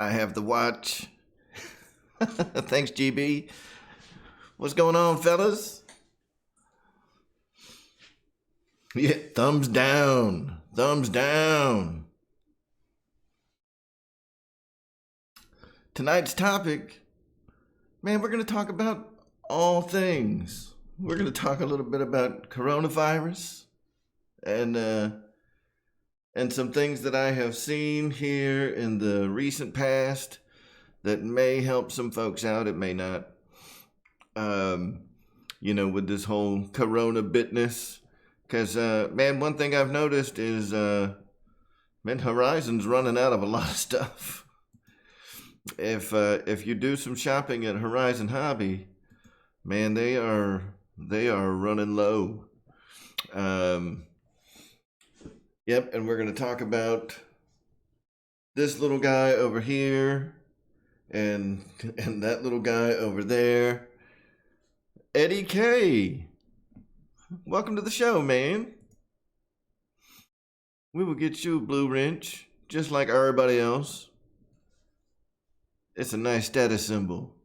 I have the watch. Thanks, GB. What's going on, fellas? Yeah, thumbs down. Thumbs down. Tonight's topic, man, we're going to talk about all things. We're going to talk a little bit about coronavirus and some things that I have seen here in the recent past that may help some folks out. It may not. With this whole corona bitness. Because, man, one thing I've noticed is, man, Horizon's running out of a lot of stuff. If you do some shopping at Horizon Hobby, man, they are running low. Yep, and we're going to talk about this little guy over here and that little guy over there. Eddie K, welcome to the show, man. We will get you a blue wrench, just like everybody else. It's a nice status symbol.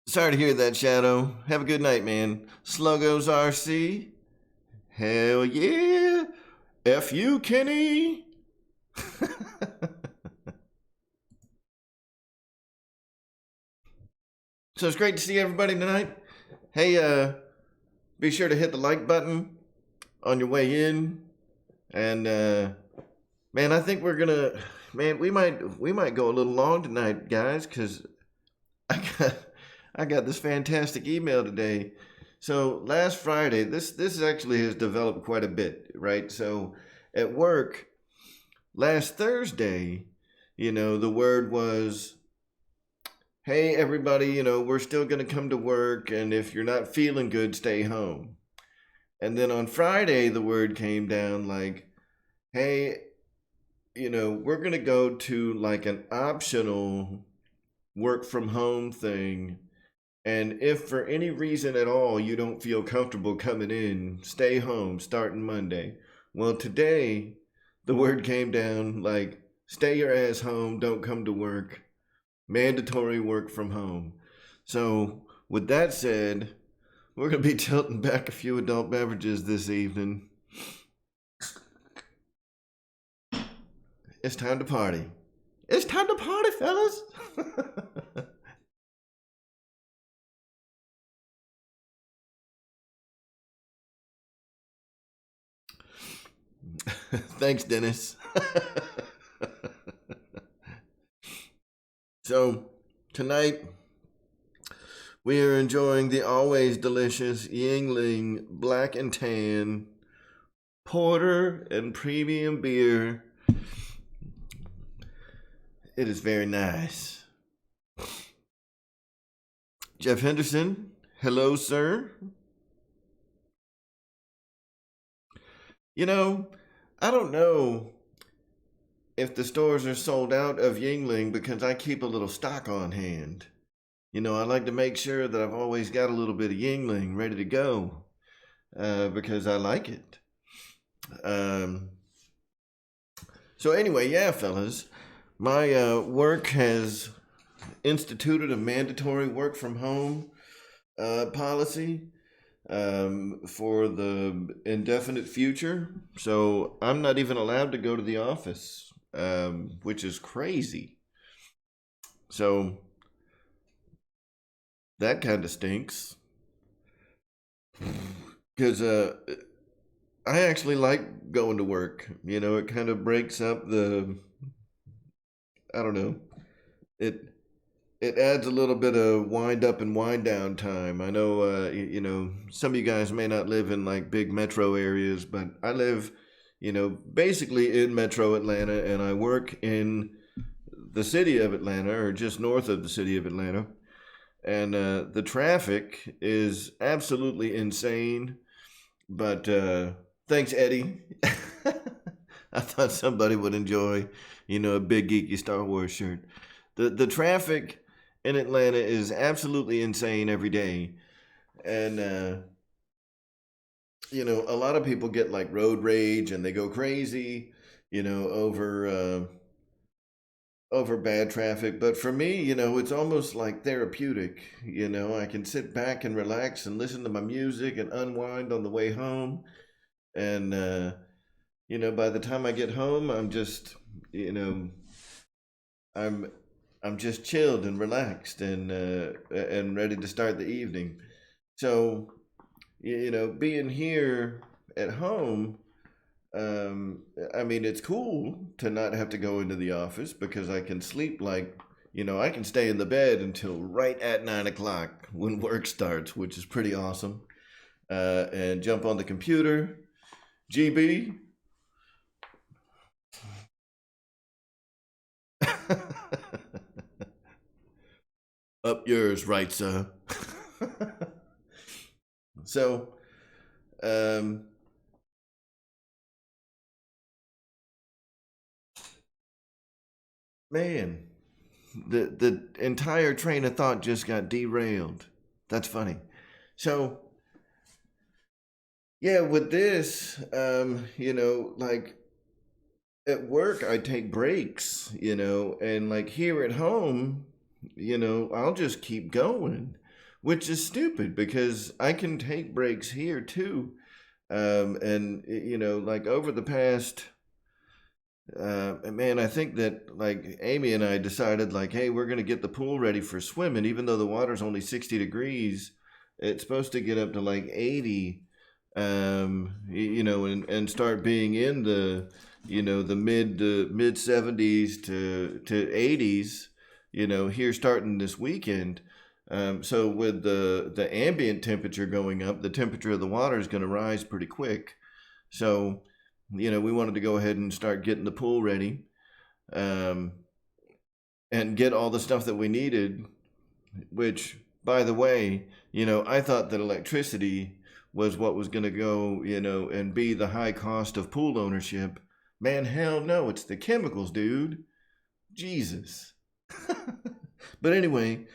Sorry to hear that, Shadow. Have a good night, man. Sluggos RC. Hell yeah. F you, Kenny. So it's great to see everybody tonight. Hey, be sure to hit the like button on your way in. And man, I think we're gonna, man, we might go a little long tonight, guys, because I got this fantastic email today. So last Friday, this actually has developed quite a bit, right? So at work, last Thursday, the word was, hey, everybody, we're still going to come to work, and if you're not feeling good, stay home. And then on Friday, the word came down like, hey, we're going to go to like an optional work from home thing. And if for any reason at all you don't feel comfortable coming in, stay home starting Monday. Well, today, the word came down like, stay your ass home, don't come to work. Mandatory work from home. So, with that said, we're going to be tilting back a few adult beverages this evening. It's time to party. It's time to party, fellas. Thanks, Dennis. So, tonight, we are enjoying the always delicious Yingling Black and Tan Porter and Premium Beer. It is very nice. Jeff Henderson, hello, sir. I don't know if the stores are sold out of Yingling because I keep a little stock on hand. I like to make sure that I've always got a little bit of Yingling ready to go because I like it. So anyway, yeah, fellas, my work has instituted a mandatory work from home policy for the indefinite future. So I'm not even allowed to go to the office, which is crazy. So that kind of stinks. Because I actually like going to work. It kind of breaks up I don't know. It adds a little bit of wind up and wind down time. I know, some of you guys may not live in like big metro areas, but I live, basically in metro Atlanta, and I work in the city of Atlanta, or just north of the city of Atlanta. And the traffic is absolutely insane. But thanks, Eddie. I thought somebody would enjoy, a big geeky Star Wars shirt. The traffic in Atlanta is absolutely insane every day. And a lot of people get like road rage and they go crazy, over bad traffic. But for me, it's almost like therapeutic. I can sit back and relax and listen to my music and unwind on the way home. And, by the time I get home, you know, I'm, I'm just chilled and relaxed and ready to start the evening. So, being here at home, um, I mean, it's cool to not have to go into the office because I can sleep I can stay in the bed until right at 9 o'clock when work starts, which is pretty awesome. And jump on the computer. GB. Up yours, right, sir. So, um, man, the entire train of thought just got derailed. That's funny. So, yeah, with this, like at work, I take breaks, and like here at home, I'll just keep going, which is stupid because I can take breaks here too. And, like over the past, man, I think that like Amy and I decided, like, hey, we're going to get the pool ready for swimming, even though the water's only 60 degrees. It's supposed to get up to like 80, and start being in the mid 70s to 80s, here starting this weekend. So with the ambient temperature going up, the temperature of the water is going to rise pretty quick. So, we wanted to go ahead and start getting the pool ready, um, and get all the stuff that we needed, which, by the way, I thought that electricity was what was going to go, and be the high cost of pool ownership. Man, hell no, it's the chemicals, dude. Jesus. But anyway,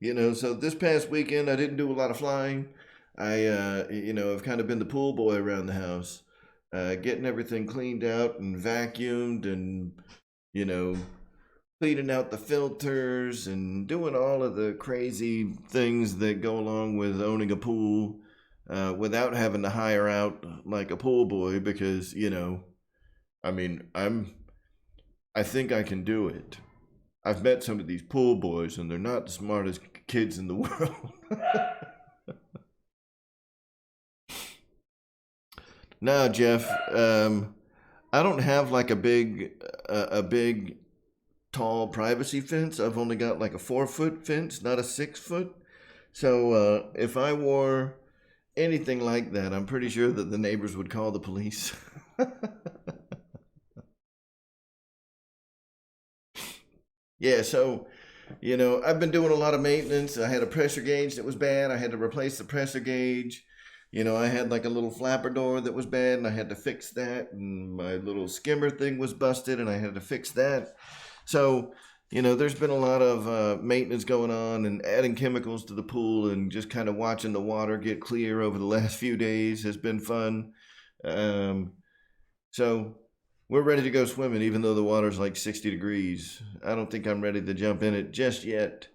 so this past weekend I didn't do a lot of flying. I've kind of been the pool boy around the house, getting everything cleaned out and vacuumed and, you know, cleaning out the filters and doing all of the crazy things that go along with owning a pool, without having to hire out like a pool boy because, I mean, I think I can do it. I've met some of these pool boys and they're not the smartest kids in the world. Now, Jeff, I don't have like a big tall privacy fence. I've only got like a 4 foot fence, not a 6 foot. So if I wore anything like that, I'm pretty sure that the neighbors would call the police. Yeah, so I've been doing a lot of maintenance. I had a pressure gauge that was bad. I had to replace the pressure gauge. I had like a little flapper door that was bad and I had to fix that. And my little skimmer thing was busted and I had to fix that. So, there's been a lot of maintenance going on and adding chemicals to the pool and just kind of watching the water get clear over the last few days has been fun. Um, so we're ready to go swimming, even though the water's like 60 degrees. I don't think I'm ready to jump in it just yet.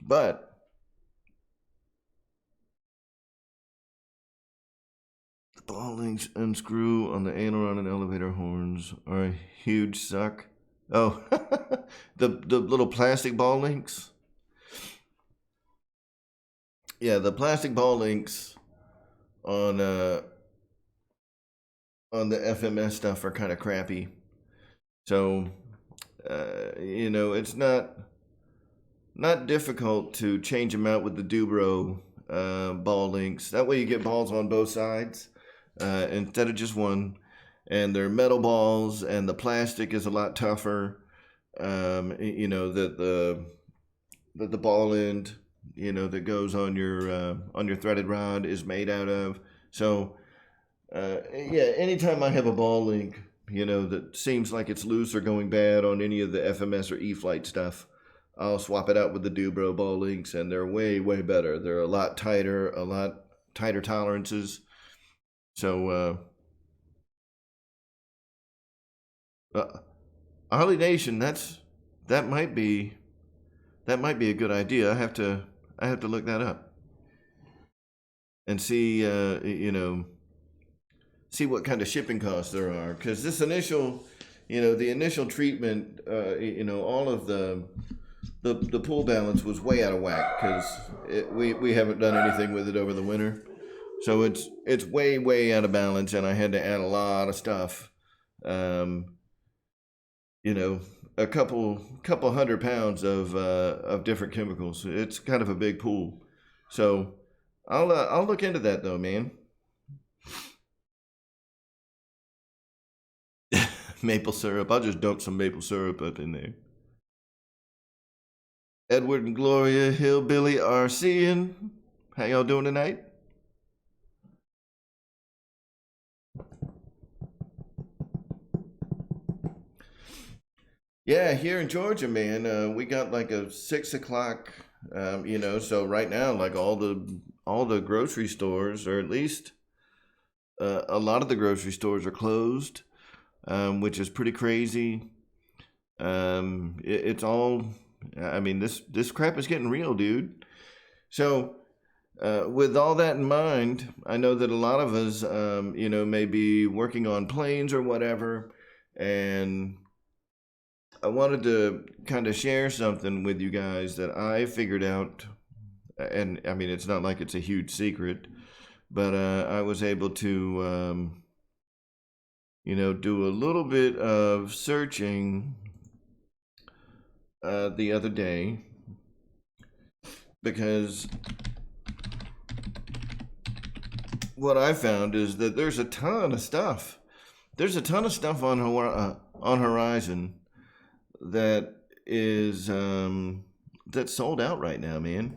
But the ball links unscrew on the aileron and elevator horns are a huge suck. Oh, the little plastic ball links. Yeah, the plastic ball links on uh on the FMS stuff are kind of crappy. So, it's not difficult to change them out with the Dubro ball links. That way you get balls on both sides, instead of just one. And they're metal balls, and the plastic is a lot tougher. That the ball end, that goes on your threaded rod is made out of. So, yeah, anytime I have a ball link, that seems like it's loose or going bad on any of the FMS or E-Flight stuff, I'll swap it out with the Dubro ball links, and they're way, way better. They're a lot tighter tolerances. So, Holly Nation, that might be a good idea. I have to look that up and see, see what kind of shipping costs there are, because this initial, the initial treatment, all of the pool balance was way out of whack because we haven't done anything with it over the winter, so it's way out of balance, and I had to add a lot of stuff. A couple 100 pounds of different chemicals. It's kind of a big pool, so I'll look into that though, man. Maple syrup. I'll just dunk some maple syrup up in there. Edward and Gloria Hillbilly are seeing. How y'all doing tonight? Yeah, here in Georgia, man, we got like a 6 o'clock. So right now, like all the grocery stores, or at least a lot of the grocery stores, are closed, which is pretty crazy. It's all. I mean, this crap is getting real, dude. So, with all that in mind, I know that a lot of us, may be working on planes or whatever, and I wanted to kind of share something with you guys that I figured out. And I mean, it's not like it's a huge secret, but I was able to, do a little bit of searching the other day, because what I found is that there's a ton of stuff. There's a ton of stuff on Horizon that is that's sold out right now, man,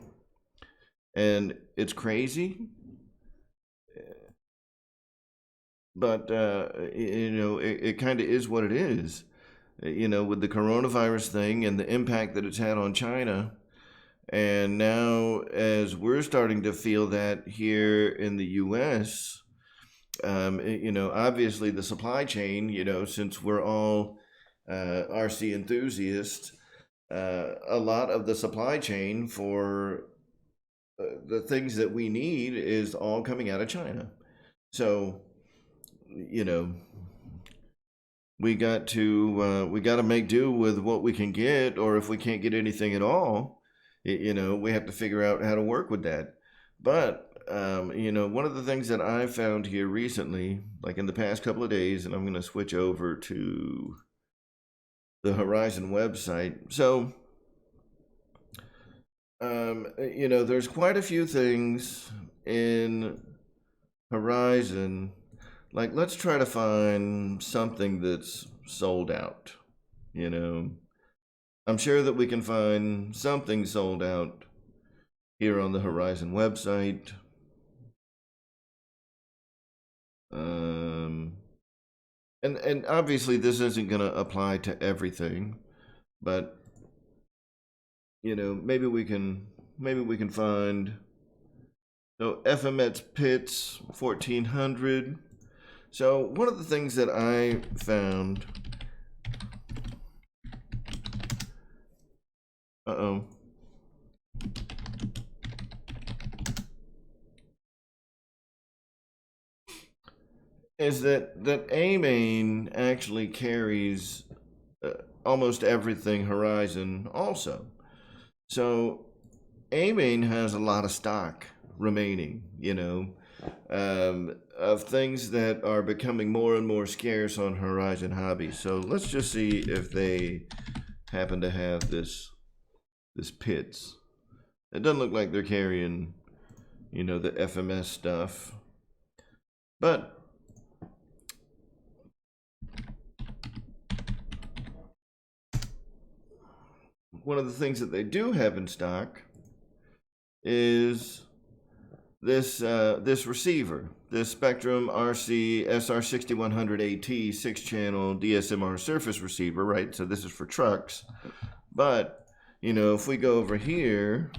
and it's crazy. But it kind of is what it is. With the coronavirus thing and the impact that it's had on China. And now, as we're starting to feel that here in the US, obviously the supply chain, since we're all RC enthusiasts, a lot of the supply chain for the things that we need is all coming out of China. So, we got to make do with what we can get, or if we can't get anything at all, we have to figure out how to work with that. But one of the things that I found here recently, like in the past couple of days, and I'm going to switch over to the Horizon website. So, there's quite a few things in Horizon. Like, let's try to find something that's sold out. I'm sure that we can find something sold out here on the Horizon website. And obviously this isn't going to apply to everything, but maybe we can find. So FMX Pits 1400. So one of the things that I found, is that A-Main actually carries almost everything Horizon also. So A-Main has a lot of stock remaining, of things that are becoming more and more scarce on Horizon Hobby. So let's just see if they happen to have this pits. It doesn't look like they're carrying, the FMS stuff. But one of the things that they do have in stock is this receiver, this Spectrum RC SR6100 AT 6-channel DSMR surface receiver, right? So this is for trucks. But, if we go over here,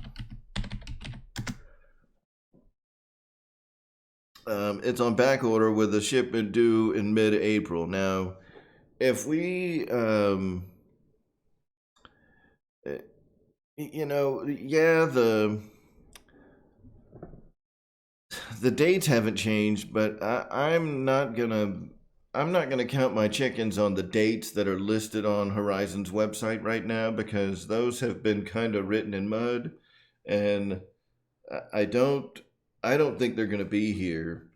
It's on back order with a shipment due in mid-April. Now, if we, yeah, the dates haven't changed, but I'm not gonna count my chickens on the dates that are listed on Horizon's website right now, because those have been kind of written in mud, and I I don't think they're gonna be here.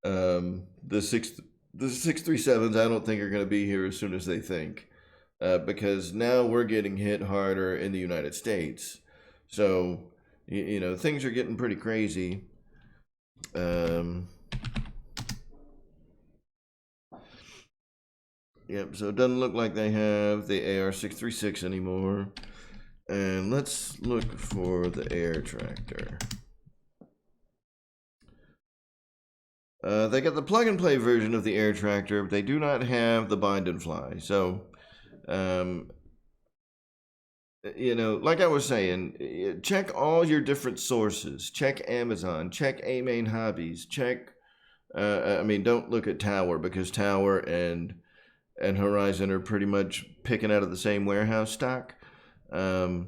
The 637s I don't think are gonna be here as soon as they think, because now we're getting hit harder in the United States. So things are getting pretty crazy. Yep, so it doesn't look like they have the AR-636 anymore. And let's look for the air tractor. They got the plug-and-play version of the air tractor, but they do not have the bind and fly. So, like I was saying, check all your different sources. Check Amazon. Check A-Main Hobbies. Check, don't look at Tower, because Tower and Horizon are pretty much picking out of the same warehouse stock. But,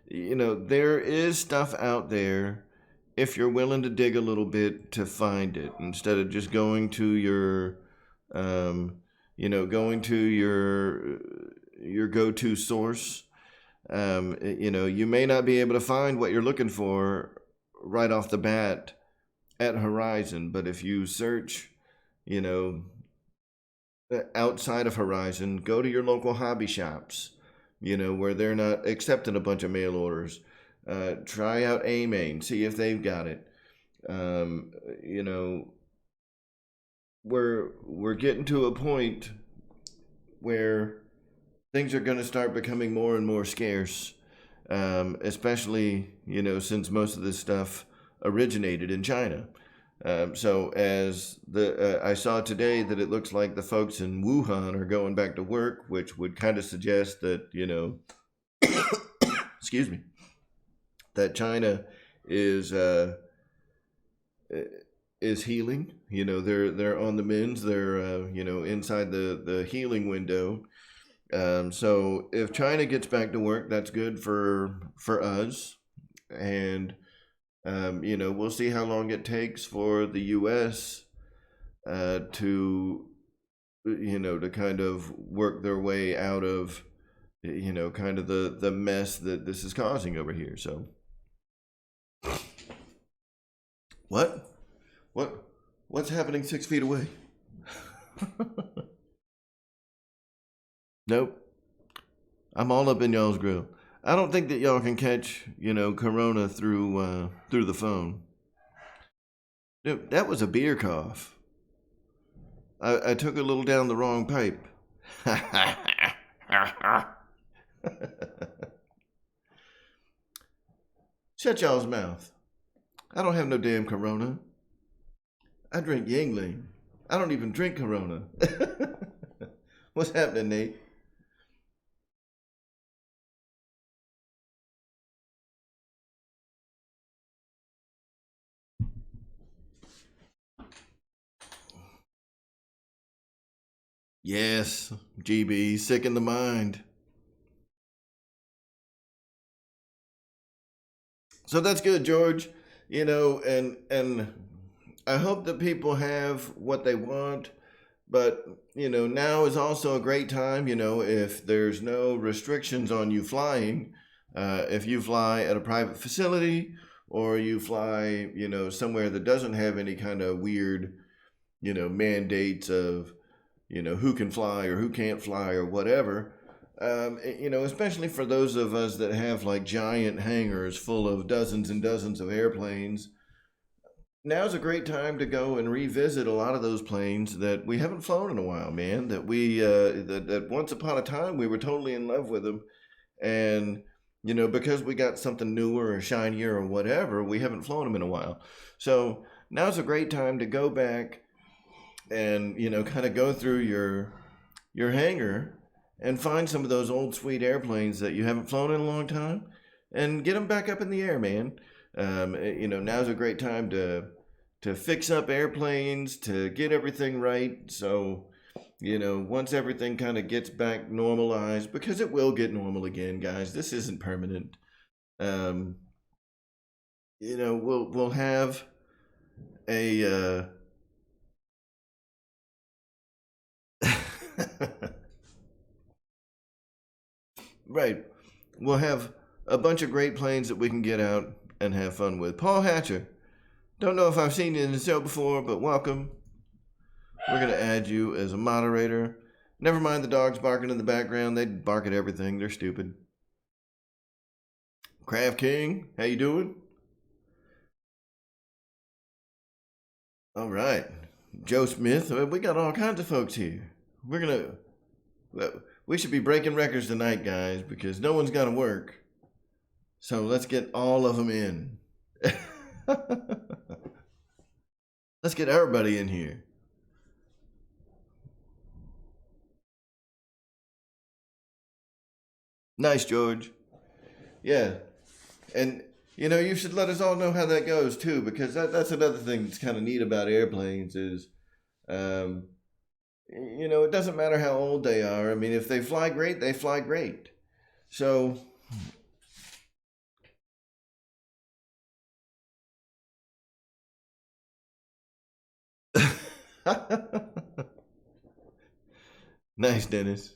there is stuff out there if you're willing to dig a little bit to find it, instead of just going to your, your go-to source. You may not be able to find what you're looking for right off the bat at Horizon, but if you search, outside of Horizon, go to your local hobby shops, where they're not accepting a bunch of mail orders. Try out A-Main, see if they've got it. We're getting to a point where things are going to start becoming more and more scarce, especially, since most of this stuff originated in China. So as I saw today that it looks like the folks in Wuhan are going back to work, which would kind of suggest that, excuse me, that China is healing. They're on the mends. They're inside the healing window. So if China gets back to work, that's good for us, and we'll see how long it takes for the U.S. To kind of work their way out of kind of the mess that this is causing over here. So what's happening 6 feet away? Nope, I'm all up in y'all's grill. I don't think that y'all can catch, Corona through the phone. Dude, that was a beer cough. I took a little down the wrong pipe. Shut y'all's mouth. I don't have no damn Corona. I drink Yingling. I don't even drink Corona. What's happening, Nate? Yes, GB, sick in the mind. So that's good, George. And I hope that people have what they want, but now is also a great time. If there's no restrictions on you flying, if you fly at a private facility, or you fly, somewhere that doesn't have any kind of weird, mandates of who can fly or who can't fly or whatever. Especially for those of us that have like giant hangars full of dozens and dozens of airplanes, now's a great time to go and revisit a lot of those planes that we haven't flown in a while, man. That that once upon a time we were totally in love with them, and because we got something newer or shinier or whatever, we haven't flown them in a while. So now's a great time to go back and kind of go through your hangar and find some of those old sweet airplanes that you haven't flown in a long time, and get them back up in the air, man. You know, now's a great time to fix up airplanes, to get everything right. So, you know, once everything kind of gets back normalized, because it will get normal again, guys. This isn't permanent. Um, you know, we'll have a right. We'll have a bunch of great planes that we can get out and have fun with. Paul Hatcher. Don't know if I've seen you in the show before, but welcome. We're going to add you as a moderator. Never mind the dogs barking in the background. They bark at everything. They're stupid. Craft King, how you doing? All right. Joe Smith. We got all kinds of folks here. We should be breaking records tonight, guys, because no one's got to work. So let's get all of them in. Let's get everybody in here. Nice, George. Yeah. And, you know, you should let us all know how that goes, too, because that's another thing that's kind of neat about airplanes is, you know, it doesn't matter how old they are. I mean, if they fly great, they fly great. So, nice, Dennis.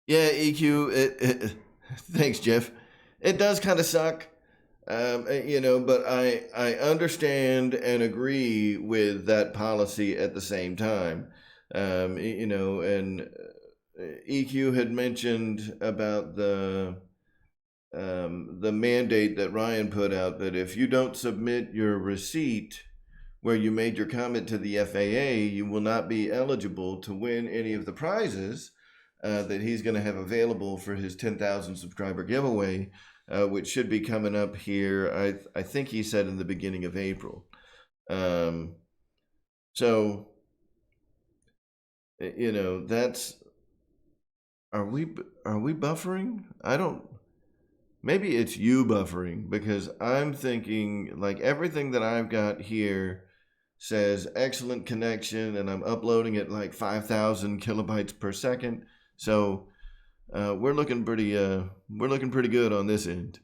Yeah, EQ. Thanks, Jeff. It does kind of suck, you know, but I understand and agree with that policy at the same time. You know, and EQ had mentioned about the mandate that Ryan put out that if you don't submit your receipt where you made your comment to the FAA, you will not be eligible to win any of the prizes that he's going to have available for his 10,000 subscriber giveaway, which should be coming up here. I think he said in the beginning of April. So, you know, that's. Are we buffering? I don't. Maybe it's you buffering because I'm thinking like everything that I've got here says excellent connection and I'm uploading at like 5,000 kilobytes per second. So we're looking pretty good on this end.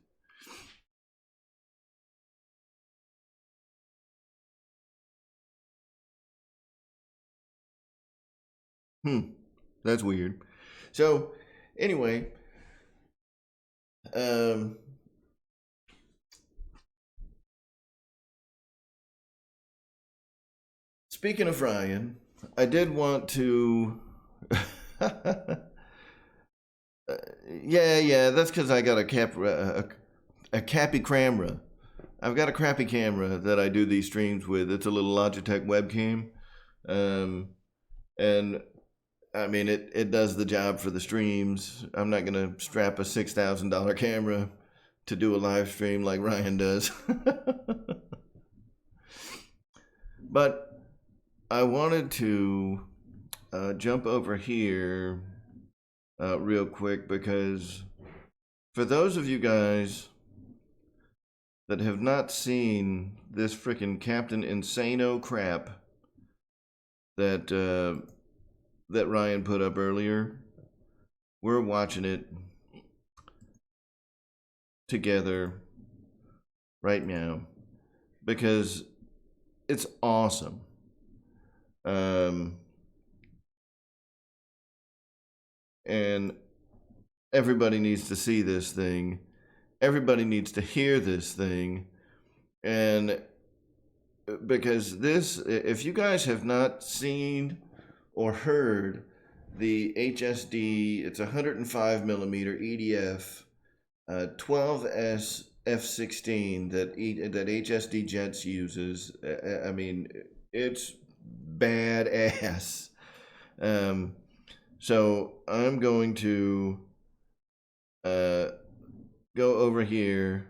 That's weird. So anyway, speaking of Ryan, I did want to. Yeah, that's because I got a crappy camera. I've got a crappy camera that I do these streams with. It's a little Logitech webcam, and I mean it does the job for the streams. I'm not gonna strap a $6,000 camera to do a live stream like Ryan does. But I wanted to jump over here real quick because for those of you guys that have not seen this freaking Captain Insano crap that that Ryan put up earlier, we're watching it together right now because it's awesome. And everybody needs to see this thing. Everybody needs to hear this thing. And because this, if you guys have not seen or heard the HSD, it's 105 millimeter EDF 12S F-16 that HSD Jets uses. I mean, it's badass. So I'm going to go over here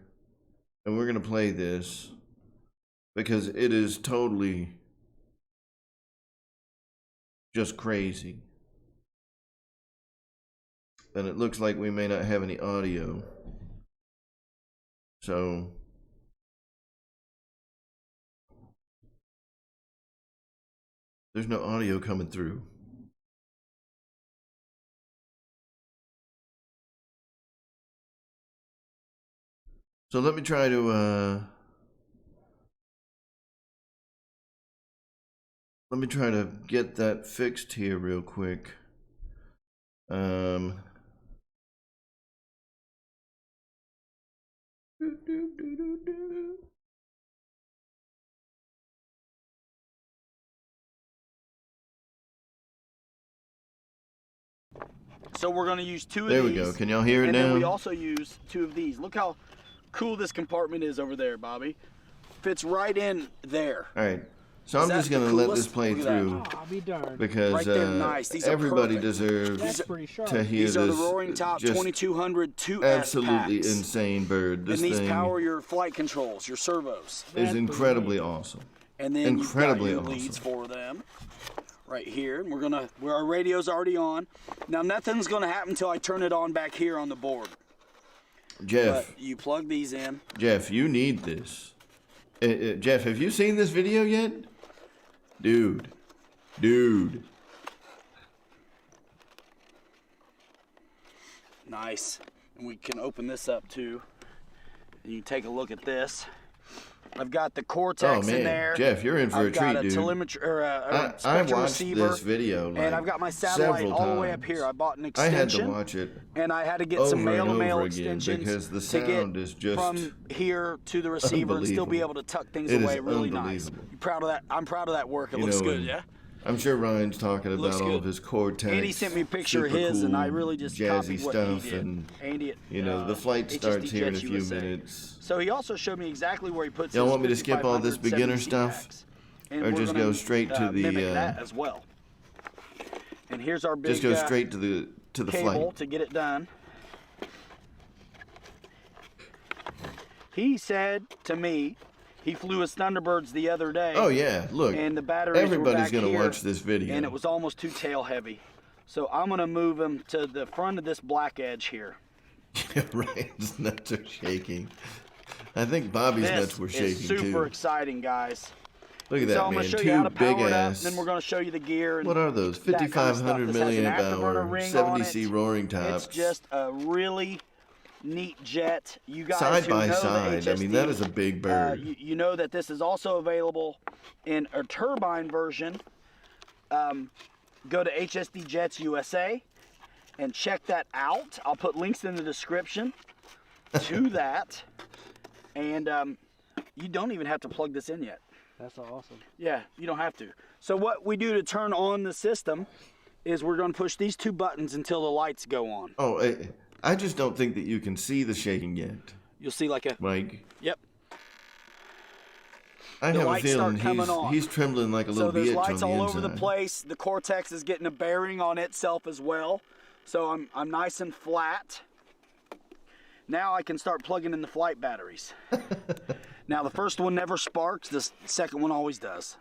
and we're going to play this because it is totally just crazy. And it looks like we may not have any audio. So there's no audio coming through. So let me try to get that fixed here real quick. So we're going to use two of there these. There we go. Can y'all hear it now? And then we also use two of these. Look how cool this compartment is over there, Bobby. Fits right in there. All right. So I'm just going to let this play through I'll be darned. because right there, nice. These everybody are deserves to hear these this. are the Roaring Top just 2200 2S absolutely packs. insane bird. This and these thing power your flight controls, your servos. is incredibly awesome. And then Incredibly you've got your leads for them right here. And our radio's already on. Now nothing's gonna happen until I turn it on back here on the board. Jeff, But you plug these in. Jeff, you need this. Jeff, have you seen this video yet? Dude. Nice. And we can open this up too. And you take a look at this. I've got the Cortex in there. Jeff, you're in for a treat, dude. I've got a telemetry or a I spectrum watched receiver, this video like and I've got my satellite several all the way times. up here. I bought an I extension. had to watch it and I had to get over some and mail-to-mail over again extensions because the to sound get is just from here to the receiver and still be able to tuck things It away is really nice. unbelievable. You proud of that? I'm proud of that work. It You looks know, good, and yeah? I'm sure Ryan's talking about Looks all good. of his Cortex. Andy sent me a picture of super his, and I cool, really just jazzy copied what stuff, he did. and Andy, you know the flight HSD starts here in a Jets few USA. minutes. So he also showed me exactly where he puts Y'all his want me to skip all this 5500 beginner 70C stuff? packs. And Or we're just gonna, go straight to the, mimic that as well. And here's our big Just go straight to the cable flight. to get it done. He said to me, he flew his Thunderbirds the other day. Oh yeah, look. And the batteries everybody's were back gonna here, watch this video. and it was almost too tail heavy. So I'm gonna move him to the front of this black edge here. Ryan's nuts are shaking. I think Bobby's nuts were shaking This is super too. exciting, guys. Look at So that, I'm man. gonna show you how to Two power big it up, ass. then we're gonna show you the gear. And What are those? that kind of 5,500 stuff. This has an milliamp afterburner hour, ring 70C on it. roaring tops. It's just a really neat jet. You guys Side who by know the side. I mean, HSD, that is a big bird. you know that this is also available in a turbine version. Go to HSD Jets USA and check that out. I'll put links in the description to that. And you don't even have to plug this in yet. That's awesome. Yeah, you don't have to. So what we do to turn on the system is we're going to push these two buttons until the lights go on. Oh, I just don't think that you can see the shaking yet. You'll see like a... Mike. Yep. I The have a lights start feeling coming on. he's trembling like a little So there's bitch lights on the all inside. over the place. The Cortex is getting a bearing on itself as well. So I'm nice and flat. Now I can start plugging in the flight batteries. Now the first one never sparks, the second one always does.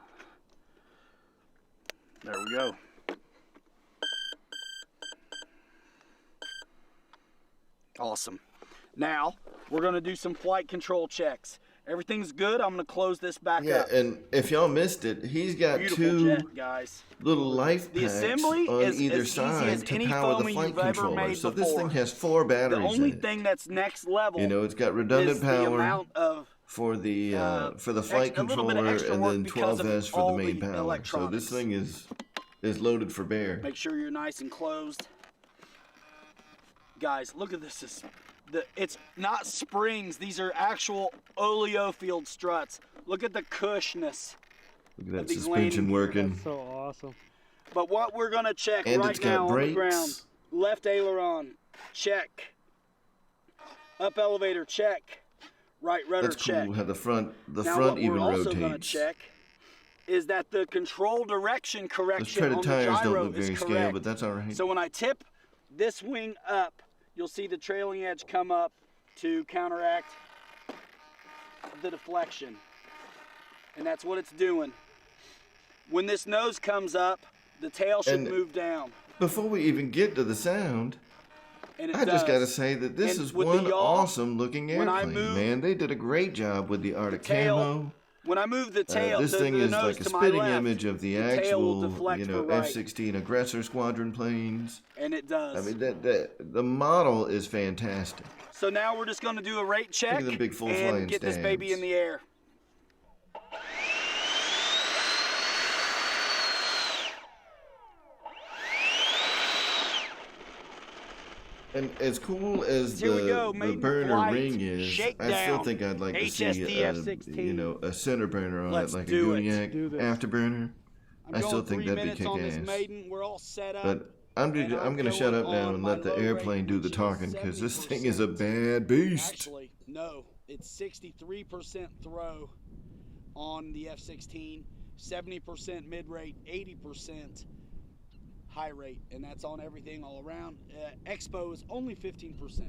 There we go. Awesome. Now we're gonna do some flight control checks. Everything's good. I'm gonna close this back up. Yeah, and if y'all missed it, he's got Beautiful two jet, guys. little life The packs assembly on is either as easy side as to any power the foaming flight you've ever controller. made So this thing before. has 4 batteries The only in it. thing that's next level, You know, it's got is redundant the power amount of for the flight a little bit controller of extra and work then because of 12S for all the main the power. So electronics. this thing is loaded for bear. Make sure you're nice and closed. Guys, look at this. It's not springs. These are actual oleo field struts. Look at the cushness. Look at that these suspension landing working. That's so awesome. But what we're gonna check And right it's got now on the brakes. ground. Left aileron, check. Up elevator, check. Right rudder, That's check. cool how the front Now front what even we're also rotates. gonna check is that the control direction Those correction treaded on the tires don't gyro look is very correct. scale, but that's all right. So when I tip this wing up, you'll see the trailing edge come up to counteract the deflection. And that's what it's doing. When this nose comes up, The tail should And- move down. Before we even get to the sound, And it I just does. gotta say that this And is with the one yaw, awesome looking when I airplane, move man. They did a great job with the Arctic tail, camo. When I move the tail, This thing the is nose like a to my spitting left, image of the tail will actual, deflect you know, for right. F-16 aggressor squadron planes. And it does. I mean, the model is fantastic. So now we're just going to do a rate check the big full and flying get this baby stands. in the air. And as cool as Here we go, the maiden burner flight, ring is, shakedown, I still think I'd like to see HSD F-16. you know, a center burner on Let's it, like a do it. Guniac Do this. afterburner. I still going think 3 that'd be minutes on this kick-ass. maiden. We're all set up. But I'm gonna shut up now and let the airplane do the talking, because this thing is a bad beast. Actually, no. It's 63% throw on the F-16, 70% mid-rate, 80% high rate, and that's on everything all around. Expo is only 15%.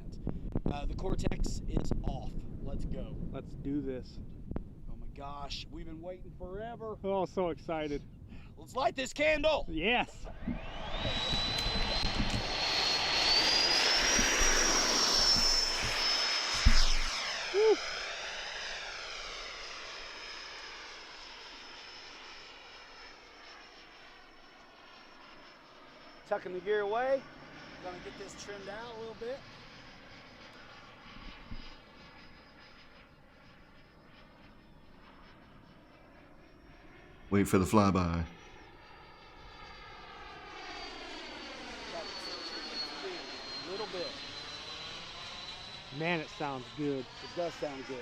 The Cortex is off. Let's go. Let's do this. Oh my gosh, we've been waiting forever. Oh, so excited. Let's light this candle. Yes. Woo. Tucking the gear away. Gonna get this trimmed out a little bit. Wait for the flyby. A little bit. Man, it sounds good. It does sound good.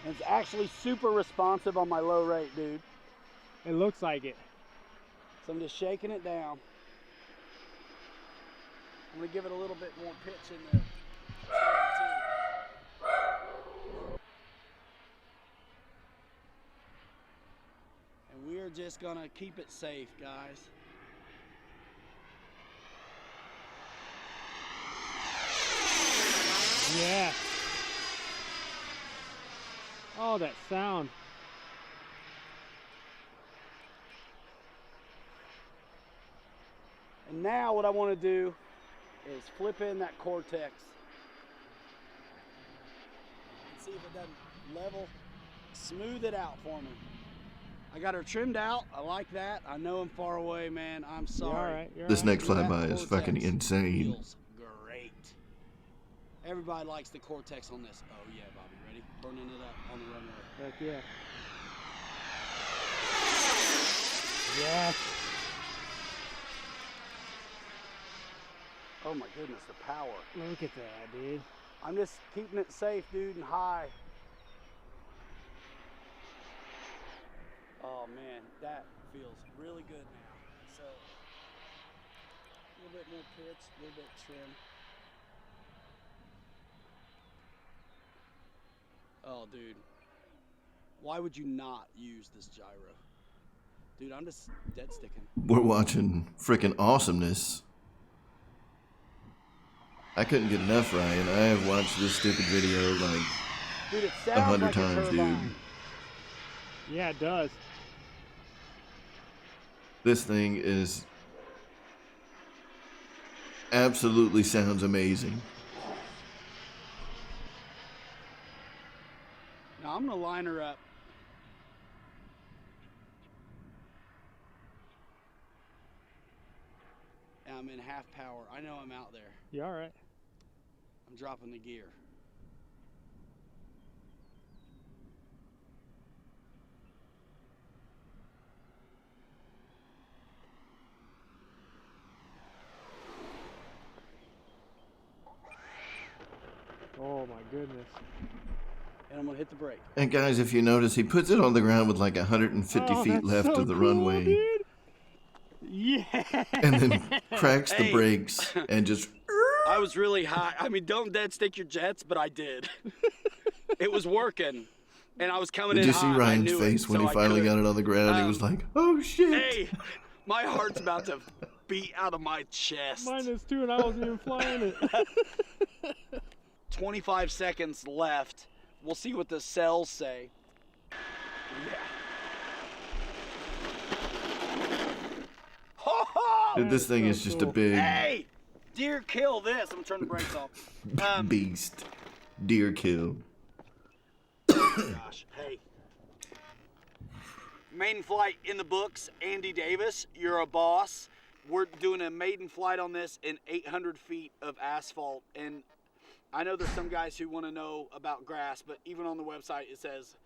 And it's actually super responsive on my low rate, dude. It looks like it. So I'm just shaking it down. I'm gonna give it a little bit more pitch in there. And we're just gonna keep it safe, guys. Yeah. Oh, that sound. And now what I want to do is flip in that Cortex and see if it doesn't level, smooth it out for me. I got her trimmed out. I like that. I know I'm far away, man. I'm You're sorry. all right. You're This all right. next flyby is fucking Cortex insane. Feels great. Everybody likes the Cortex on this. Oh yeah, Bobby, ready? Burning it up on the runway. Heck yeah. Yes. Oh my goodness, the power. Look at that, dude. I'm just keeping it safe, dude, and high. Oh man, that feels really good now. So, a little bit more pitch, a little bit trim. Oh, dude. Why would you not use this gyro? Dude, I'm just dead sticking. We're watching freaking awesomeness. I couldn't get enough, Ryan. I have watched this stupid video like Dude, it sounds 100 like times, a dude. turbine. Yeah, it does. This thing is absolutely sounds amazing. Now I'm gonna line her up. And I'm in half power. I know I'm out there. You all right? I'm dropping the gear. Oh my goodness. And I'm gonna hit the brake. And guys, if you notice, he puts it on the ground with like 150 Oh, feet that's left so of the cool, runway, dude. Yeah. and then cracks the Hey. brakes and just. I was really high. I mean, don't dead stick your jets, but I did. It was working. And I was coming Did in you see hot. I Ryan's knew face it, when so he I finally could. got it on the ground? He was like, "Oh shit!" Hey, my heart's about to beat out of my chest. Mine is too, and I wasn't even flying it. 25 seconds left. We'll see what the cells say. Yeah. Dude, this thing is so just cool. a big Hey, deer kill this. I'm gonna turn the brakes off. beast. Deer kill. Gosh, hey. Maiden flight in the books. Andy Davis, you're a boss. We're doing a maiden flight on this in 800 feet of asphalt. And I know there's some guys who want to know about grass, but even on the website it says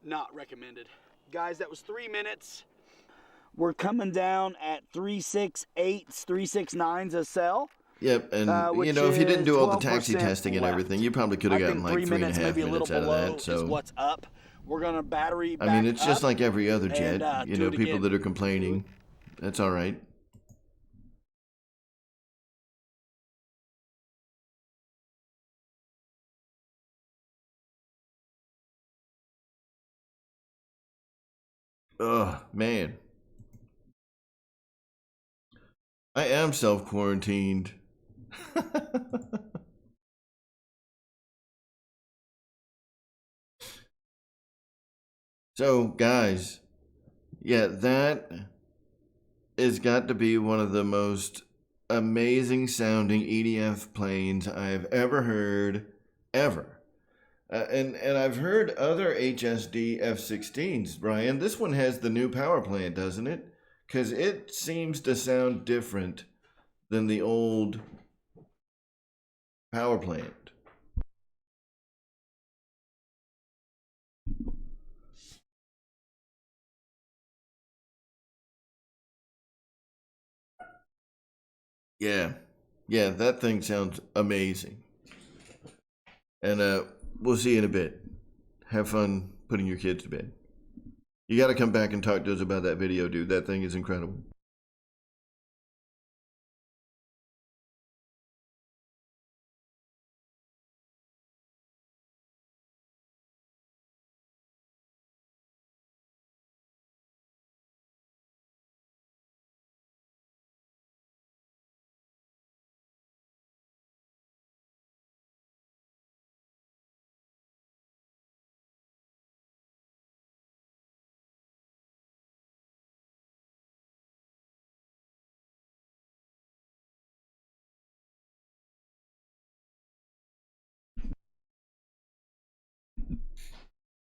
not recommended. Guys, that was 3 minutes. We're coming down at 368s, 369s a cell. Yep, and Which you know, if you didn't is do all the taxi 12% testing and left. everything, you probably could I have think gotten like 3 3.5 minutes, maybe a little minutes out of below that. is So what's up. We're gonna battery back I mean, it's just up like every other jet. and, You do know, it people again. that are complaining. That's all right. Oh man, I am self-quarantined. So, guys, yeah, that has got to be one of the most amazing sounding EDF planes I've ever heard, ever. And I've heard other HSD F-16s, Brian. This one has the new power plant, doesn't it? Because it seems to sound different than the old power plant. Yeah, yeah, that thing sounds amazing. And we'll see you in a bit. Have fun putting your kids to bed. You got to come back and talk to us about that video, dude. That thing is incredible.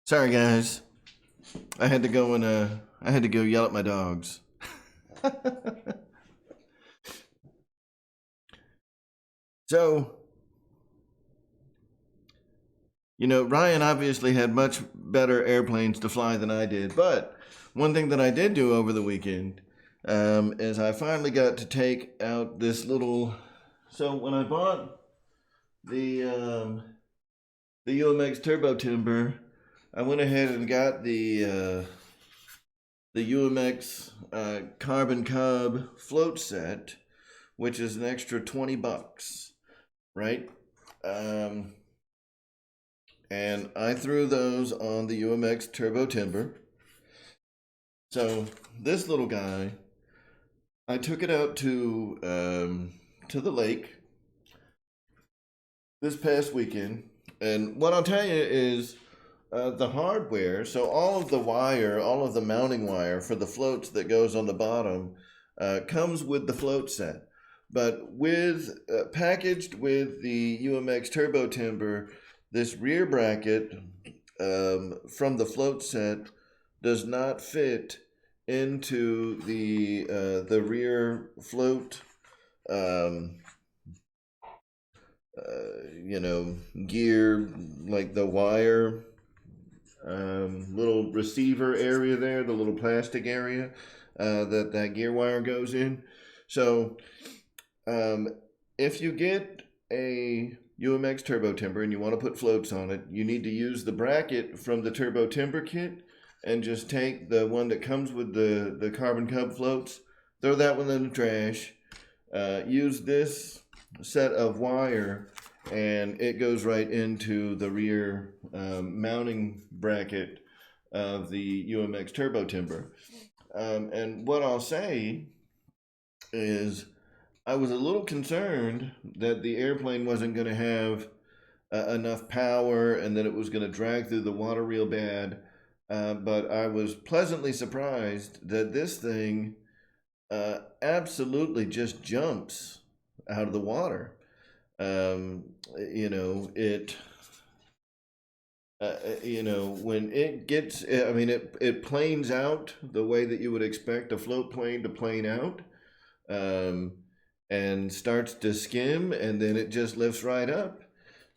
Sorry, guys. I had to go and I had to go yell at my dogs. So, you know, Ryan obviously had much better airplanes to fly than I did, but one thing that I did do over the weekend is I finally got to take out this little. So when I bought the UMX Turbo Timber, I went ahead and got the UMX Carbon Cub float set, which is an extra $20, right? And I threw those on the UMX Turbo Timber. So this little guy, I took it out to the lake this past weekend, and what I'll tell you is the hardware. So all of the wire, all of the mounting wire for the floats that goes on the bottom, comes with the float set. But with packaged with the UMX Turbo Timber, this rear bracket from the float set does not fit into the rear float gear, like the wire little receiver area there, the little plastic area that gear wire goes in. So if you get a UMX Turbo Timber and you want to put floats on it, you need to use the bracket from the Turbo Timber kit and just take the one that comes with the Carbon Cub floats, throw that one in the trash, use this set of wire, and it goes right into the rear mounting bracket of the UMX Turbo Timber. And what I'll say is I was a little concerned that the airplane wasn't going to have enough power and that it was going to drag through the water real bad. But I was pleasantly surprised that this thing absolutely just jumps out of the water. Um, you know, when it gets, I mean, it planes out the way that you would expect a float plane to plane out, um, and starts to skim, and then it just lifts right up.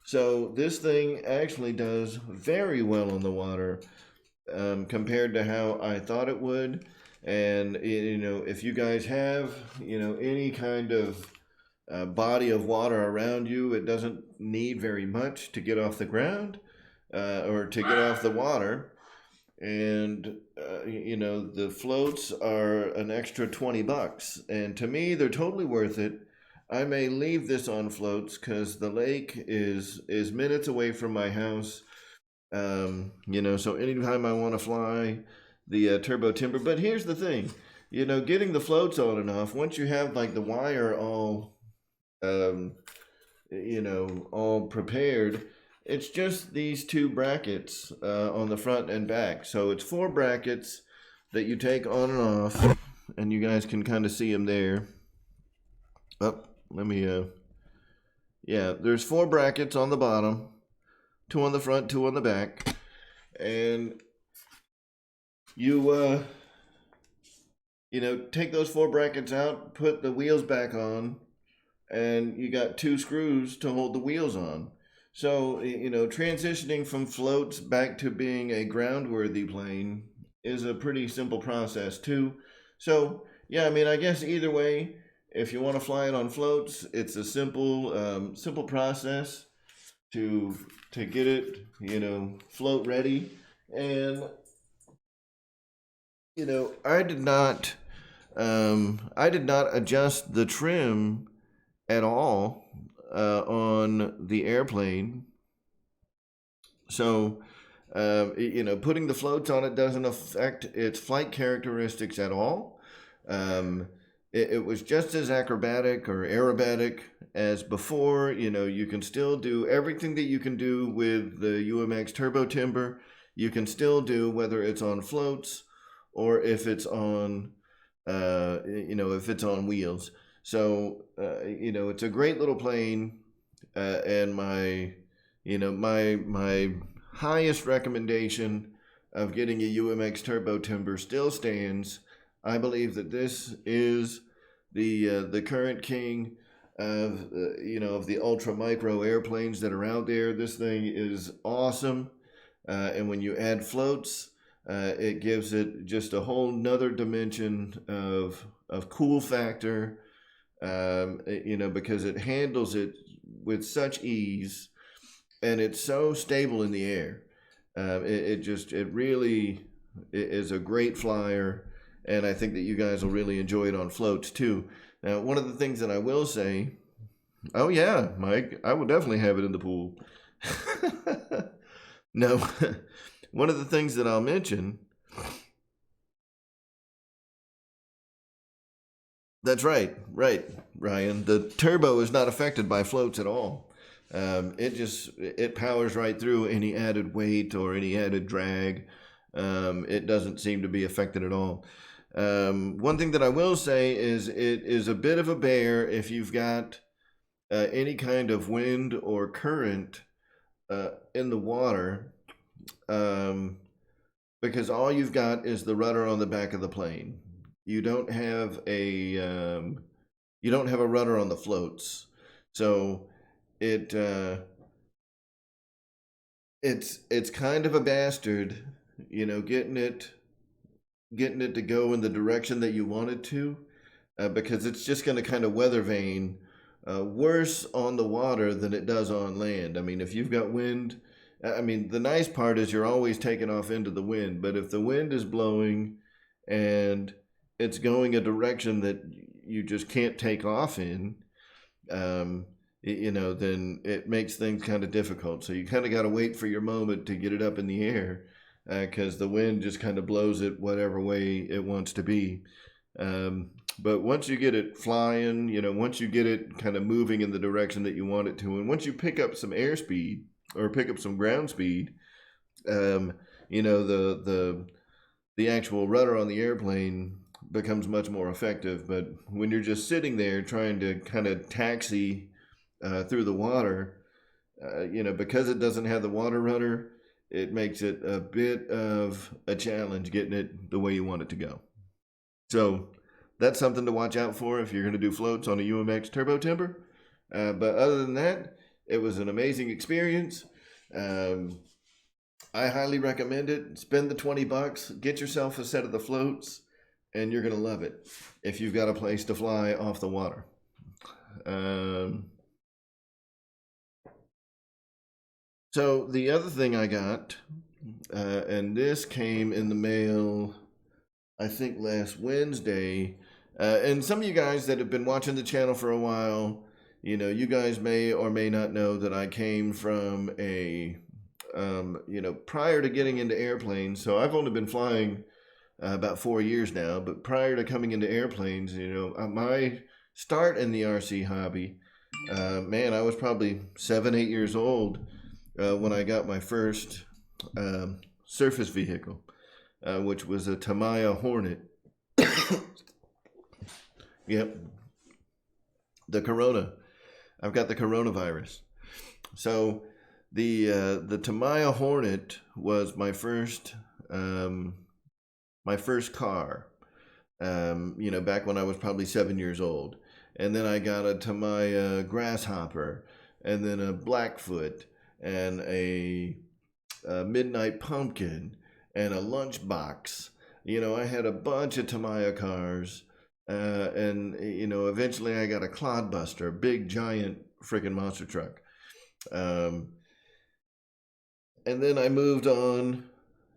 So this thing actually does very well on the water, compared to how I thought it would. And if you guys have any kind of body of water around you, it doesn't need very much to get off the ground, or to get off the water. And the floats are an extra $20, and to me they're totally worth it. I may leave this on floats because the lake is minutes away from my house. So anytime I want to fly the turbo timber. But here's the thing, getting the floats on and off, once you have like the wire all all prepared, it's just these two brackets on the front and back. So it's 4 brackets that you take on and off, and you guys can kind of see them there. Let me, yeah, there's 4 brackets on the bottom, 2 on the front, 2 on the back, and you, take those 4 brackets out, put the wheels back on, and you got 2 screws to hold the wheels on. So, transitioning from floats back to being a ground-worthy plane is a pretty simple process too. So, yeah, I mean, I guess either way, if you want to fly it on floats, it's a simple process to get it, float ready. And I did not adjust the trim at all on the airplane. So, putting the floats on it doesn't affect its flight characteristics at all. It was just as acrobatic or aerobatic as before. You can still do everything that you can do with the UMX Turbo Timber. You can still do whether it's on floats or if it's on, if it's on wheels. So, it's a great little plane, and my highest recommendation of getting a UMX Turbo Timber still stands. I believe that this is the current king of of the ultra micro airplanes that are out there. This thing is awesome, and when you add floats, it gives it just a whole nother dimension of cool factor. Because it handles it with such ease, and it's so stable in the air. It really is a great flyer, and I think that you guys will really enjoy it on floats too. Now, one of the things that I will say, oh yeah, Mike, I will definitely have it in the pool. No, one of the things that I'll mention, that's right, Ryan. The turbo is not affected by floats at all. It powers right through any added weight or any added drag. It doesn't seem to be affected at all. One thing that I will say is it is a bit of a bear if you've got any kind of wind or current in the water, because all you've got is the rudder on the back of the plane. You don't have a rudder on the floats, so it's kind of a bastard, getting it to go in the direction that you want it to, because it's just going to kind of weather vane worse on the water than it does on land. I mean, if you've got wind, I mean, the nice part is you're always taking off into the wind, but if the wind is blowing and it's going a direction that you just can't take off in, then it makes things kind of difficult. So you kind of got to wait for your moment to get it up in the air, because the wind just kind of blows it whatever way it wants to be. But once you get it flying, once you get it kind of moving in the direction that you want it to, and once you pick up some airspeed or pick up some ground speed, the actual rudder on the airplane becomes much more effective. But when you're just sitting there trying to kind of taxi through the water, because it doesn't have the water rudder, it makes it a bit of a challenge getting it the way you want it to go. So that's something to watch out for if you're going to do floats on a UMX Turbo Timber. But other than that, it was an amazing experience. I highly recommend it. Spend the $20, get yourself a set of the floats, and you're going to love it if you've got a place to fly off the water. So the other thing I got, and this came in the mail, I think last Wednesday, and some of you guys that have been watching the channel for a while, you guys may or may not know that I came from a, prior to getting into airplanes, so I've only been flying about 4 years now, but prior to coming into airplanes, my start in the RC hobby, man, I was probably 7, 8 years old when I got my first surface vehicle, which was a Tamiya Hornet. Yep. The Corona. I've got the coronavirus. So the Tamiya Hornet was my first car. Back when I was probably 7 years old. And then I got a Tamiya Grasshopper, and then a Blackfoot, and a Midnight Pumpkin, and a Lunchbox. I had a bunch of Tamiya cars. And eventually I got a Clodbuster, a big giant freaking monster truck. And then I moved on.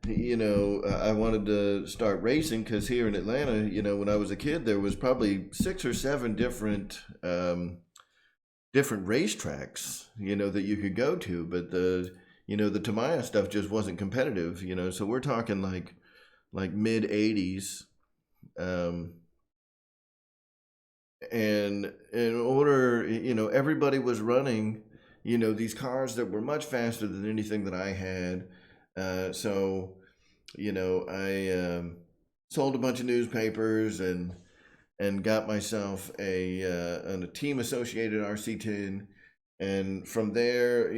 I wanted to start racing because here in Atlanta, when I was a kid, there was probably 6 or 7 different racetracks, that you could go to. But the Tamiya stuff just wasn't competitive, So we're talking like mid '80s. And in order, everybody was running, these cars that were much faster than anything that I had. So, I sold a bunch of newspapers and got myself a team associated RC10. And from there,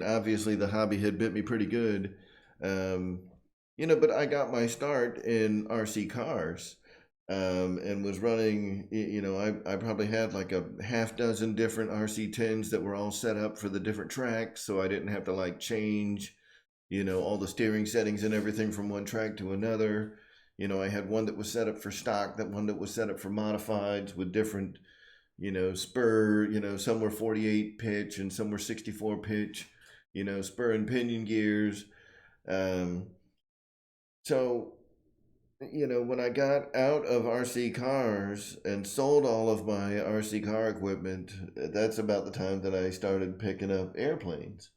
obviously the hobby had bit me pretty good. But I got my start in RC cars. And was running, I probably had like a half dozen different RC10s that were all set up for the different tracks, so I didn't have to change, all the steering settings and everything from one track to another. I had one that was set up for stock, that one that was set up for modifieds with different, spur, some were 48 pitch and some were 64 pitch, spur and pinion gears. So when I got out of RC cars and sold all of my RC car equipment, that's about the time that I started picking up airplanes,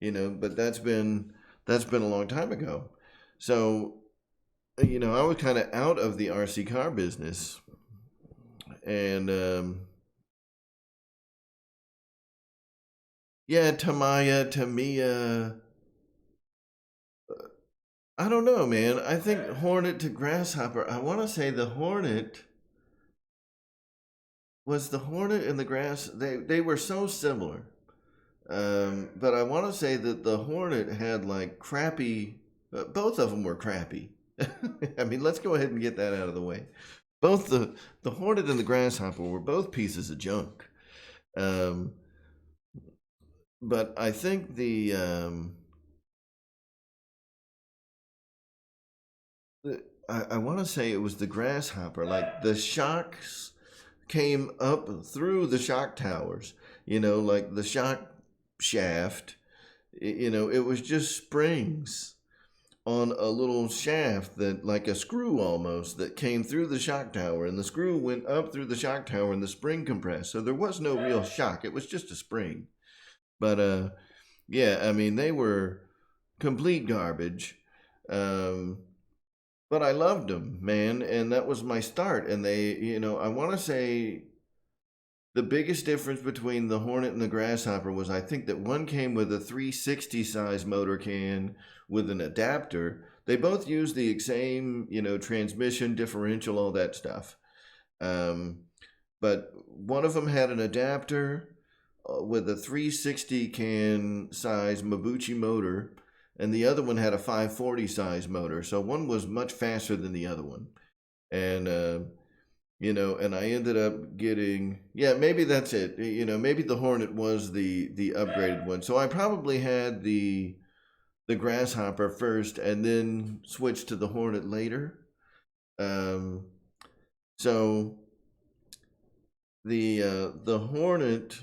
but that's been a long time ago. So, I was kind of out of the RC car business, and, Tamiya, I don't know, man. I think Hornet to Grasshopper. I want to say the Hornet was the Hornet and the Grass. They were so similar, but I want to say that the Hornet had crappy. Both of them were crappy. I mean, let's go ahead and get that out of the way. Both the Hornet and the Grasshopper were both pieces of junk. But I think I want to say it was the Grasshopper. The shocks came up through the shock towers, the shock shaft, it was just springs on a little shaft that like a screw almost that came through the shock tower, and the screw went up through the shock tower and the spring compressed. So there was no real shock. It was just a spring. But they were complete garbage. But I loved them, man, and that was my start. And they, I want to say the biggest difference between the Hornet and the Grasshopper was I think that one came with a 360 size motor can with an adapter. they both use the same, transmission, differential, all that stuff. But one of them had an adapter with a 360 can size Mabuchi motor, and the other one had a 540 size motor. So one was much faster than the other one. And, and I ended up getting, maybe that's it. Maybe the Hornet was the upgraded one. So I probably had the Grasshopper first and then switched to the Hornet later. So the Hornet,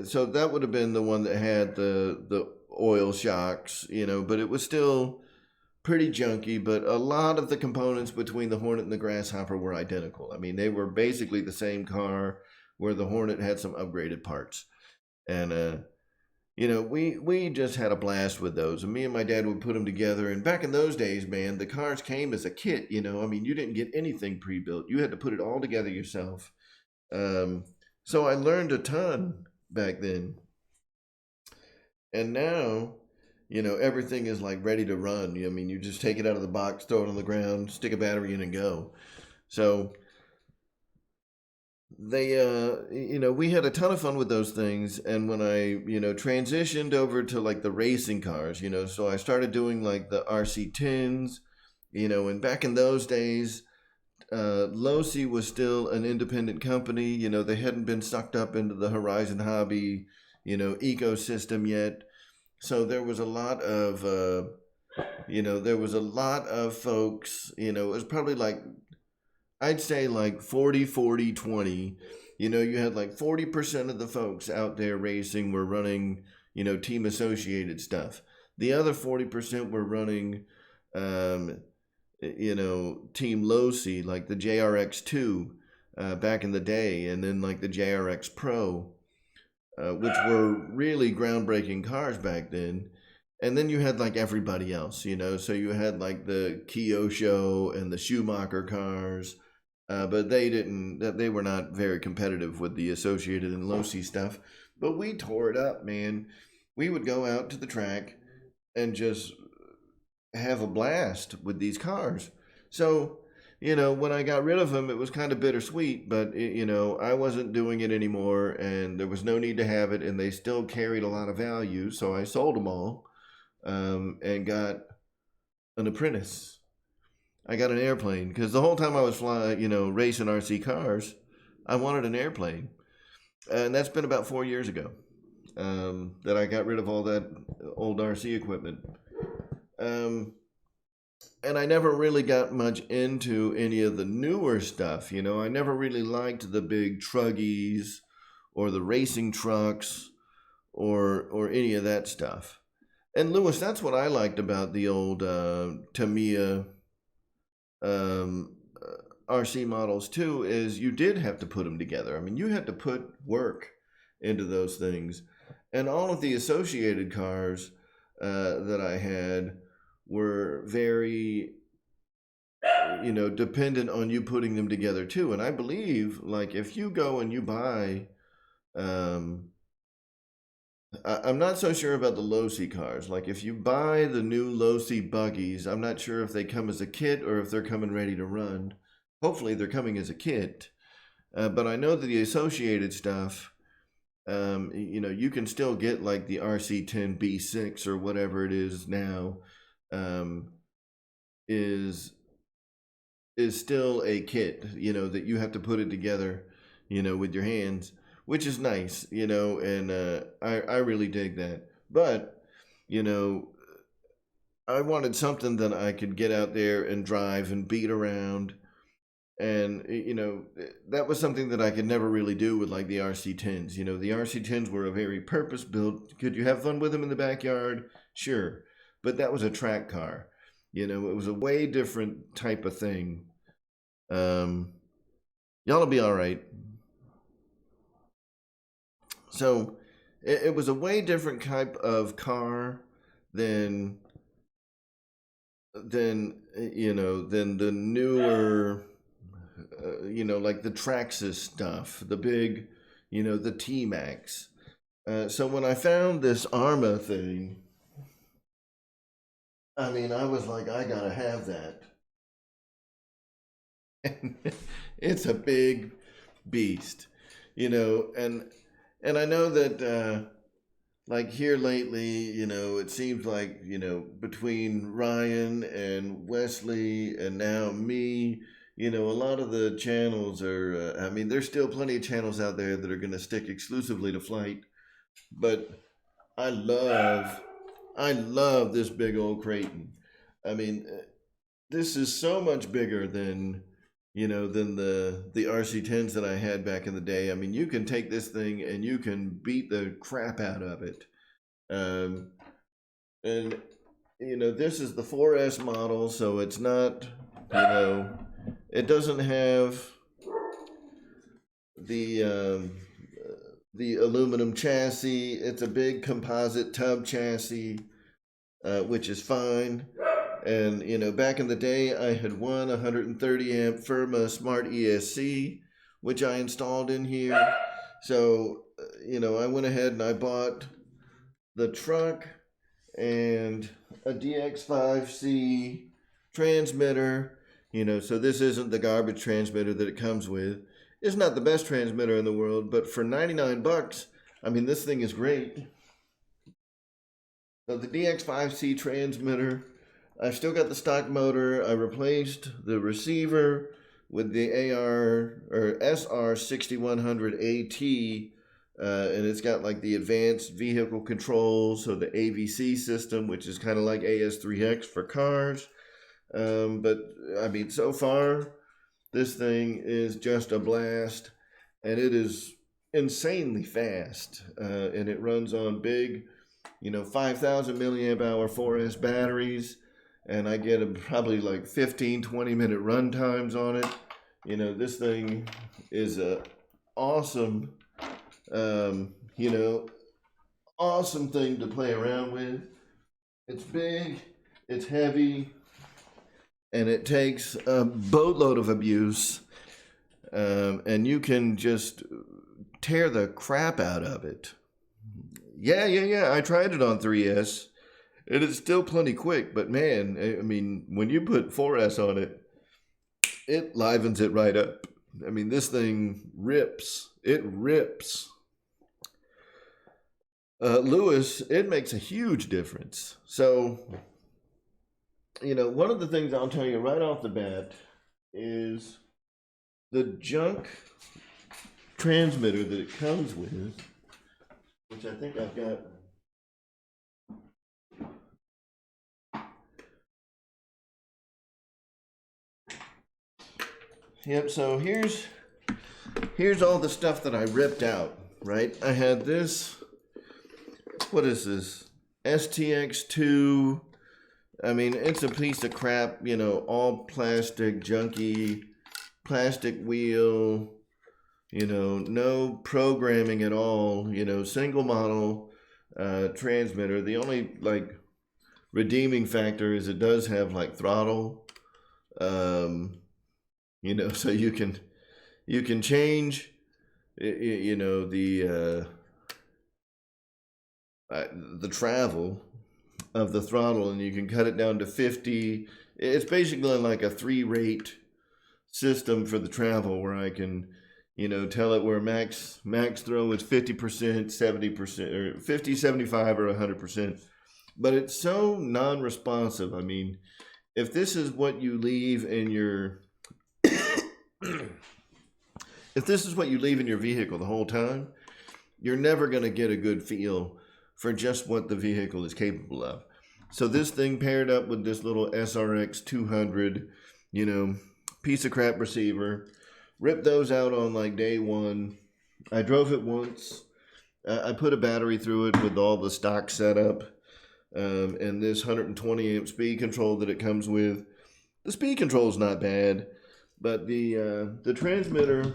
so that would have been the one that had the oil shocks, but it was still pretty junky. But a lot of the components between the Hornet and the Grasshopper were identical. I mean, they were basically the same car, where the Hornet had some upgraded parts. And we just had a blast with those. And me and my dad would put them together. And back in those days, man, the cars came as a kit. I mean, you didn't get anything pre-built. You had to put it all together yourself. So I learned a ton back then. And now, everything is like ready to run. I mean, you just take it out of the box, throw it on the ground, stick a battery in and go. So they, we had a ton of fun with those things. And when I, transitioned over to like the racing cars, so I started doing like the RC10s, and back in those days, Losi was still an independent company. They hadn't been sucked up into the Horizon Hobby, ecosystem yet. So there was a lot of, folks, it was probably like, I'd say like 40, 40, 20. You had like 40% of the folks out there racing were running, team associated stuff. The other 40% were running, Team Losi, like the JRX2 back in the day, and then like the JRX Pro, which were really groundbreaking cars back then. And then you had like everybody else, so you had like the Kyosho and the Schumacher cars, but they were not very competitive with the Associated and Losi stuff. But we tore it up, man. We would go out to the track and just have a blast with these cars. So, when I got rid of them, it was kind of bittersweet, but I wasn't doing it anymore, and there was no need to have it, and they still carried a lot of value. So I sold them all, and got an apprentice. I got an airplane, because the whole time I was racing RC cars, I wanted an airplane. And that's been about 4 years ago, that I got rid of all that old RC equipment. And I never really got much into any of the newer stuff. I never really liked the big truggies or the racing trucks or any of that stuff. And Lewis, that's what I liked about the old Tamiya RC models too, is you did have to put them together. I mean, you had to put work into those things. And all of the associated cars that I had were very, dependent on you putting them together too. And I believe, like, if you go and you buy, I'm not so sure about the Losi cars. Like, if you buy the new Losi buggies, I'm not sure if they come as a kit or if they're coming ready to run. Hopefully they're coming as a kit. But I know that the associated stuff, you can still get like the RC10 B6 or whatever it is now, is still a kit, that you have to put it together, with your hands, which is nice, and I really dig that. But, I wanted something that I could get out there and drive and beat around. And, that was something that I could never really do with like the RC10s. The RC10s were a very purpose-built. Could you have fun with them in the backyard? Sure. But that was a track car. It was a way different type of thing. Y'all will be all right. So it was a way different type of car than the newer, like the Traxxas stuff, the big, the T-Max. So when I found this Arrma thing, I mean, I was like, I gotta have that. It's a big beast, you know, and I know that like here lately, you know, it seems like, you know, between Ryan and Wesley and now me, you know, a lot of the channels are, I mean, there's still plenty of channels out there that are going to stick exclusively to flight, but I love, I love this big old Kraton. I mean, this is so much bigger than, you know, than the RC10s that I had back in the day. I mean, you can take this thing and you can beat the crap out of it. Um, and you know, this is the 4S model, so it's not, you know, it doesn't have the the aluminum chassis. It's a big composite tub chassis, which is fine. And you know, back in the day, I had one 130 amp Firma Smart ESC, which I installed in here. So you know, I went ahead and I bought the truck and a DX5C transmitter. You know, so this isn't the garbage transmitter that it comes with. It's not the best transmitter in the world, but for 99 bucks, I mean, this thing is great. So the DX5C transmitter, I've still got the stock motor. I replaced the receiver with the AR or SR6100 AT, and it's got like the advanced vehicle controls, so the AVC system, which is kind of like AS3X for cars. But I mean, so far, this thing is just a blast, and it is insanely fast, and it runs on big, you know, 5,000 milliamp hour 4S batteries, and I get probably like 15-20 minute run times on it. You know, this thing is a awesome, you know, awesome thing to play around with. It's big, it's heavy, and it takes a boatload of abuse, and you can just tear the crap out of it. Yeah. I tried it on 3S. It is still plenty quick, but man, I mean, when you put 4S on it, it livens it right up. I mean, this thing rips. It rips. Lewis, it makes a huge difference. So, you know, one of the things I'll tell you right off the bat is the junk transmitter that it comes with, which I think I've got. Yep, so here's all the stuff that I ripped out, right? I had this, what is this? STX2. I mean, it's a piece of crap, you know, all plastic, junky, plastic wheel, you know, no programming at all, you know, single model transmitter. The only like redeeming factor is it does have like throttle, you know, so you can change, you know, the travel of the throttle, and you can cut it down to 50. It's basically like a 3-rate system for the travel where I can, you know, tell it where max throw is 50%, 70%, or 50, 75, or 100%. But it's so non-responsive. I mean, if this is what you leave in your if this is what you leave in your vehicle the whole time, you're never going to get a good feel for just what the vehicle is capable of. So this thing paired up with this little SRX 200, you know, piece of crap receiver, ripped those out on like day one. I drove it once. I put a battery through it with all the stock setup, and this 120 amp speed control that it comes with. The speed control is not bad, but the transmitter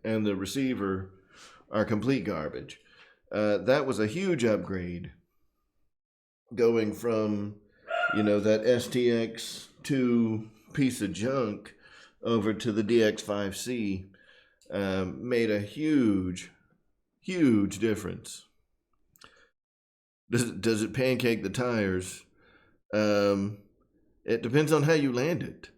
and the receiver are complete garbage. That was a huge upgrade, going from, you know, that STX2 piece of junk over to the DX5C. Made a huge difference. Does it pancake the tires? It depends on how you land it.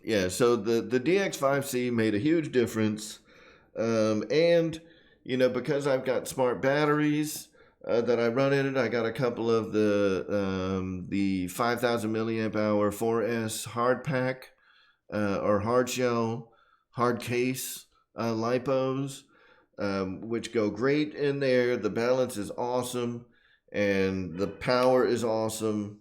Yeah, so the DX5C made a huge difference. And, because I've got smart batteries that I run in it, I got a couple of the 5,000 milliamp hour 4S hard pack or hard shell, hard case lipos, which go great in there. The balance is awesome, and the power is awesome.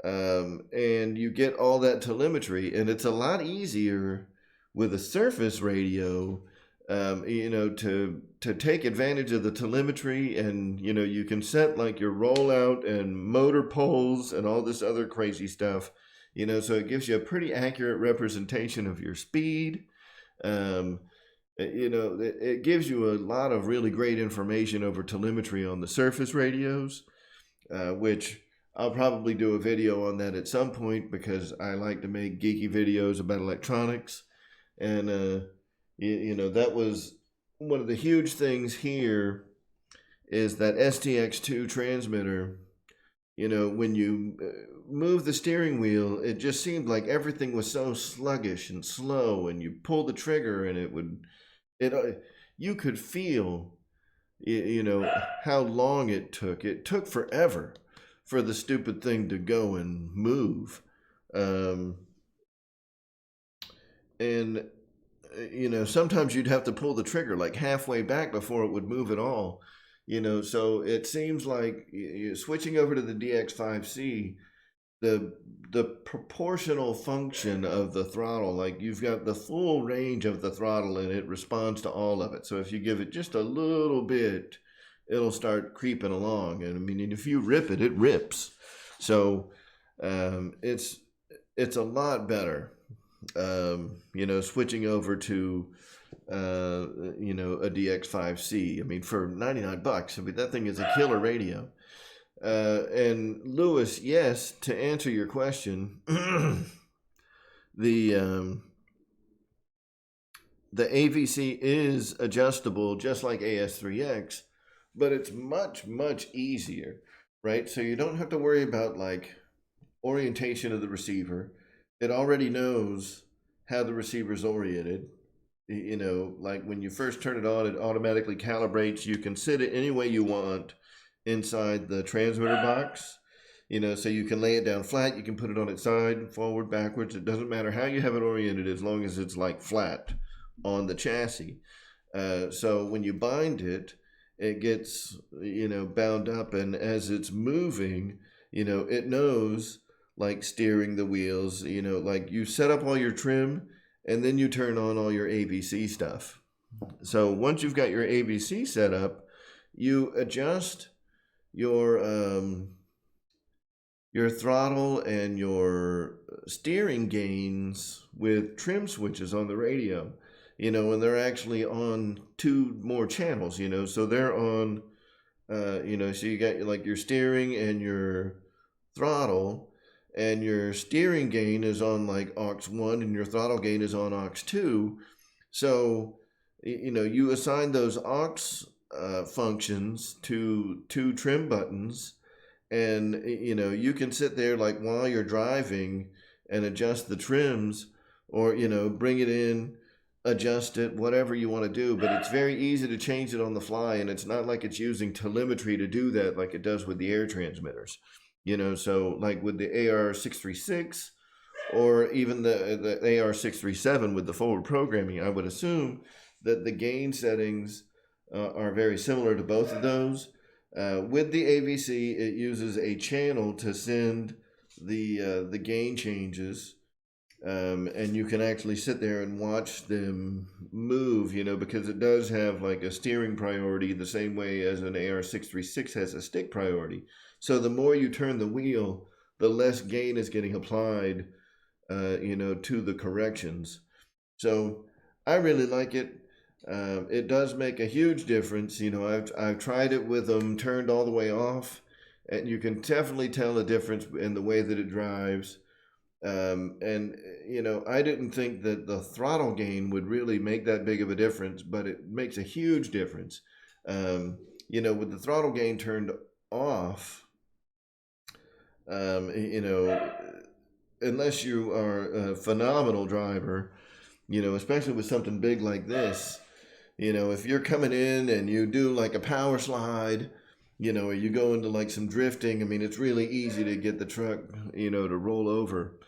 And you get all that telemetry, and it's a lot easier with a surface radio, to take advantage of the telemetry, and you can set like your rollout and motor poles and all this other crazy stuff, so it gives you a pretty accurate representation of your speed. It gives you a lot of really great information over telemetry on the surface radios, which I'll probably do a video on that at some point because I like to make geeky videos about electronics. And, that was one of the huge things here is that STX2 transmitter. When you move the steering wheel, it just seemed like everything was so sluggish and slow, and you pull the trigger and you could feel, how long it took. It took forever for the stupid thing to go and move. And sometimes you'd have to pull the trigger like halfway back before it would move at all. So it seems like switching over to the DX5C, the proportional function of the throttle, like you've got the full range of the throttle and it responds to all of it. So if you give it just a little bit, it'll start creeping along. And I mean, if you rip it, it rips. So it's a lot better, switching over to a DX5C. I mean, for $99, I mean, that thing is a killer radio. And Lewis, yes, to answer your question, the AVC is adjustable just like AS3X, but it's much, much easier, right? So you don't have to worry about like orientation of the receiver. It already knows how the receiver's oriented. Like when you first turn it on, it automatically calibrates. You can sit it any way you want inside the transmitter box. So you can lay it down flat, you can put it on its side, forward, backwards. It doesn't matter how you have it oriented as long as it's like flat on the chassis. So when you bind it, it gets, bound up, and as it's moving, it knows, like steering the wheels, like you set up all your trim and then you turn on all your AVC stuff. So once you've got your AVC set up, you adjust your throttle and your steering gains with trim switches on the radio, and they're actually on 2 more channels, so they're on, so you got like your steering and your throttle, and your steering gain is on like aux1 and your throttle gain is on aux2. So, you assign those aux functions to 2 trim buttons, and you can sit there like while you're driving and adjust the trims, or bring it in, adjust it, whatever you want to do. But it's very easy to change it on the fly, and it's not like it's using telemetry to do that like it does with the air transmitters. So like with the AR636 or even the AR637 with the forward programming, I would assume that the gain settings are very similar to both of those. With the AVC, it uses a channel to send the gain changes, and you can actually sit there and watch them move, because it does have like a steering priority the same way as an AR636 has a stick priority. So the more you turn the wheel, the less gain is getting applied, to the corrections. So I really like it. It does make a huge difference. I've tried it with them turned all the way off, and you can definitely tell a difference in the way that it drives. And I didn't think that the throttle gain would really make that big of a difference, but it makes a huge difference. with the throttle gain turned off, unless you are a phenomenal driver, especially with something big like this, if you're coming in and you do like a power slide, or you go into like some drifting, I mean, it's really easy to get the truck, to roll over,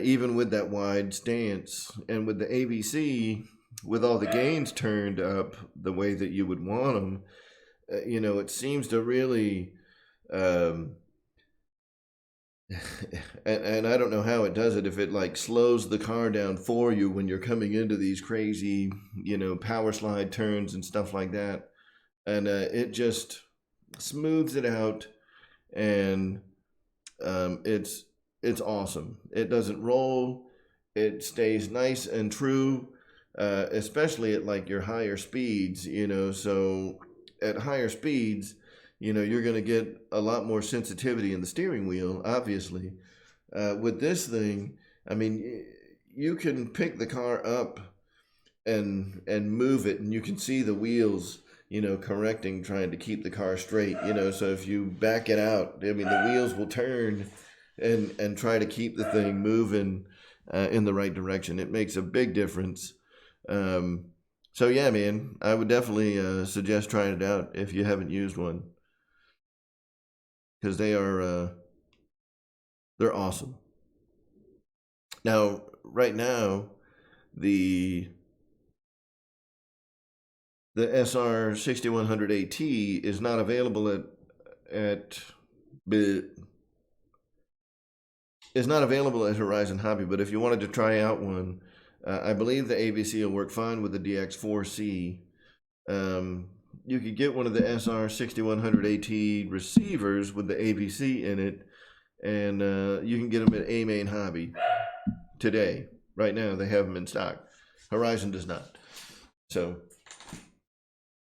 even with that wide stance. And with the ABC, with all the gains turned up the way that you would want them, it seems to really, and I don't know how it does it, if it like slows the car down for you when you're coming into these crazy, power slide turns and stuff like that. And it just smooths it out, and it's awesome. It doesn't roll. It stays nice and true, especially at like your higher speeds, so at higher speeds, you're going to get a lot more sensitivity in the steering wheel, obviously. With this thing, I mean, you can pick the car up and move it, and you can see the wheels, correcting, trying to keep the car straight, so if you back it out, I mean, the wheels will turn and try to keep the thing moving in the right direction. It makes a big difference. So yeah, man, I would definitely suggest trying it out if you haven't used one, because they're awesome. Now, right now, the SR 6100 AT is not available at Horizon Hobby, but if you wanted to try out one, I believe the ABC will work fine with the DX4C. You could get one of the SR 6100 AT receivers with the ABC in it, and you can get them at A-Main Hobby today. Right now, they have them in stock. Horizon does not. So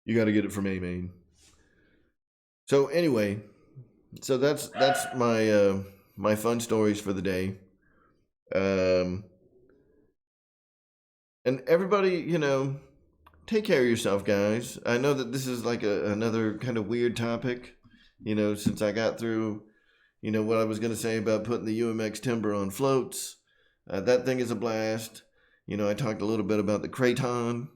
you got to get it from A-Main. So anyway, so that's my my fun stories for the day. And everybody, take care of yourself, guys. I know that this is like another kind of weird topic, since I got through, what I was going to say about putting the UMX timber on floats. That thing is a blast. I talked a little bit about the Kraton,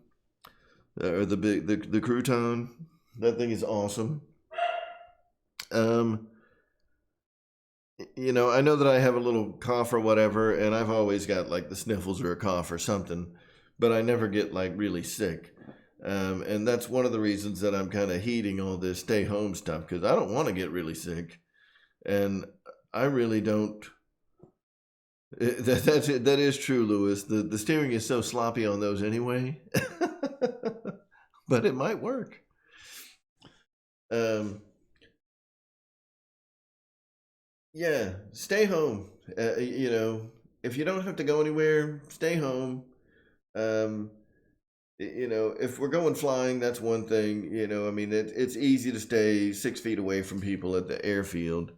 or the Crouton. That thing is awesome. I know that I have a little cough or whatever, and I've always got like the sniffles or a cough or something, but I never get like really sick. And that's one of the reasons that I'm kind of heeding all this stay home stuff, because I don't want to get really sick. And I really don't. That is true, Lewis. The steering is so sloppy on those anyway. But it might work. Yeah, stay home. If you don't have to go anywhere, stay home. If we're going flying, that's one thing. I mean, it's easy to stay 6 feet away from people at the airfield.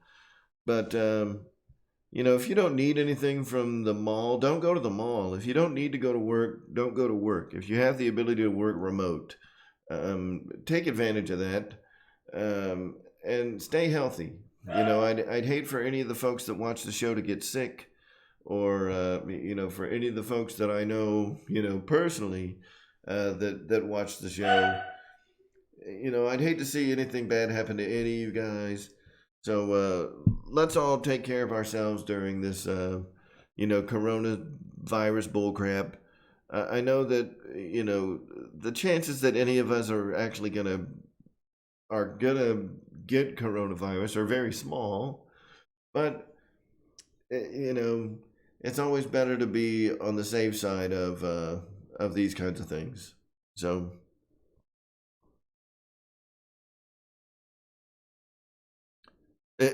But, if you don't need anything from the mall, don't go to the mall. If you don't need to go to work, don't go to work. If you have the ability to work remote, take advantage of that, and stay healthy. I'd hate for any of the folks that watch the show to get sick, or, for any of the folks that I know, personally, that watch the show. I'd hate to see anything bad happen to any of you guys. So let's all take care of ourselves during this, coronavirus bullcrap. I know that, the chances that any of us are actually gonna get coronavirus are very small, but it's always better to be on the safe side of these kinds of things. So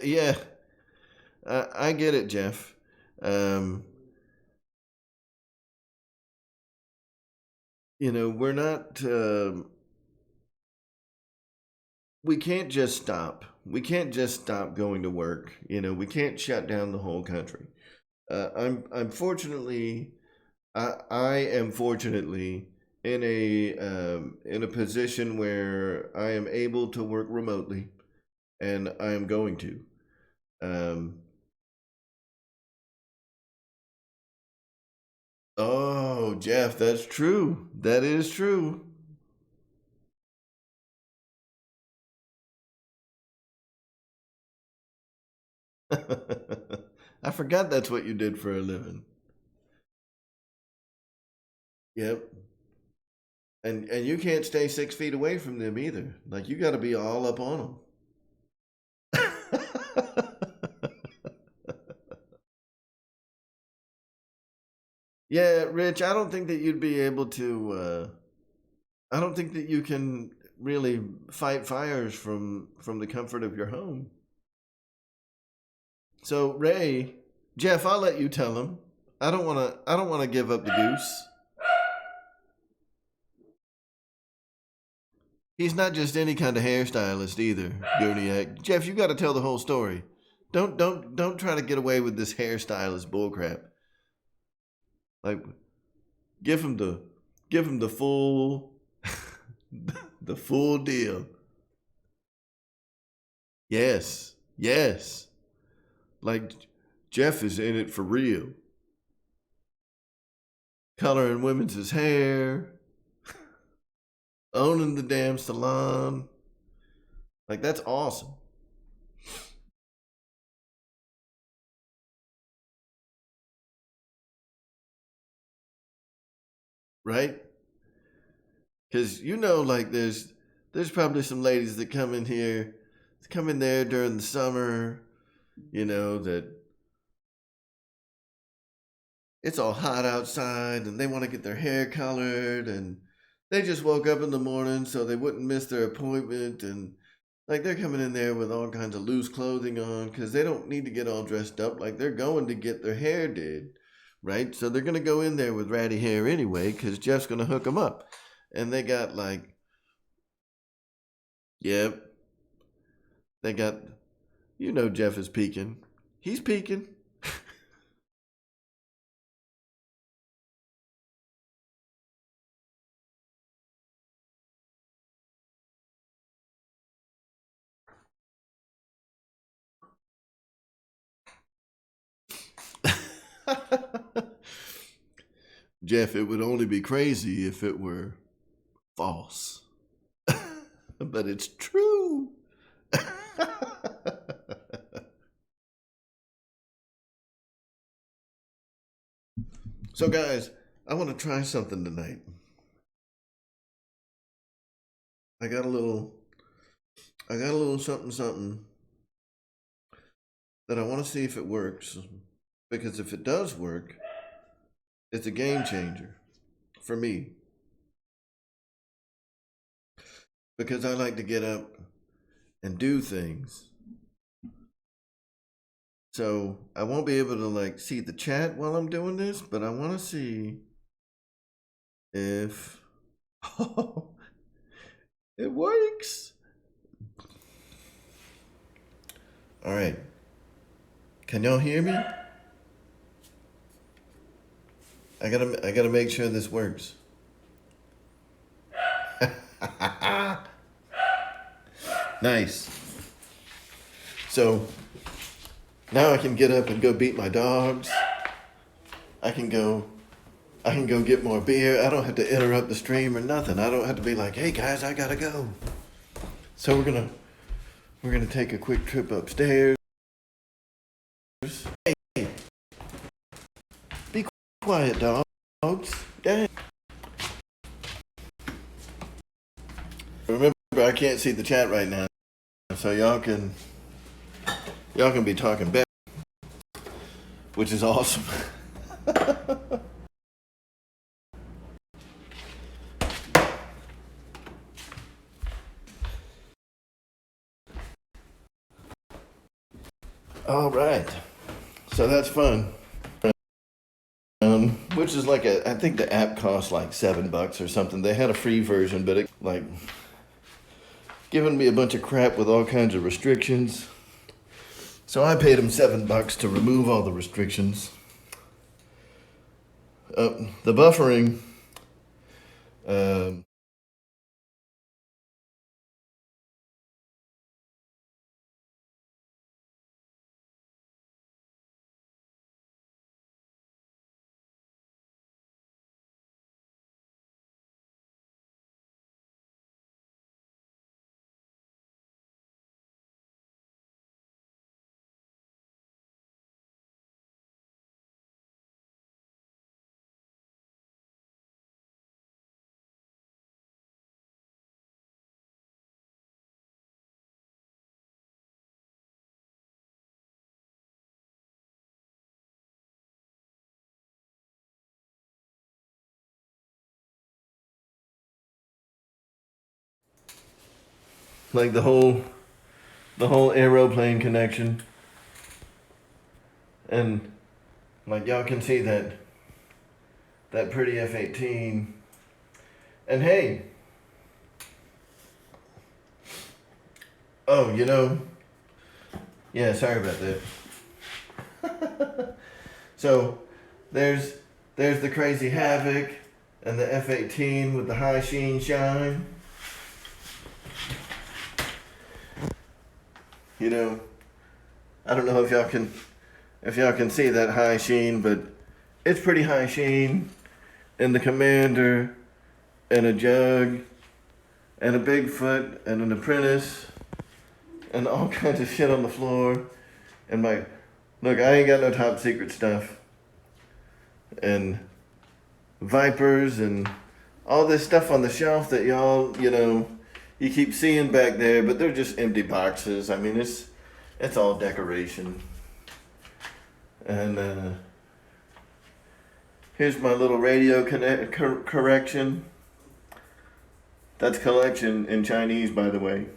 yeah, I get it, Jeff. We're not. We can't just stop. We can't just stop going to work. We can't shut down the whole country. I am fortunately in a position where I am able to work remotely, and I am going to. Oh, Jeff, that's true. That is true. I forgot that's what you did for a living. Yep. And you can't stay 6 feet away from them either. Like, you got to be all up on them. Yeah, Rich, I don't think that you'd be able to. I don't think that you can really fight fires from the comfort of your home. So, Ray, Jeff, I'll let you tell him. I don't want to. I don't want to give up the goose. He's not just any kind of hairstylist either, Guniac. Jeff, you got to tell the whole story. Don't try to get away with this hairstylist bullcrap. Like, give him the full the full deal. Yes, yes. Like, Jeff is in it for real. Coloring women's hair, owning the damn salon. Like, that's awesome. Right? Because like there's probably some ladies that come in there during the summer, that it's all hot outside and they want to get their hair colored, and they just woke up in the morning so they wouldn't miss their appointment, and like they're coming in there with all kinds of loose clothing on because they don't need to get all dressed up. Like, they're going to get their hair did, right? So they're going to go in there with ratty hair anyway because Jeff's going to hook them up. And they got yep, they got, Jeff is peeking. He's peeking. Jeff, it would only be crazy if it were false. But it's true. So, guys, I want to try something tonight. I got a little something that I want to see if it works, because if it does work, it's a game changer for me. Because I like to get up and do things. So I won't be able to see the chat while I'm doing this, but I want to see if it works. All right. Can y'all hear me? I gotta make sure this works. Nice. So now I can get up and go beat my dogs. I can go get more beer. I don't have to interrupt the stream or nothing. I don't have to be like, hey guys, I gotta go. So we're gonna take a quick trip upstairs. Hey, be quiet, dogs. Dang. Remember, I can't see the chat right now, so y'all can be talking back, which is awesome. All right, so that's fun. Which is I think the app cost like $7 or something. They had a free version, but it giving me a bunch of crap with all kinds of restrictions. So I paid them $7 to remove all the restrictions. The buffering Um, like the whole aeroplane connection, and like y'all can see that pretty F-18. And hey, oh, yeah, sorry about that. So there's the Crazy Havoc and the F-18 with the high sheen shine. I don't know if y'all can see that high sheen, but it's pretty high sheen. And the Commander, and a Jug, and a Bigfoot, and an Apprentice, and all kinds of shit on the floor. And look, I ain't got no top secret stuff. And Vipers, and all this stuff on the shelf that y'all, you keep seeing back there, but they're just empty boxes. I mean, it's all decoration. And here's my little radio correction. That's collection in Chinese, by the way.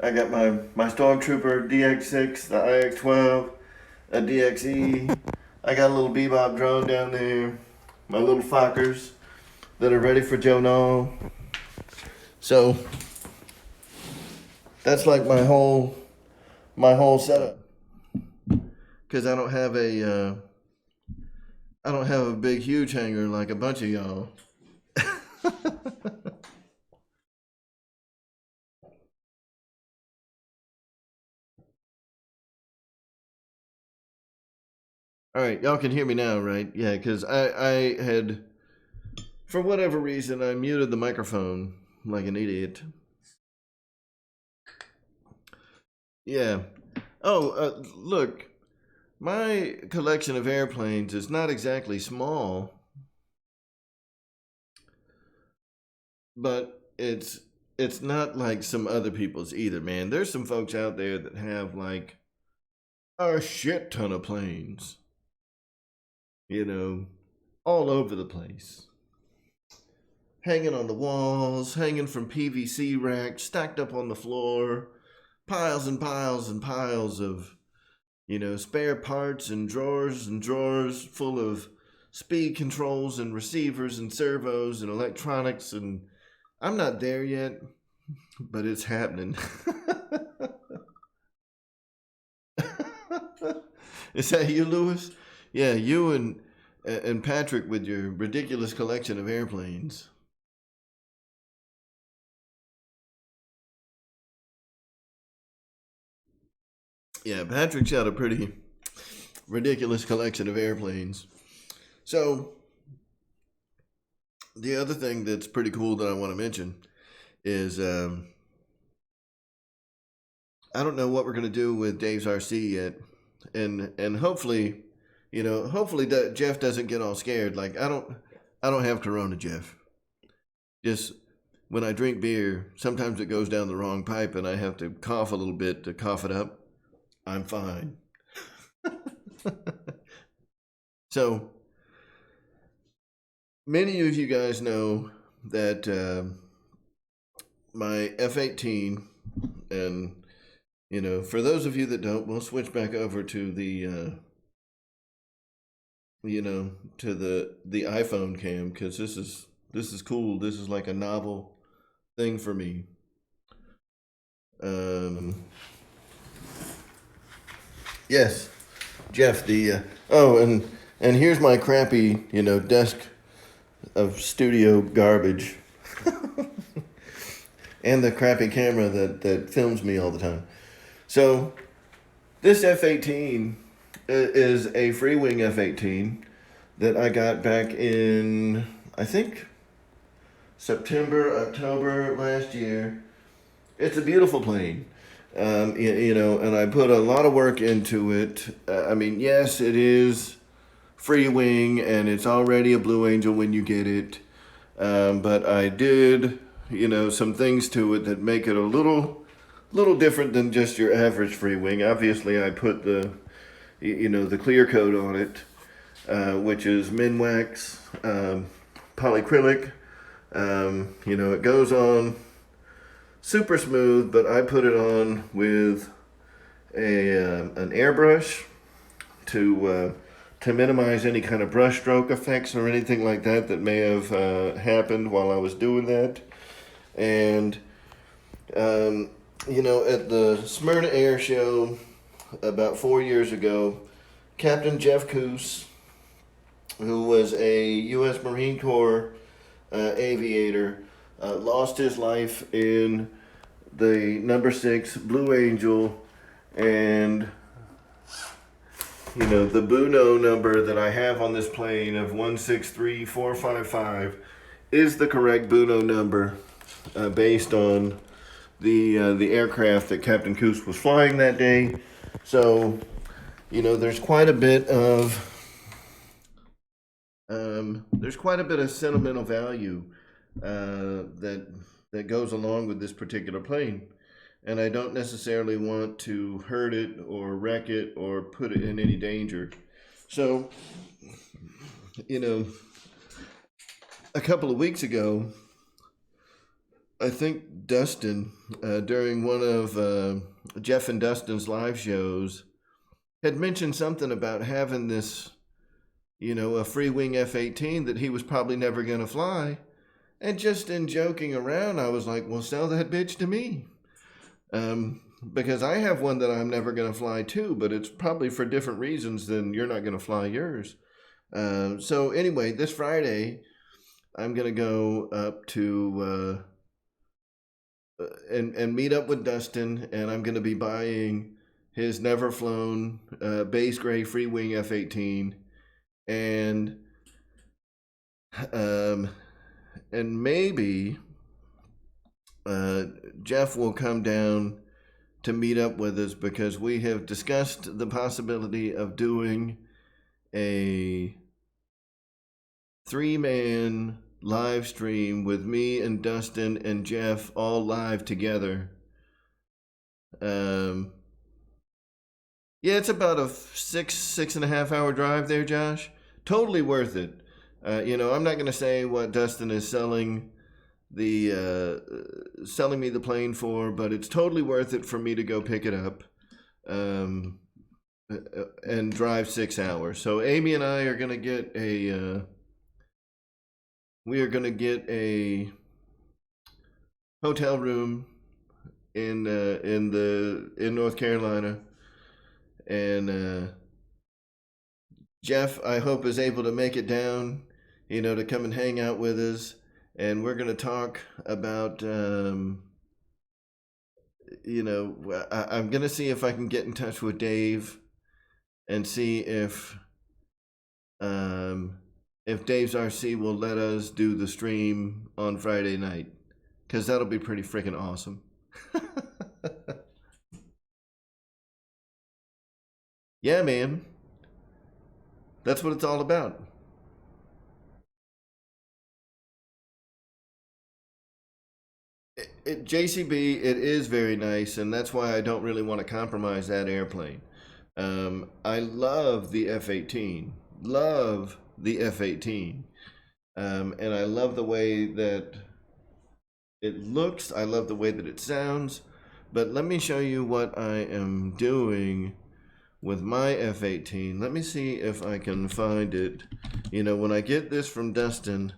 I got my Stormtrooper DX6, the IX-12, a DXE. I got a little Bebop drone down there. My little Fockers that are ready for Joe Nall. So that's like my whole setup. Because I don't have a big huge hanger like a bunch of y'all. All right, y'all can hear me now, right? Yeah, because I had, for whatever reason, I muted the microphone like an idiot. Yeah. Oh, look, my collection of airplanes is not exactly small, but it's not like some other people's either, man. There's some folks out there that have like a shit ton of planes. All over the place. Hanging on the walls, hanging from PVC racks, stacked up on the floor, piles and piles and piles of, spare parts and drawers full of speed controls and receivers and servos and electronics. And I'm not there yet, but it's happening. Is that you, Lewis? Yeah, you and Patrick with your ridiculous collection of airplanes. Yeah, Patrick's got a pretty ridiculous collection of airplanes. So, the other thing that's pretty cool that I want to mention is I don't know what we're going to do with Dave's RC yet. And hopefully, hopefully that Jeff doesn't get all scared. Like I don't have corona, Jeff. Just when I drink beer, sometimes it goes down the wrong pipe and I have to cough a little bit to cough it up. I'm fine. So many of you guys know that my F-18, and for those of you that don't, we'll switch back over to the to the iPhone cam, because this is cool. This is like a novel thing for me. Yes, Jeff. And here's my crappy desk of studio garbage. And the crappy camera that films me all the time. So this F-18 is a free wing F-18 that I got back in, I think, September, October last year. It's a beautiful plane. You know, and I put a lot of work into it. I mean, yes, it is free wing and it's already a Blue Angel when you get it. But I did, you know, some things to it that make it a little different than just your average free wing. Obviously, I put the, you know, the clear coat on it, which is Minwax polyacrylic. You know, it goes on super smooth, but I put it on with an airbrush to minimize any kind of brush stroke effects or anything like that that may have happened while I was doing that. And you know, at the Smyrna Air Show about 4 years ago, Captain Jeff Coos, who was a U.S. Marine Corps aviator, lost his life in the number 6 Blue Angel, and you know, the Buno number that I have on this plane of 163455 is the correct Buno number based on the aircraft that Captain Coos was flying that day. So, you know, there's quite a bit of sentimental value that goes along with this particular plane, and I don't necessarily want to hurt it or wreck it or put it in any danger. So, you know, a couple of weeks ago, I think Dustin, during one of Jeff and Dustin's live shows, had mentioned something about having this, you know, a free wing F-18 that he was probably never going to fly. And just in joking around, I was like, well, sell that bitch to me. Because I have one that I'm never going to fly too, but it's probably for different reasons than you're not going to fly yours. So anyway, this Friday, I'm going to go up to and meet up with Dustin, and I'm going to be buying his never flown base gray free wing F-18, and maybe Jeff will come down to meet up with us, because we have discussed the possibility of doing a 3-man live stream with me and Dustin and Jeff all live together. Yeah, it's about a 6.5 hour drive there, Josh. Totally worth it. You know, I'm not going to say what Dustin is selling me the plane for, but it's totally worth it for me to go pick it up and drive 6 hours. So Amy and I are going to get a hotel room in North Carolina, and Jeff, I hope, is able to make it down, you know, to come and hang out with us. And we're going to talk about, you know, I'm going to see if I can get in touch with Dave and see if Dave's RC will let us do the stream on Friday night, because that'll be pretty freaking awesome. Yeah, man. That's what it's all about. JCB, it is very nice, and that's why I don't really want to compromise that airplane. I love the F-18. Love the F-18. And I love the way that it looks. I love the way that it sounds. But let me show you what I am doing with my F-18. Let me see if I can find it. You know, when I get this from Dustin,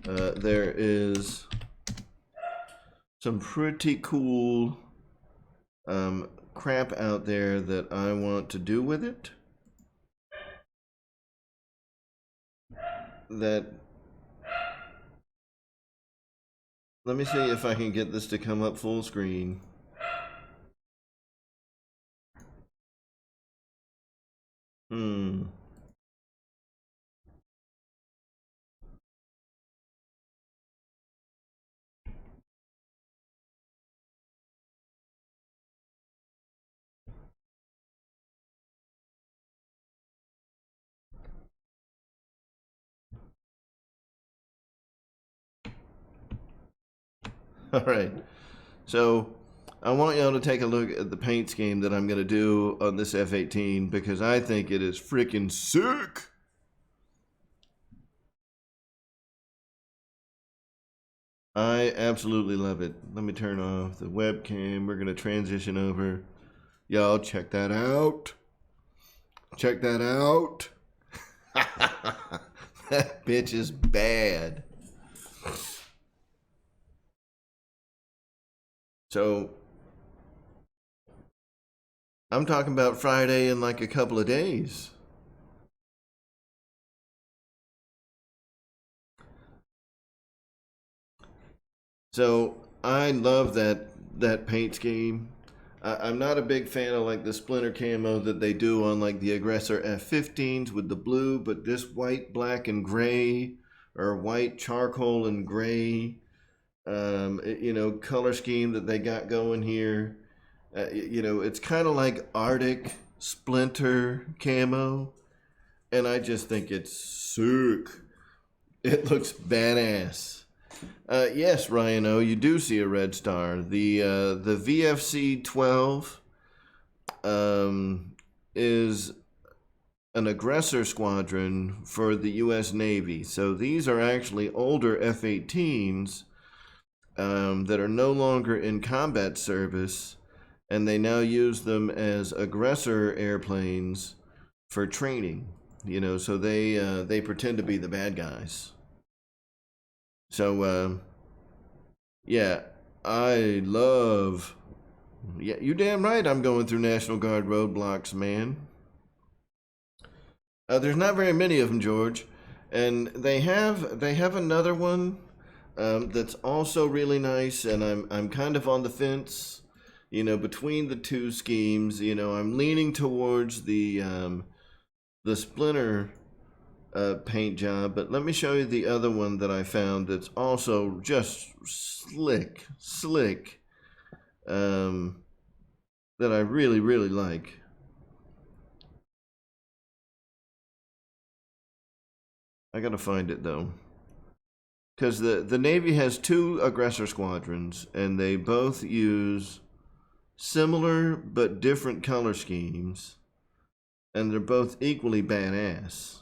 there is some pretty cool crap out there that I want to do with it. that. Let me see if I can get this to come up full screen. All right. So I want y'all to take a look at the paint scheme that I'm going to do on this F-18 because I think it is freaking sick. I absolutely love it. Let me turn off the webcam. We're going to transition over. Y'all check that out. Check that out. That bitch is bad. So I'm talking about Friday in like a couple of days. So I love that paint scheme. I'm not a big fan of like the splinter camo that they do on like the Aggressor F-15s with the blue, but this white, black, and gray, or white, charcoal, and gray, color scheme that they got going here. It's kind of like Arctic splinter camo, and I just think it's sick. It looks badass. Yes, Ryan O, you do see a red star. The VFC 12 is an aggressor squadron for the U.S. Navy. So these are actually older F-18s that are no longer in combat service, and they now use them as aggressor airplanes for training. So they pretend to be the bad guys. So, yeah, I love. Yeah, you damn right I'm going through National Guard roadblocks, man. There's not very many of them, George. And they have another one that's also really nice, and I'm kind of on the fence, between the two schemes. I'm leaning towards the Splinter paint job, but let me show you the other one that I found that's also just slick, that I really, really like. I gotta find it though, because the Navy has two aggressor squadrons, and they both use similar but different color schemes, and they're both equally badass.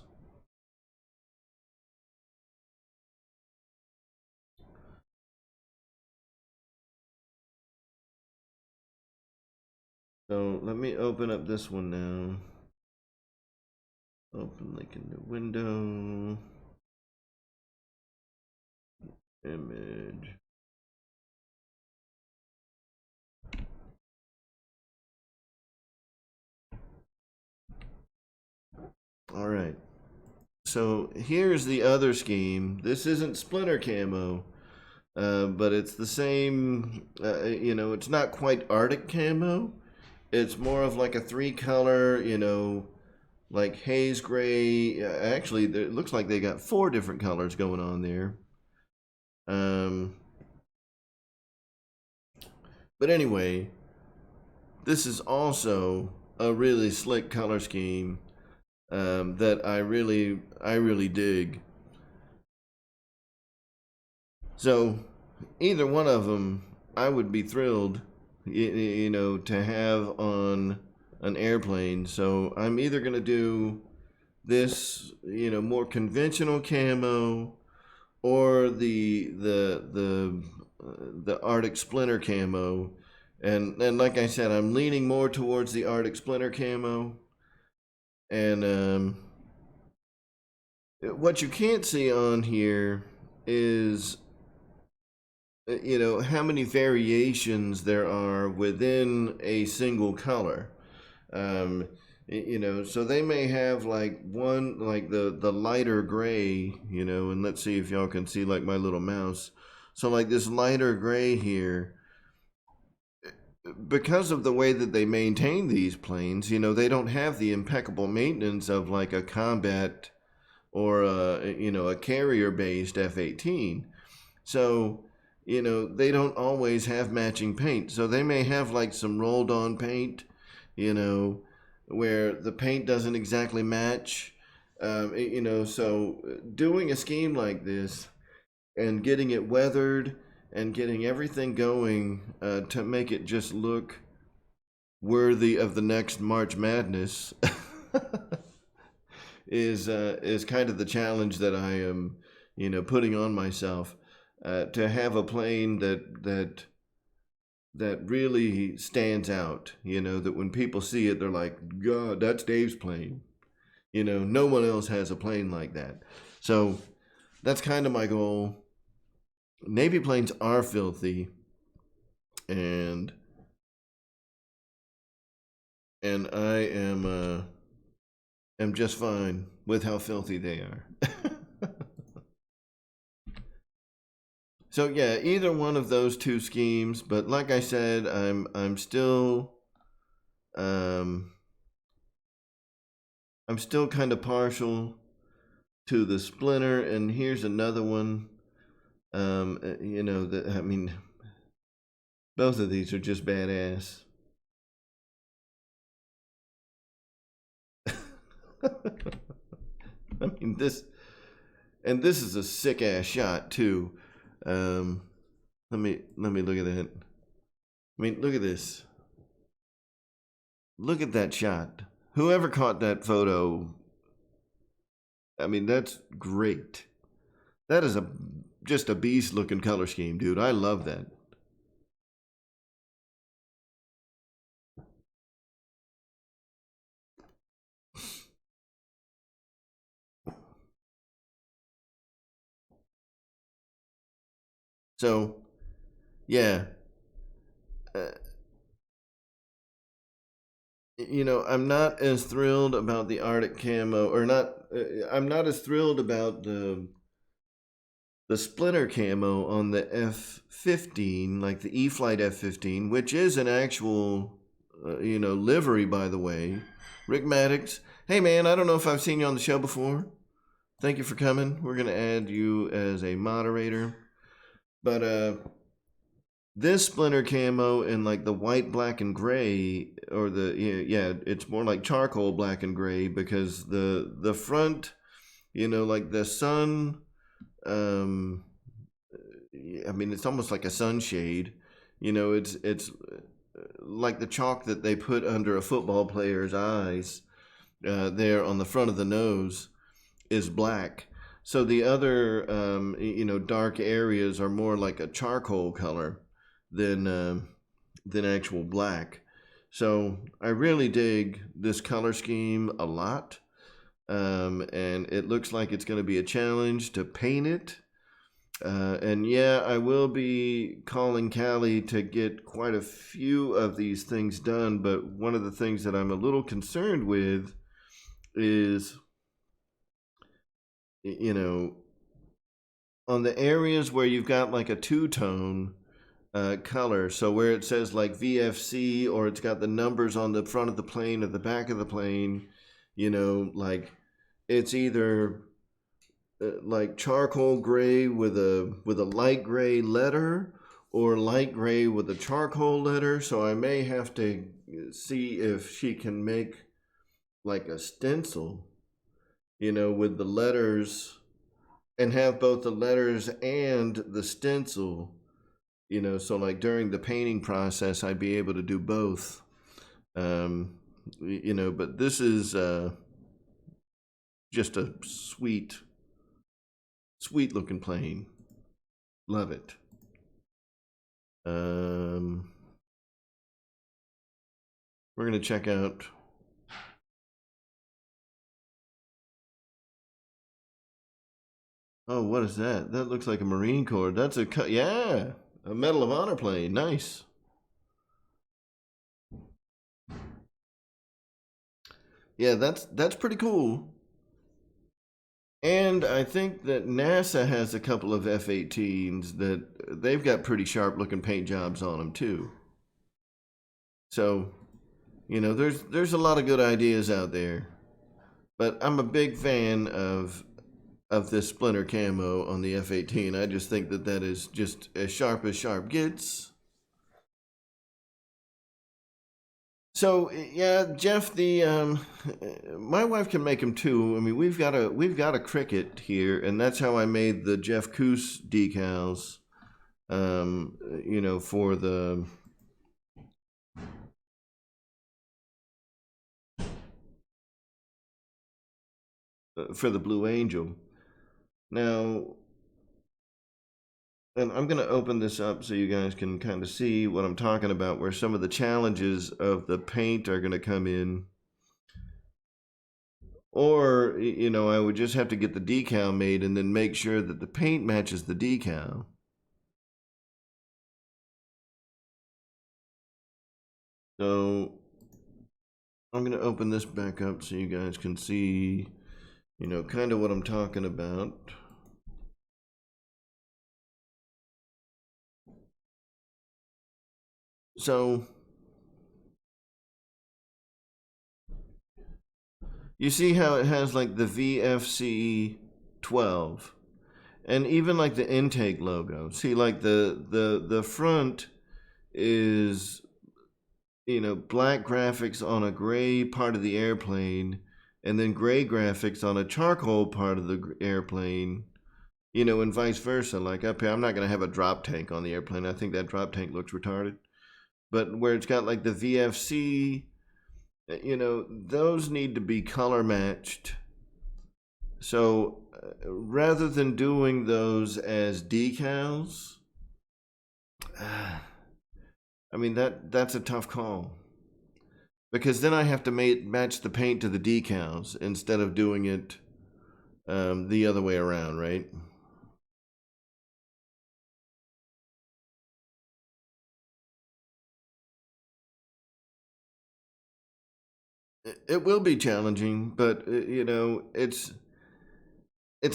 So let me open up this one now. Open link in the window. Image. All right. So here's the other scheme. This isn't splinter camo, but it's the same. It's not quite Arctic camo. It's more of like a three-color, like haze gray. Actually, it looks like they got 4 different colors going on there. But anyway, this is also a really slick color scheme that I really dig. So either one of them, I would be thrilled, to have on an airplane. So I'm either gonna do this, more conventional camo, or the Arctic Splinter camo, and like I said, I'm leaning more towards the Arctic Splinter camo. And what you can't see on here is how many variations there are within a single color. You know, so they may have like one, like the lighter gray, you know, and let's see if y'all can see like my little mouse. So like this lighter gray here, because of the way that they maintain these planes, you know, they don't have the impeccable maintenance of like a combat or a carrier based F-18. So, you know, they don't always have matching paint. So they may have like some rolled on paint, you know, where the paint doesn't exactly match. You know, so doing a scheme like this and getting it weathered and getting everything going to make it just look worthy of the next March Madness is kind of the challenge that I am, you know, putting on myself, to have a plane that really stands out. You know, that when people see it, they're like, God, that's Dave's plane. You know, no one else has a plane like that. So that's kind of my goal. Navy planes are filthy, and I am just fine with how filthy they are. So yeah, either one of those two schemes, but like I said, I'm still kind of partial to the Splinter, and here's another one. You know, I mean, both of these are just badass. I mean, this is a sick ass shot too. Let me look at that. I mean, look at this. Look at that shot. Whoever caught that photo, I mean, that's great. That is just a beast looking color scheme, dude. I love that. So, yeah. You know, I'm not as thrilled about the Arctic camo, or not. I'm not as thrilled about the Splinter camo on the F-15, like the E-Flight F-15, which is an actual, you know, livery, by the way. Rick Maddox. Hey, man, I don't know if I've seen you on the show before. Thank you for coming. We're going to add you as a moderator. But this Splinter camo in like the white, black, and gray, or it's more like charcoal black and gray, because the front, you know, like the sun, I mean, it's almost like a sunshade. You know, it's like the chalk that they put under a football player's eyes, there on the front of the nose, is black. So the other, you know, dark areas are more like a charcoal color than actual black. So I really dig this color scheme a lot. And it looks like it's going to be a challenge to paint it. And yeah, I will be calling Callie to get quite a few of these things done. But one of the things that I'm a little concerned with is, you know, on the areas where you've got like a two-tone color, so where it says like VFC, or it's got the numbers on the front of the plane or the back of the plane, you know, like it's either like charcoal gray with a light gray letter, or light gray with a charcoal letter. So I may have to see if she can make like a stencil, you know, with the letters, and have both the letters and the stencil, you know, so like during the painting process I'd be able to do both. You know, but this is just a sweet looking plane. Love it. We're gonna check out oh, what is that? That looks like a Marine Corps. That's a Medal of Honor plane. Nice. yeah, that's pretty cool. And I think that NASA has a couple of F-18s that they've got pretty sharp looking paint jobs on them too. So, there's a lot of good ideas out there. But I'm a big fan of this splinter camo on the F-18. I just think that is just as sharp gets. So yeah, Jeff, the my wife can make them too. I mean, we've got a cricket here, and that's how I made the Jeff Koos decals. For the Blue Angel. Now, and I'm going to open this up so you guys can kind of see what I'm talking about, where some of the challenges of the paint are going to come in. Or, I would just have to get the decal made and then make sure that the paint matches the decal. So, I'm going to open this back up so you guys can see, kind of what I'm talking about. So, you see how it has like the VFC 12 and even like the intake logo. See, like the front is, black graphics on a gray part of the airplane, and then gray graphics on a charcoal part of the airplane, and vice versa. Like up here, I'm not going to have a drop tank on the airplane. I think that drop tank looks retarded. But where it's got like the VFC, those need to be color matched. So rather than doing those as decals, I mean, that's a tough call. Because then I have to match the paint to the decals instead of doing it the other way around, right? It will be challenging, but it's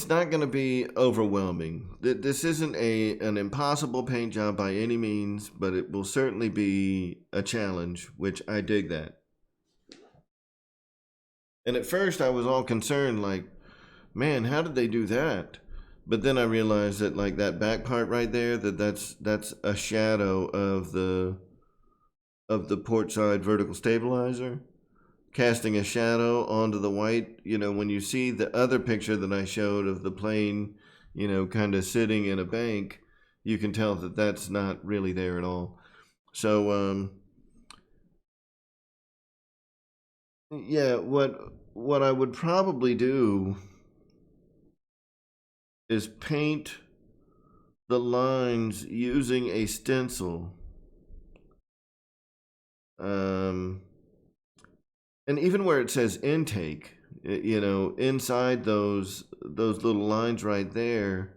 not going to be overwhelming. This isn't an impossible paint job by any means, but it will certainly be a challenge, which I dig that. And at first I was all concerned, like, man, how did they do that? But then I realized that like that back part right there, that's a shadow of the port side vertical stabilizer, casting a shadow onto the white. When you see the other picture that I showed of the plane, kind of sitting in a bank, you can tell that that's not really there at all. So, yeah, what I would probably do is paint the lines using a stencil. And even where it says intake, inside those little lines right there,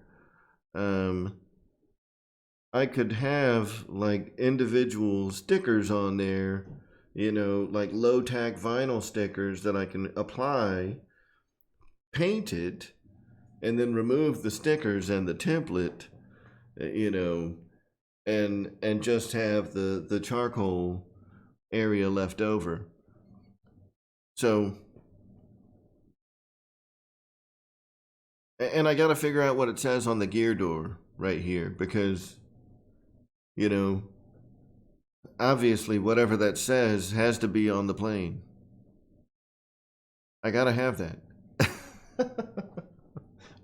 I could have like individual stickers on there, like low tack vinyl stickers that I can apply, paint it, and then remove the stickers and the template, and just have the charcoal area left over. So, and I got to figure out what it says on the gear door right here, because, obviously whatever that says has to be on the plane. I got to have that.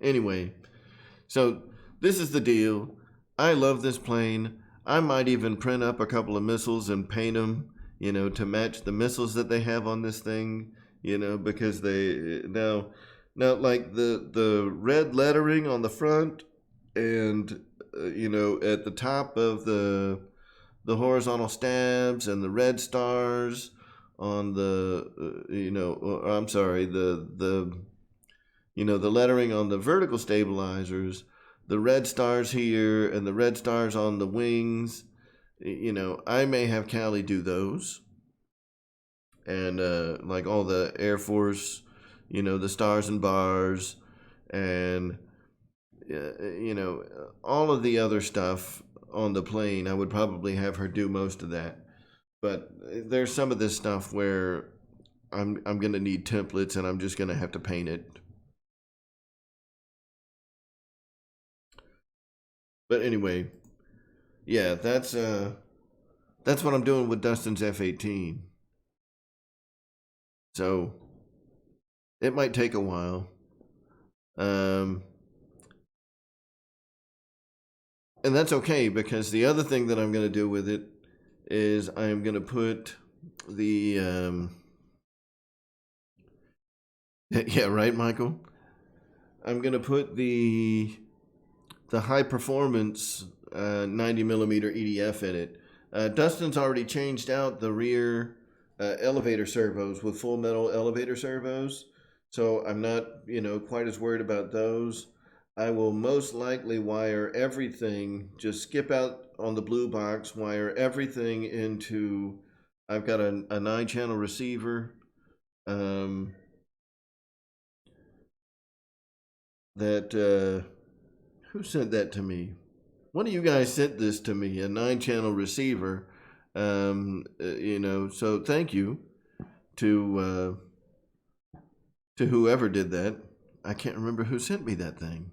Anyway, so this is the deal. I love this plane. I might even print up a couple of missiles and paint them, to match the missiles that they have on this thing, because they now like the red lettering on the front and at the top of the horizontal stabs, and the red stars on the I'm sorry, the lettering on the vertical stabilizers, the red stars here and the red stars on the wings. I may have Callie do those. and like all the Air Force, you know, the stars and bars, and you know, all of the other stuff on the plane. I would probably have her do most of that. But there's some of this stuff where I'm gonna need templates, and I'm just gonna have to paint it. But anyway, yeah, that's what I'm doing with Dustin's F-18. So it might take a while. And that's okay, because the other thing that I'm going to do with it is I'm going to put the yeah, right, Michael? I'm going to put the high performance 90 millimeter EDF in it. Dustin's already changed out the rear elevator servos with full metal elevator servos, so I'm not, you know, quite as worried about those. I will most likely wire everything, just skip out on the blue box, wire everything into, I've got a 9-channel receiver that, who sent that to me? One of you guys sent this to me, a 9-channel receiver. You know, so thank you to whoever did that. I can't remember who sent me that thing.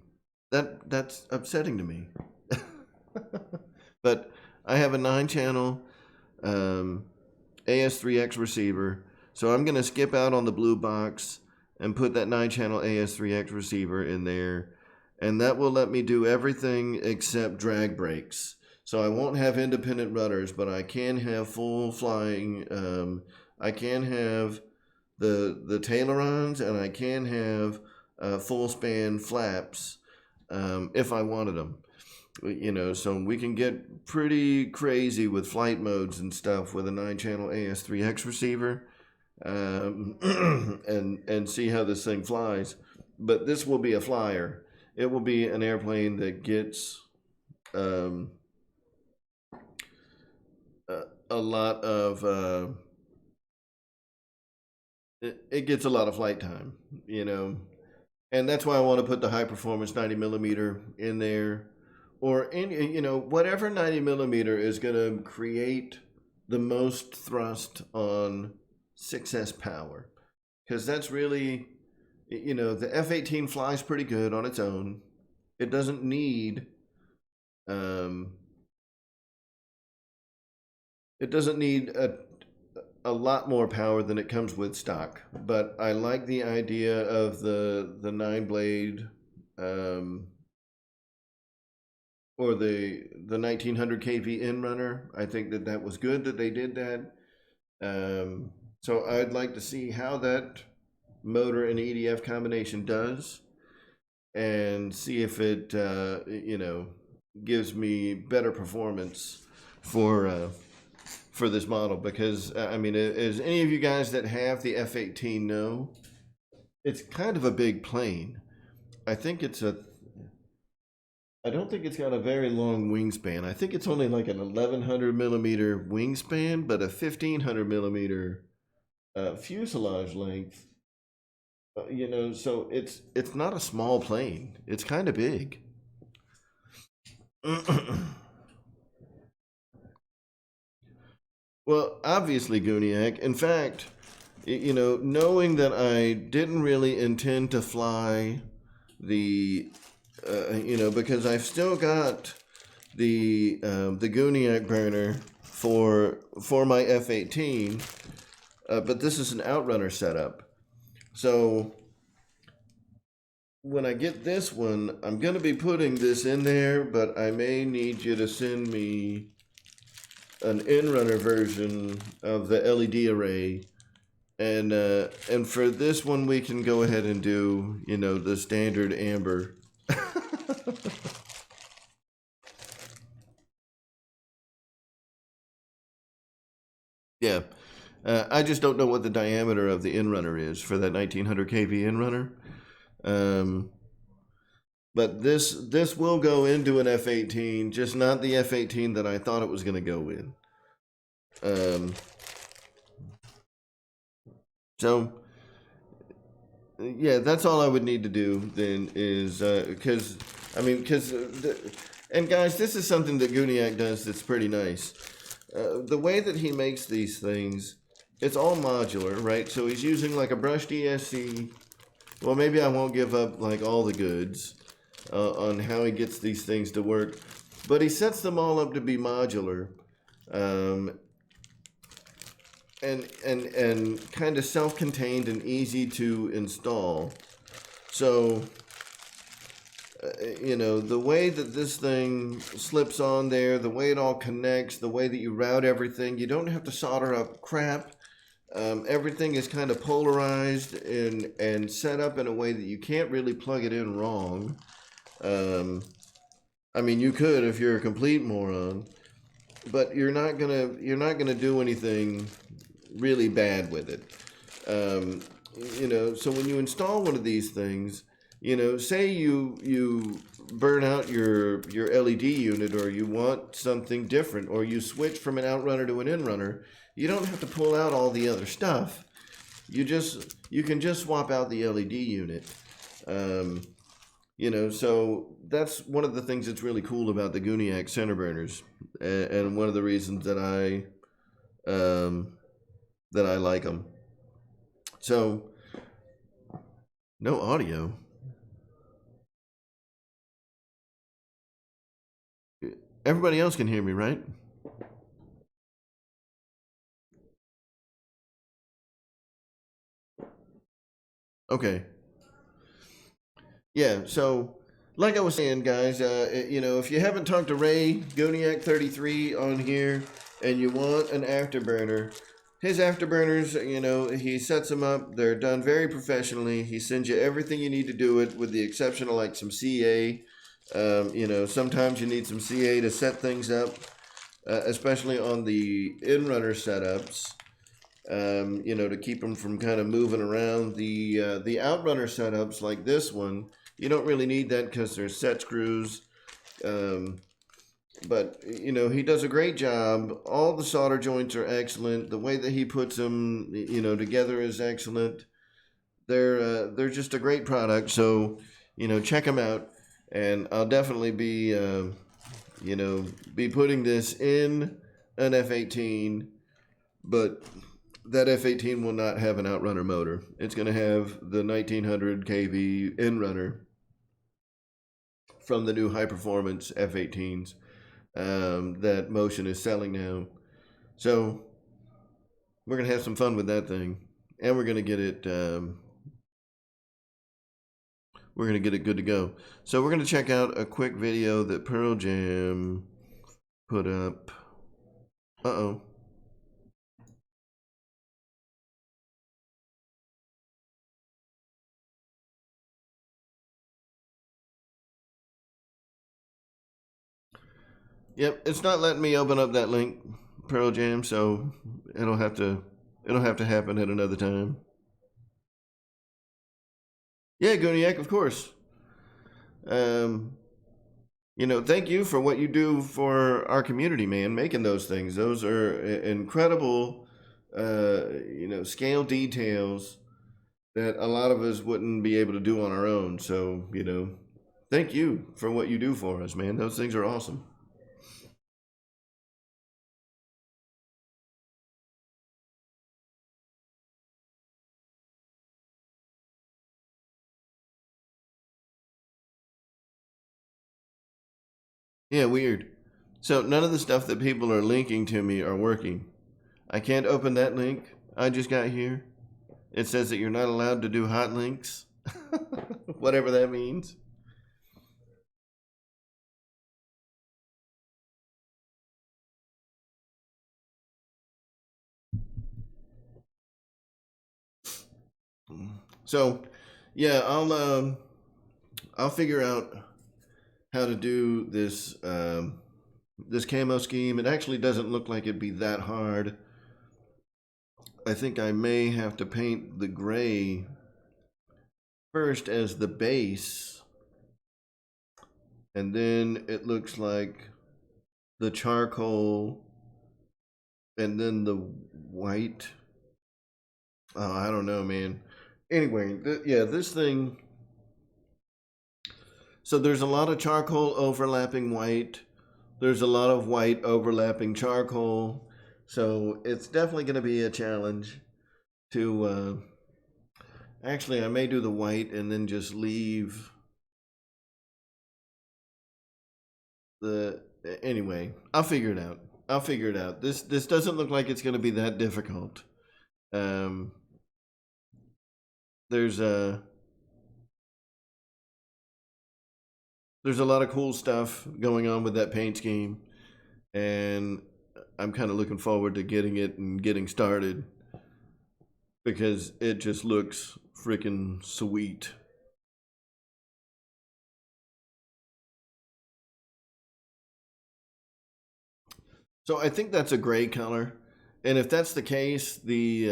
That's upsetting to me. But I have a 9-channel AS3X receiver, so I'm gonna skip out on the blue box and put that 9-channel AS3X receiver in there, and that will let me do everything except drag brakes. So I won't have independent rudders, but I can have full flying. I can have the Tailorons, and I can have full span flaps if I wanted them. You know, so we can get pretty crazy with flight modes and stuff with a 9-channel AS3X receiver, and see how this thing flies. But this will be a flyer. It will be an airplane that gets a lot of it gets a lot of flight time, you know, and that's why I want to put the high performance 90 millimeter in there, or any, you know, whatever 90 millimeter is going to create the most thrust on 6S power, because that's really, you know, the F-18 flies pretty good on its own. It doesn't need a lot more power than it comes with stock. But I like the idea of the 9-blade or the 1900 kV in runner. I think that was good that they did that. So I'd like to see how that motor and EDF combination does, and see if it you know, gives me better performance for this model. Because I mean, as any of you guys that have the F-18 know, it's kind of a big plane. I don't think it's got a very long wingspan. I think it's only like an 1100 millimeter wingspan, but a 1500 millimeter fuselage length. You know, so it's not a small plane. It's kind of big. Well, obviously, Guniac. In fact, you know, knowing that I didn't really intend to fly the, you know, because I've still got the Guniac burner for my F-18, but this is an outrunner setup. So when I get this one, I'm going to be putting this in there, but I may need you to send me an in-runner version of the LED array. And for this one, we can go ahead and do, you know, the standard amber. Yeah. I just don't know what the diameter of the in-runner is for that 1900 kV in-runner. But this will go into an F-18, just not the F-18 that I thought it was going to go in. So, yeah, that's all I would need to do then is, and guys, this is something that Guniac does that's pretty nice. The way that he makes these things, it's all modular, right? So he's using like a brushed ESC. Well, maybe I won't give up like all the goods on how he gets these things to work, but he sets them all up to be modular, and kind of self-contained and easy to install. So, you know, the way that this thing slips on there, the way it all connects, the way that you route everything, you don't have to solder up crap. Everything is kind of polarized and set up in a way that you can't really plug it in wrong. I mean, you could if you're a complete moron, but you're not gonna do anything really bad with it. You know, so when you install one of these things, you know, say you burn out your LED unit, or you want something different, or you switch from an outrunner to an in-runner, you don't have to pull out all the other stuff. You can just swap out the LED unit. You know, so that's one of the things that's really cool about the Guniac center burners, and one of the reasons that I like them. So, no audio. Everybody else can hear me, right? Okay. Yeah, so like I was saying, guys, you know, if you haven't talked to Ray Guniac 33 on here and you want an afterburner, his afterburners, you know, he sets them up. They're done very professionally. He sends you everything you need to do it, with the exception of like some CA. You know, sometimes you need some CA to set things up, especially on the in-runner setups. You know, to keep them from kind of moving around. The outrunner setups like this one, you don't really need that because they're set screws. But, you know, he does a great job. All the solder joints are excellent. The way that he puts them, you know, together is excellent. They're just a great product. So, you know, check them out. And I'll definitely be, you know, be putting this in an F-18. But that F-18 will not have an outrunner motor. It's going to have the 1900 kV in-runner from the new high-performance F-18s that Motion is selling now. So we're going to have some fun with that thing, and we're going to get it good to go. So we're going to check out a quick video that Pearl Jam put up. Uh-oh. Yep, it's not letting me open up that link, Pearl Jam, so it'll have to happen at another time. Yeah, Guniac, of course. You know, thank you for what you do for our community, man, making those things. Those are incredible, you know, scale details that a lot of us wouldn't be able to do on our own. So, you know, thank you for what you do for us, man. Those things are awesome. Yeah, weird. So none of the stuff that people are linking to me are working. I can't open that link I just got here. It says that you're not allowed to do hot links. Whatever that means. So, yeah, I'll figure out how to do this this camo scheme. It actually doesn't look like it'd be that hard. I think I may have to paint the gray first as the base, and then it looks like the charcoal, and then the white, Oh, I don't know, man. Anyway, yeah, this thing. So there's a lot of charcoal overlapping white. There's a lot of white overlapping charcoal. So it's definitely going to be a challenge to. Actually, I may do the white and then just leave the. Anyway, I'll figure it out. I'll figure it out. This doesn't look like it's going to be that difficult. Um, there's a there's a lot of cool stuff going on with that paint scheme, and I'm kind of looking forward to getting it and getting started because it just looks freaking sweet. So I think that's a gray color, and if that's the case, the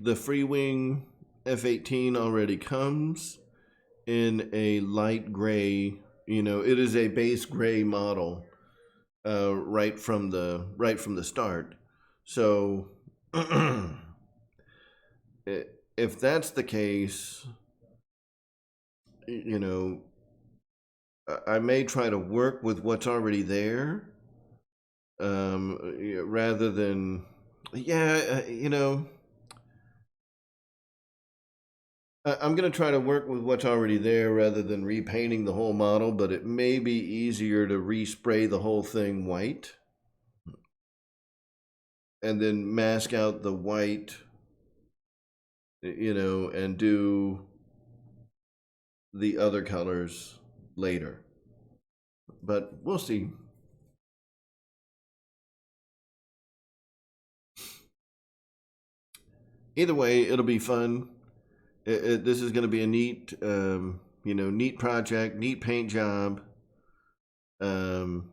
Freewing F18 already comes in a light gray. You know, it is a base gray model right from the start. So if that's the case, you know, I may try to work with what's already there rather than, yeah, you know, I'm going to try to work with what's already there rather than repainting the whole model, but it may be easier to respray the whole thing white and then mask out the white, you know, and do the other colors later. But we'll see. Either way, it'll be fun. This is going to be a neat, you know, neat project, neat paint job, and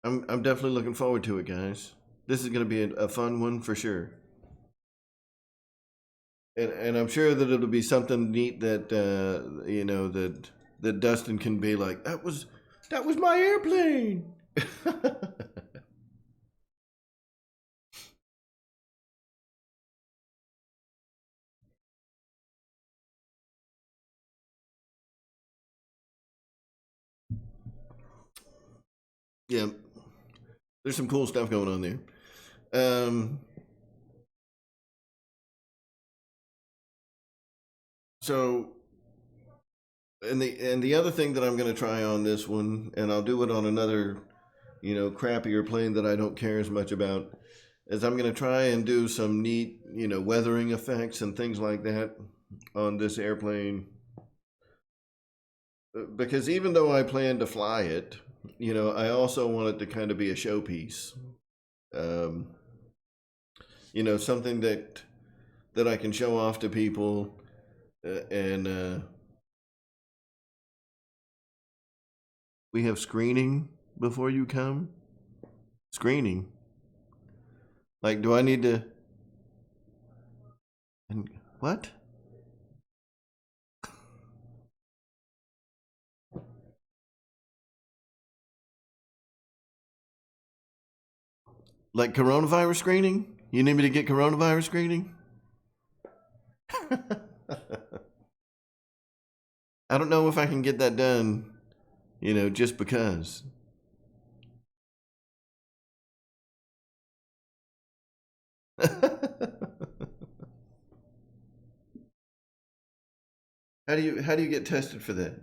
I'm definitely looking forward to it, guys. This is going to be a fun one for sure, and I'm sure that it'll be something neat that you know that Dustin can be like, that was my airplane. Yeah, there's some cool stuff going on there. So, and the other thing that I'm going to try on this one, and I'll do it on another, you know, crappier plane that I don't care as much about, is I'm going to try and do some neat, you know, weathering effects and things like that on this airplane. Because even though I plan to fly it, you know, I also want it to kind of be a showpiece. Um, you know, something that I can show off to people, and we have screening before you come. Screening. Like, do I need to? And what? Like coronavirus screening? You need me to get coronavirus screening? I don't know if I can get that done, you know, just because. How do you get tested for that?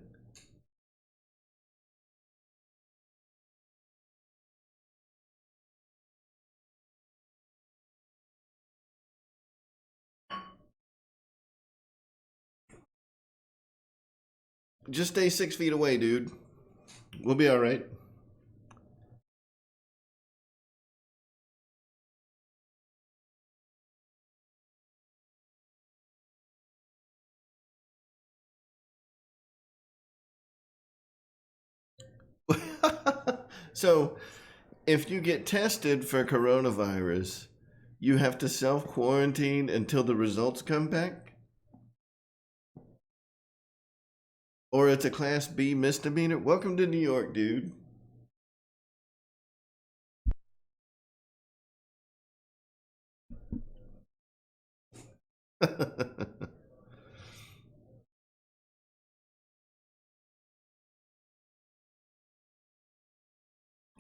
Just stay 6 feet away, dude. We'll be all right. So, if you get tested for coronavirus, you have to self quarantine until the results come back? Or it's a Class B misdemeanor? Welcome to New York, dude.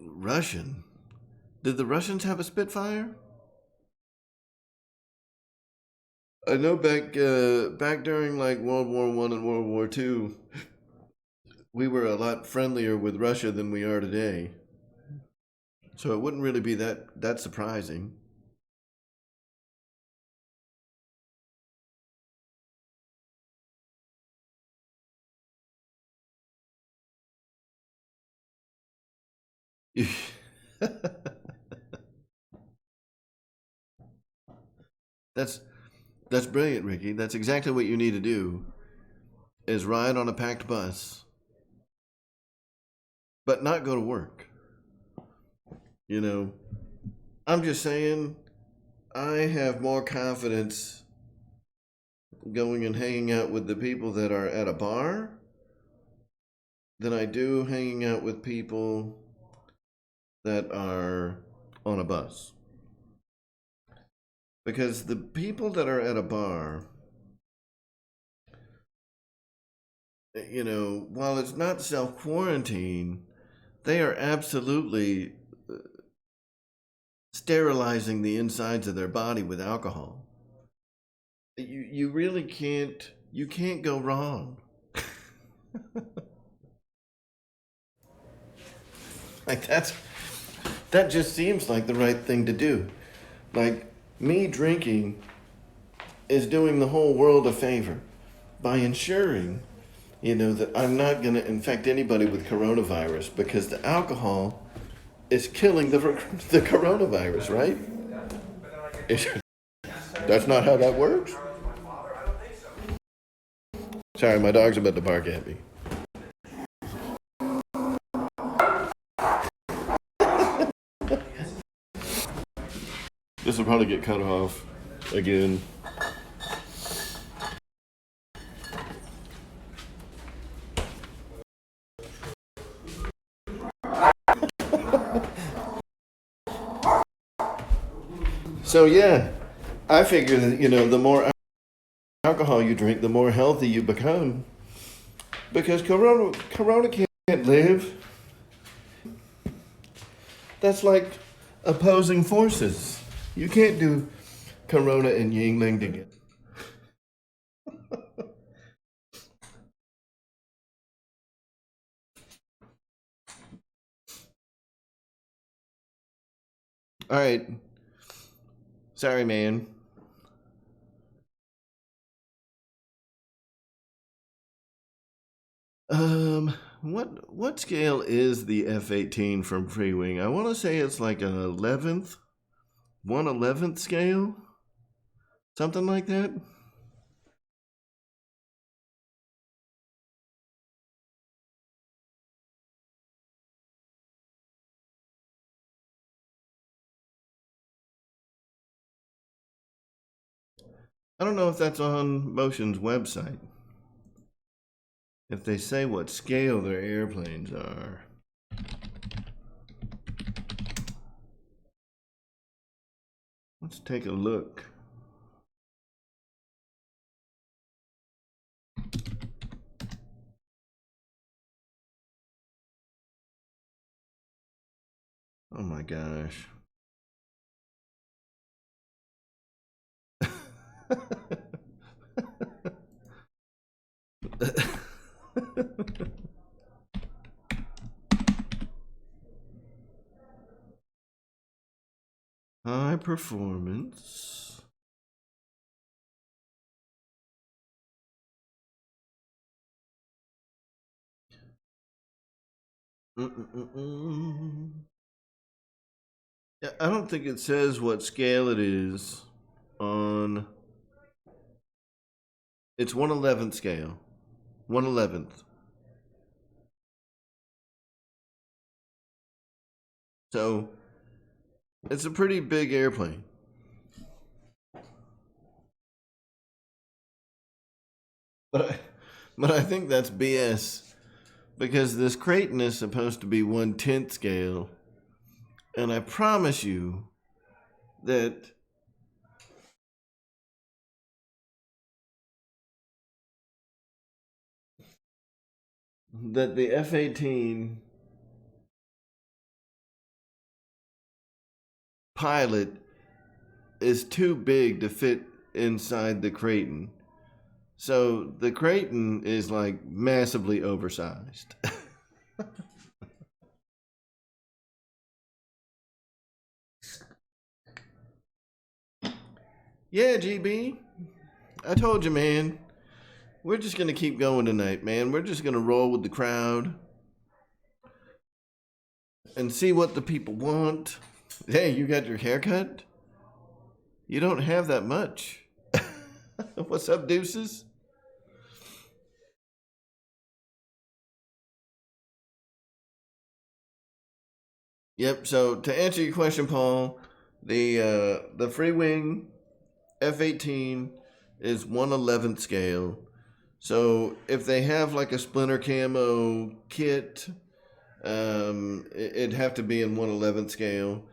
Russian? Did the Russians have a Spitfire? I know back during like World War I and World War II, we were a lot friendlier with Russia than we are today. So it wouldn't really be that surprising. that's that's brilliant, Ricky. That's exactly what you need to do. Is ride on a packed bus, but not go to work. You know, I'm just saying, I have more confidence going and hanging out with the people that are at a bar than I do hanging out with people that are on a bus. Because the people that are at a bar, you know, while it's not self quarantine, they are absolutely sterilizing the insides of their body with alcohol. You really can't go wrong. Like that just seems like the right thing to do. Like me drinking is doing the whole world a favor by ensuring, you know, that I'm not going to infect anybody with coronavirus because the alcohol is killing the coronavirus, right? That's not how that works. Sorry, my dog's about to bark at me. This will probably get cut off again. So yeah, I figure that, you know, the more alcohol you drink, the more healthy you become. Because corona can't live. That's like opposing forces. You can't do Corona and Yingling together. All right. Sorry, man. What scale is the F-18 from Freewing? I want to say it's like an 11th, 1/11th scale, something like that. I don't know if that's on Motion's website. If they say what scale their airplanes are. Let's take a look. Oh my gosh. High performance. Yeah, I don't think it says what scale it is on. It's 1/11th scale. 1/11th. So it's a pretty big airplane. But I think that's BS because this Kraton is supposed to be 1/10th scale, and I promise you that that the F-18 pilot is too big to fit inside the Kraton. So the Kraton is like massively oversized. Yeah, GB. I told you, man. We're just going to keep going tonight, man. We're just going to roll with the crowd and see what the people want. Hey, you got your haircut? You don't have that much. What's up, deuces? Yep, so to answer your question, Paul, the free wing F-18 is 1/11th scale. So if they have like a splinter camo kit, it'd have to be in 1/11th scale.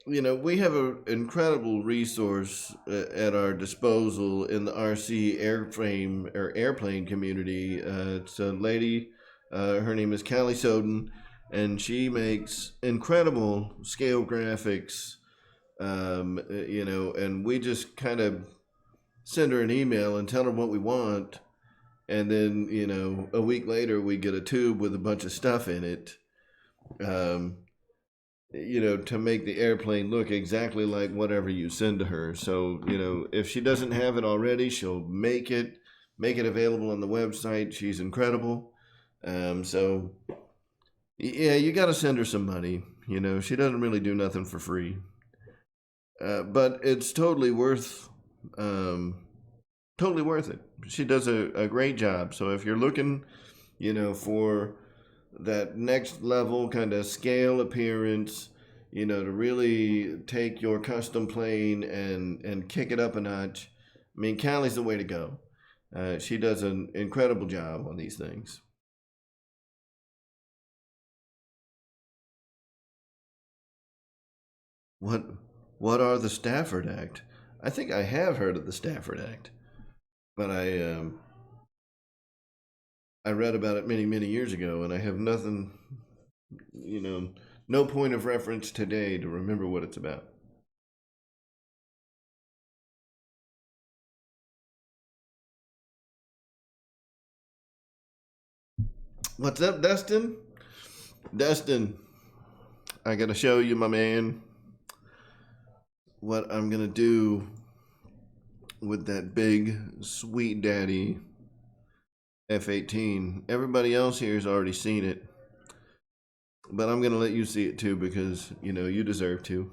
We have an incredible resource at our disposal in the RC airframe or airplane community. It's a lady, her name is Callie Soden, and she makes incredible scale graphics. And we just kind of send her an email and tell her what we want. And then, a week later, we get a tube with a bunch of stuff in it, to make the airplane look exactly like whatever you send to her. So, if she doesn't have it already, she'll make it available on the website. She's incredible. So, yeah, you got to send her some money. She doesn't really do nothing for free. But it's totally worth it. She does a great job. So if you're looking, for that next level kind of scale appearance, to really take your custom plane and kick it up a notch, I mean, Callie's the way to go. She does an incredible job on these things. What are the Stafford Act? I think I have heard of the Stafford Act, but I read about it many, many years ago, and I have nothing, no point of reference today to remember what it's about. What's up, Dustin? Dustin, I gotta show you, my man, what I'm gonna do with that big sweet daddy F-18. Everybody else here has already seen it, but I'm gonna let you see it too because you deserve to.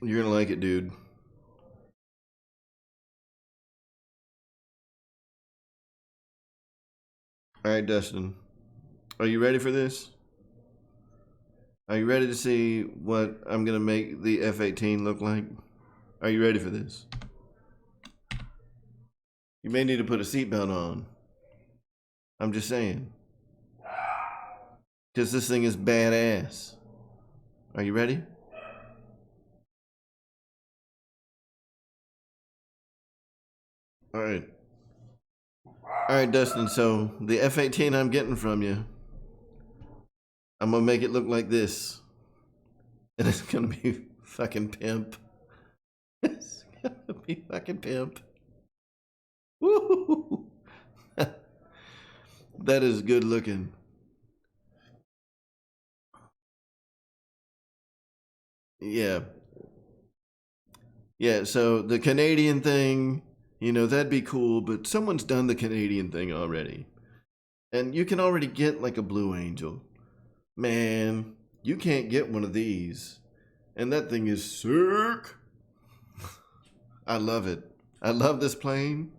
You're gonna like it, dude. All right, Dustin, are you ready for this? Are you ready to see what I'm gonna make the F-18 look like? Are you ready for this? You may need to put a seatbelt on. I'm just saying. Because this thing is badass. Are you ready? All right. All right, Dustin, so the F-18 I'm getting from you, I'm gonna make it look like this. And it's gonna be fucking pimp. It's gonna be fucking pimp. Woo! That is good looking. Yeah. Yeah, so the Canadian thing, that'd be cool, but someone's done the Canadian thing already. And you can already get like a Blue Angel. Man, you can't get one of these. And that thing is sick. I love it. I love this plane.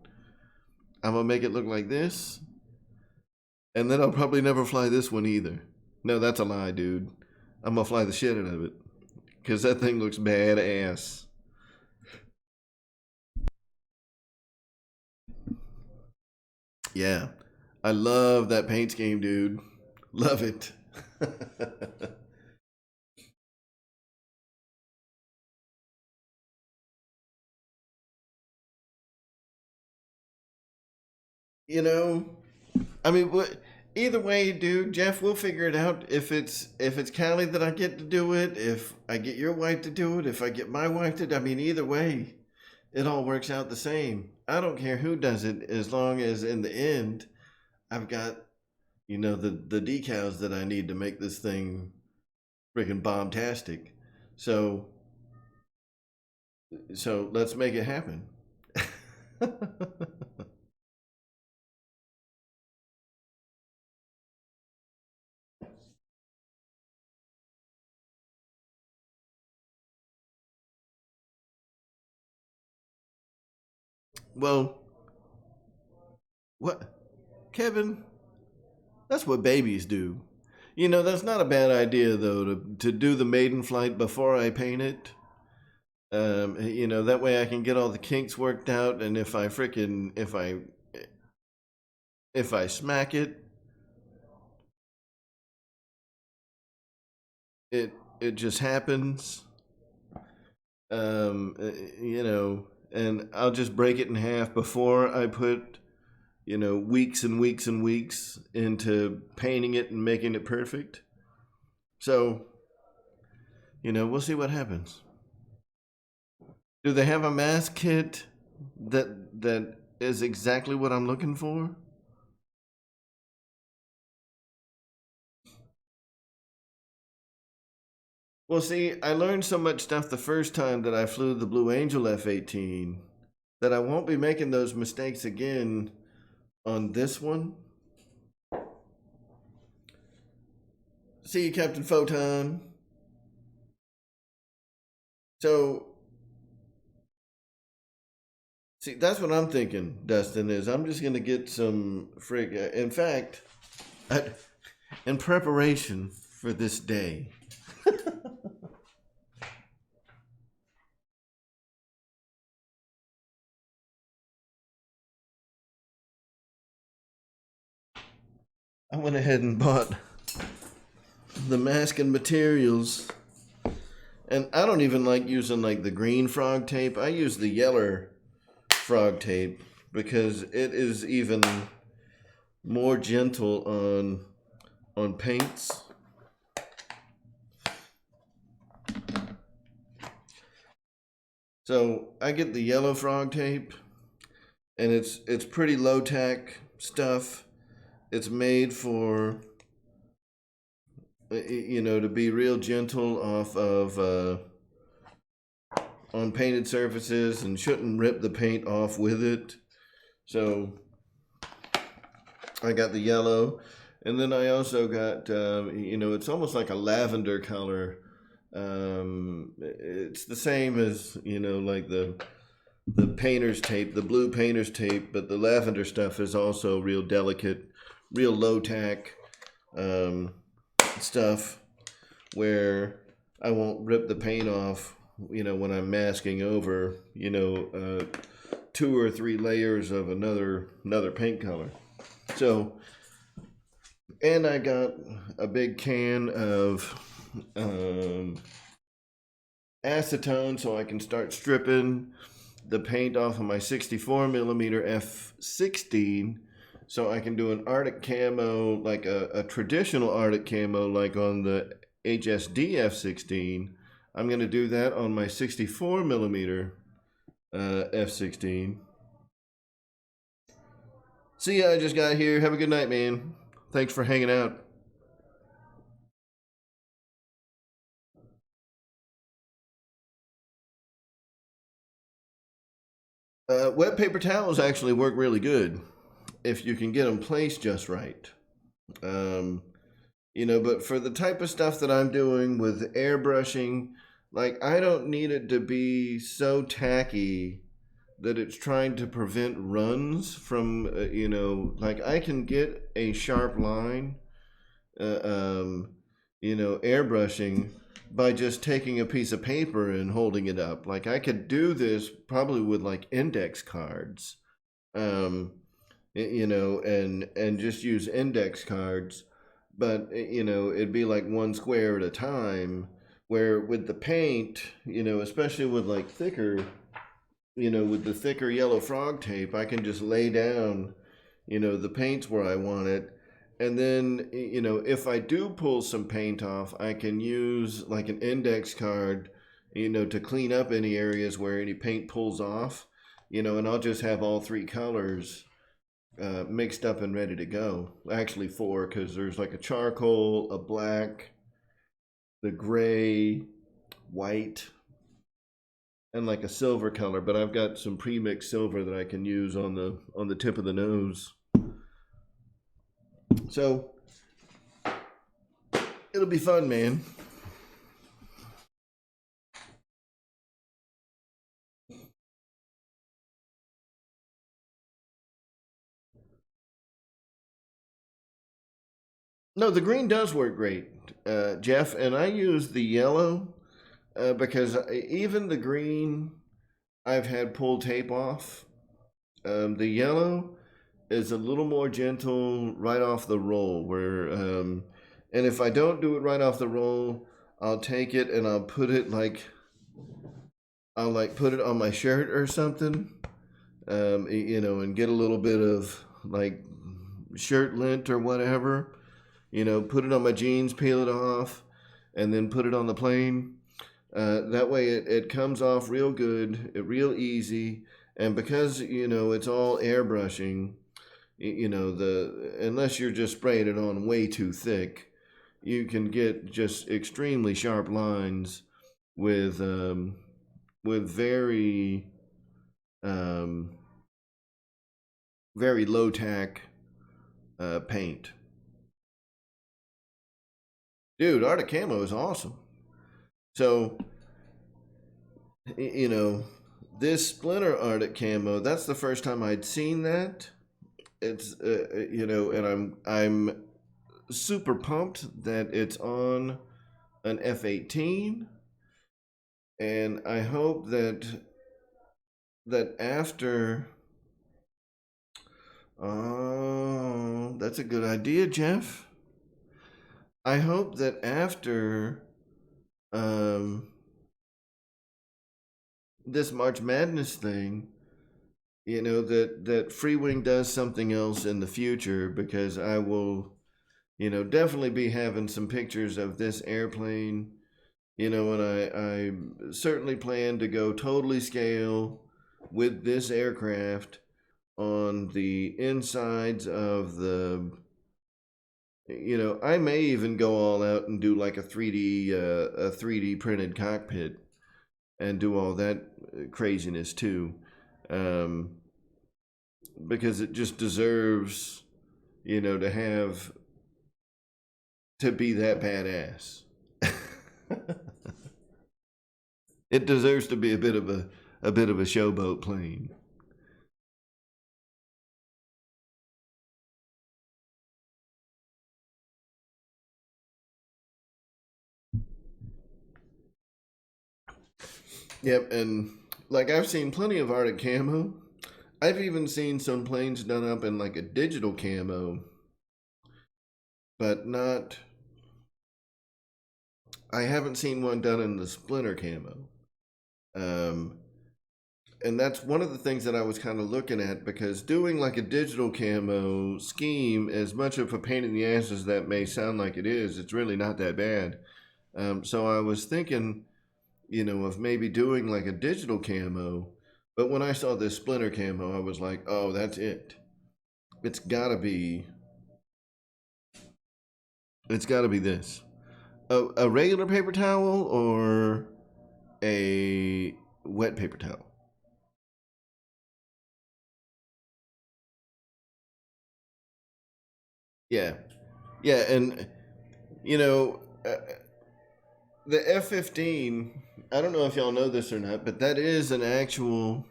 I'm gonna make it look like this. And then I'll probably never fly this one either. No, that's a lie, dude. I'm gonna fly the shit out of it. Because that thing looks badass. Yeah. I love that paint scheme, dude. Love it. you know, I mean, either way, dude, Jeff, we'll figure it out. If it's Callie that I get to do it, if I get your wife to do it, if I get my wife to, I mean, either way, it all works out the same. I don't care who does it, as long as in the end, I've got, the decals that I need to make this thing freaking bombastic. So let's make it happen. Well, what, Kevin? That's what babies do. That's not a bad idea though to do the maiden flight before I paint it. That way I can get all the kinks worked out, and if I smack it, it just happens. And I'll just break it in half before I put, weeks and weeks and weeks into painting it and making it perfect. So, we'll see what happens. Do they have a mask kit that is exactly what I'm looking for? Well, see, I learned so much stuff the first time that I flew the Blue Angel F-18 that I won't be making those mistakes again on this one. See you, Captain Photon. So, see, that's what I'm thinking, Dustin, is I'm just going to get some in fact, in preparation for this day, I went ahead and bought the mask and materials. And I don't even like using like the green frog tape. I use the yellow frog tape because it is even more gentle on paints. So I get the yellow frog tape, and it's pretty low tack stuff. It's made for to be real gentle off of on painted surfaces and shouldn't rip the paint off with it. So I got the yellow, and then I also got it's almost like a lavender color. It's the same as like the painter's tape, the blue painter's tape, but the lavender stuff is also real delicate, real low tack stuff where I won't rip the paint off when I'm masking over 2 or 3 layers of another paint color. So, and I got a big can of acetone so I can start stripping the paint off of my 64 millimeter F16, so I can do an Arctic camo, like a traditional Arctic camo, like on the HSD F16. I'm going to do that on my 64 millimeter F16. See ya, I just got here. Have a good night, man. Thanks for hanging out. Wet paper towels actually work really good if you can get them placed just right. But for the type of stuff that I'm doing with airbrushing, like I don't need it to be so tacky that it's trying to prevent runs from, like I can get a sharp line, airbrushing by just taking a piece of paper and holding it up. Like I could do this probably with like index cards, and just use index cards, but it'd be like one square at a time, where with the paint, especially with like thicker, with the thicker yellow frog tape, I can just lay down, the paint's where I want it. And then, if I do pull some paint off, I can use like an index card, to clean up any areas where any paint pulls off, and I'll just have all three colors mixed up and ready to go. Actually, four, because there's like a charcoal, a black, the gray, white, and like a silver color. But I've got some pre-mixed silver that I can use on the tip of the nose. So it'll be fun, man. No, the green does work great, Jeff, and I use the yellow because even the green I've had pull tape off. The yellow is a little more gentle right off the roll, where and if I don't do it right off the roll, I'll take it and I'll put it put it on my shirt or something, and get a little bit of like shirt lint or whatever, put it on my jeans, peel it off, and then put it on the plane. That way it comes off real good, real easy, and because it's all airbrushing, unless you're just spraying it on way too thick, you can get just extremely sharp lines with very very low tack paint. Dude, Arctic Camo is awesome. So, this Splinter Arctic Camo, that's the first time I'd seen that. It's, and I'm super pumped that it's on an F-18. And I hope that after, oh, that's a good idea, Jeff. I hope that after this March Madness thing, that Free Wing does something else in the future, because I will, definitely be having some pictures of this airplane, and I certainly plan to go totally scale with this aircraft on the insides of the, I may even go all out and do like a 3D printed cockpit and do all that craziness too, because it just deserves, to be that badass. It deserves to be a bit of a showboat plane. Yep, and like I've seen plenty of Arctic Camo. I've even seen some planes done up in like a digital camo, but not. I haven't seen one done in the Splinter Camo. And that's one of the things that I was kind of looking at, because doing like a digital camo scheme, as much of a pain in the ass as that may sound like it is, it's really not that bad. So I was thinking, of maybe doing like a digital camo, but when I saw this Splinter Camo, I was like, oh, that's it. It's gotta be this. A regular paper towel or a wet paper towel? Yeah. Yeah, and the F-15, I don't know if y'all know this or not, but that is an actual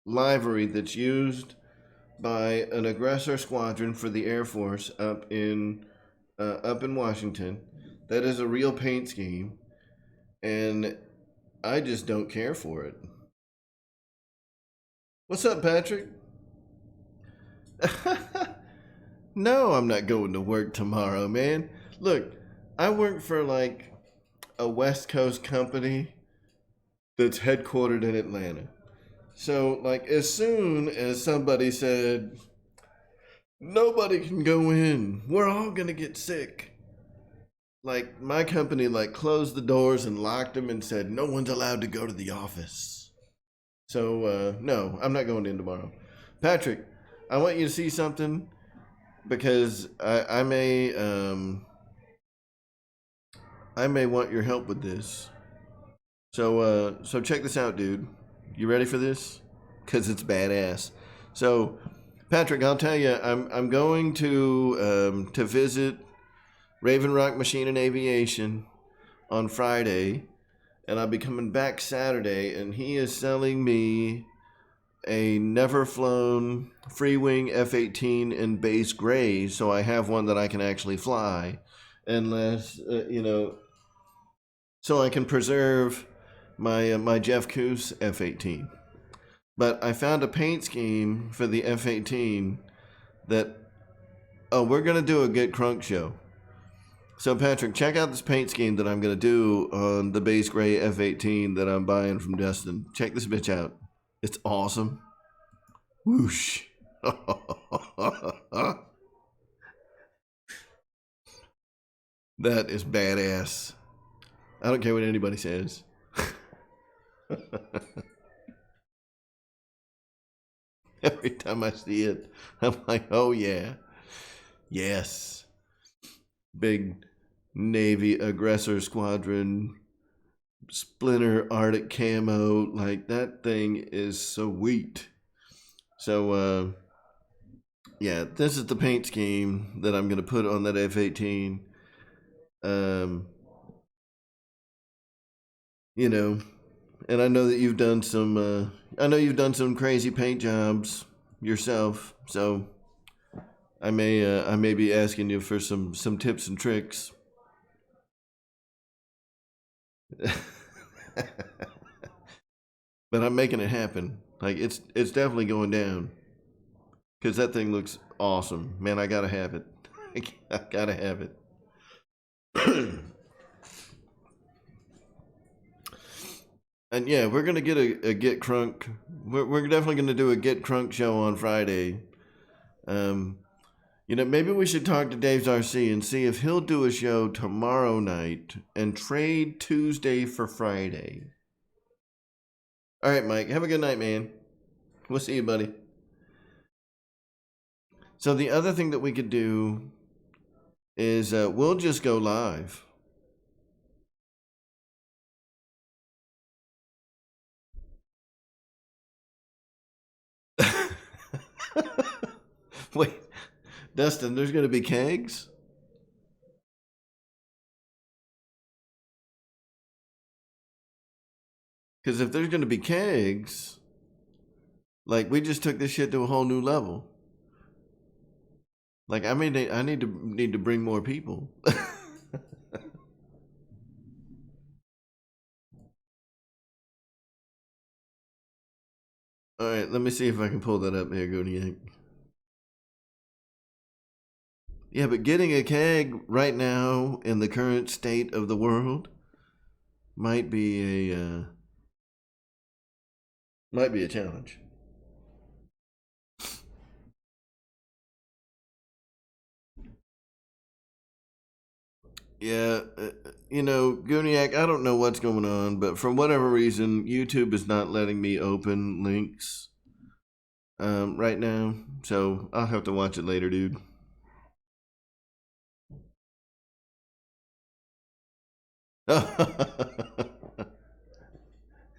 livery that's used by an aggressor squadron for the Air Force up in Washington. That is a real paint scheme, and I just don't care for it. What's up, Patrick? No, I'm not going to work tomorrow, man. Look, I work for like a West Coast company that's headquartered in Atlanta. So, like, as soon as somebody said, Nobody can go in. We're all gonna get sick. Like, my company, like, closed the doors and locked them and said, no one's allowed to go to the office. So, no, I'm not going in tomorrow. Patrick, I want you to see something because I may want your help with this. So check this out, dude. You ready for this? Cause it's badass. So, Patrick, I'll tell you, I'm going to visit Raven Rock Machine and Aviation on Friday, and I'll be coming back Saturday, and he is selling me a never flown free wing F-18 in base gray, so I have one that I can actually fly, unless so I can preserve my Jeff Coos F-18. But I found a paint scheme for the F-18 that we're gonna do a Get Crunk show. So Patrick, check out this paint scheme that I'm gonna do on the base gray F-18 that I'm buying from Destin. Check this bitch out. It's awesome. Whoosh. That is badass. I don't care what anybody says. Every time I see it, I'm like, oh yeah. Yes. Big Navy aggressor squadron, splinter Arctic camo. Like, that thing is sweet. So, yeah, this is the paint scheme that I'm going to put on that F-18. And I know that you've done some crazy paint jobs yourself, so I may be asking you for some tips and tricks. But I'm making it happen. Like, it's definitely going down. Cause that thing looks awesome. Man, I gotta have it. I gotta have it. And yeah, we're gonna get a Get Crunk. We're definitely gonna do a Get Crunk show on Friday. Maybe we should talk to Dave's RC and see if he'll do a show tomorrow night and trade Tuesday for Friday. All right, Mike. Have a good night, man. We'll see you, buddy. So the other thing that we could do is we'll just go live. Wait, Dustin, there's going to be kegs? Because if there's going to be kegs, like, we just took this shit to a whole new level. Like, I mean, I need to bring more people. All right, let me see if I can pull that up here, Goody. Yeah, but getting a keg right now in the current state of the world might be a challenge. Yeah, Guniac, I don't know what's going on, but for whatever reason, YouTube is not letting me open links right now, so I'll have to watch it later, dude.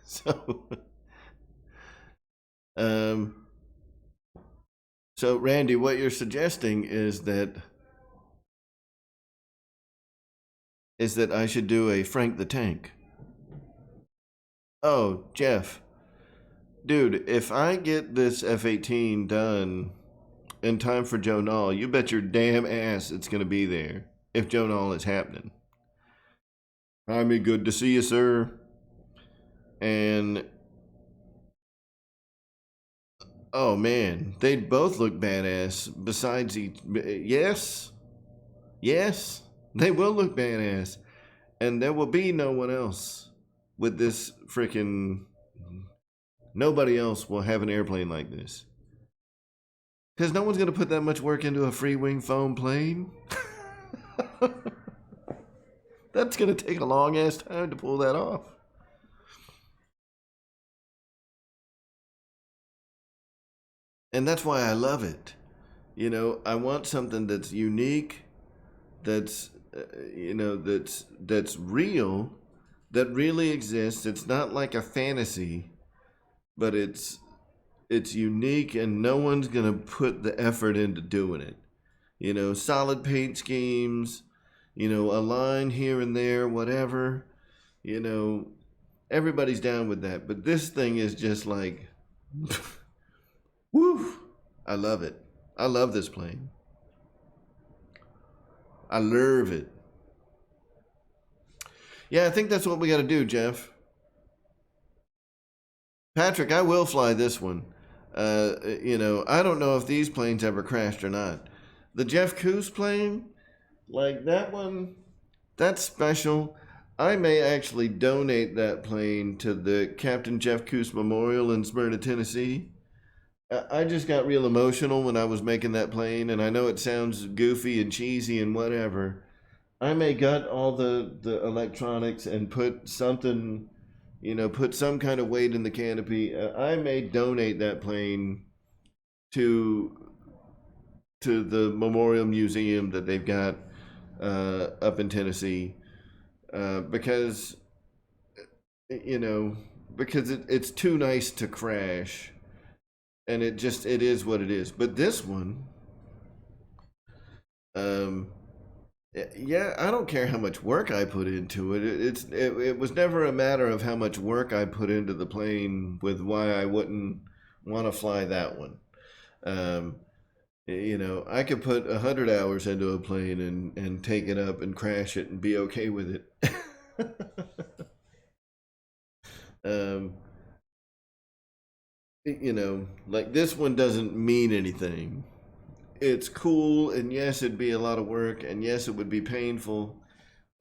So, so Randy, what you're suggesting is that I should do a Frank the Tank. Oh, Jeff. Dude, if I get this F-18 done in time for Joe Nall, you bet your damn ass it's going to be there if Joe Nall is happening. I mean, good to see you, sir. And, oh man, they both look badass besides each. Yes, they will look badass. And there will be no one else with this freaking. Nobody else will have an airplane like this. Because no one's going to put that much work into a free wing foam plane. That's going to take a long ass time to pull that off. And that's why I love it. You know, I want something that's unique, that's that's real, that really exists. It's not like a fantasy, but it's unique, and no one's gonna put the effort into doing it. You know, solid paint schemes, you know, a line here and there, whatever. You know, everybody's down with that. But this thing is just like, woo! I love it. I love this plane. I love it. Yeah, I think that's what we got to do, Jeff. Patrick, I will fly this one. You know, I don't know if these planes ever crashed or not. The Jeff Coos plane, like that one, that's special. I may actually donate that plane to the Captain Jeff Coos Memorial in Smyrna, Tennessee. I just got real emotional when I was making that plane, and I know it sounds goofy and cheesy and whatever. I may gut all the electronics and put something, you know, put some kind of weight in the canopy. I may donate that plane to the Memorial Museum that they've got up in Tennessee, because, you know, because it's too nice to crash. And it is what it is. But this one, yeah, I don't care how much work I put into it. It was never a matter of how much work I put into the plane with why I wouldn't want to fly that one. You know, I could put 100 hours into a plane and take it up and crash it and be okay with it. You know, like this one doesn't mean anything. It's cool, and yes, it'd be a lot of work, and yes, it would be painful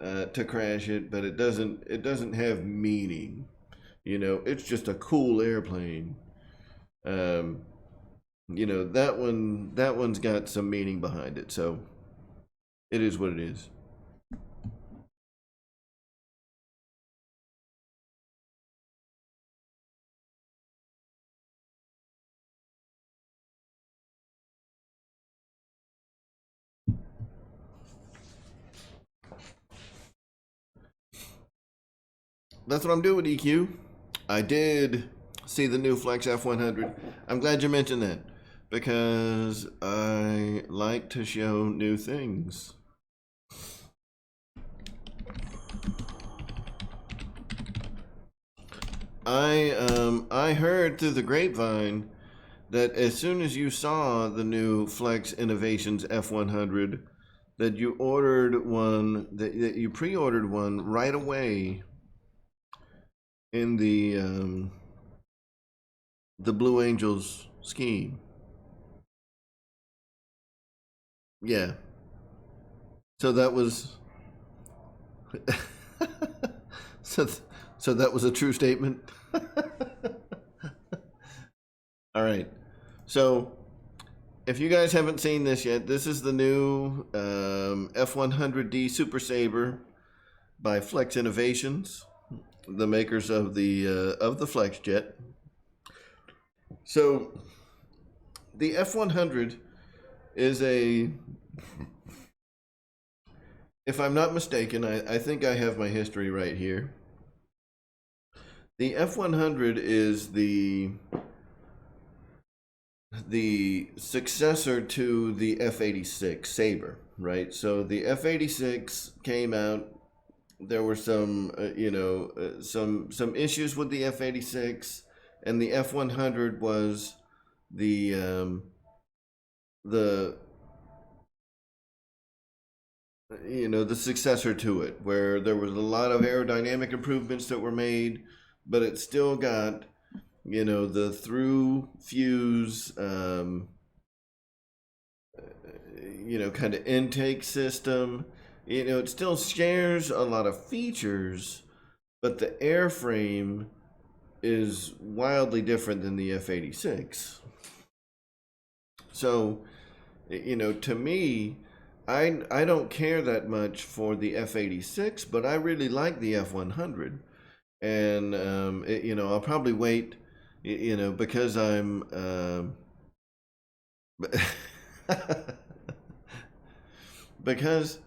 to crash it, but it doesn't have meaning. You know, it's just a cool airplane. You know, that one's got some meaning behind it, so it is what it is. That's what I'm doing, EQ. I did see the new Flex F100. I'm glad you mentioned that, because I like to show new things. I heard through the grapevine that as soon as you saw the new Flex Innovations F100, that you ordered one, that you pre-ordered one right away in the Blue Angels scheme. Yeah. So that was so that was a true statement. All right. So if you guys haven't seen this yet, this is the new F100D Super Sabre by Flex Innovations, the makers of the Flex Jet. So the F100 is if I'm not mistaken, I think I have my history right here. The F100 is the successor to the F-86 Sabre, right? So the F-86 came out. There were some, some issues with the F-86, and the F-100 was the successor to it, where there was a lot of aerodynamic improvements that were made, but it still got, the through fuse, kind of intake system. It still shares a lot of features, but the airframe is wildly different than the F-86. So, to me, I don't care that much for the F-86, but I really like the F-100. And, I'll probably wait, because I'm, because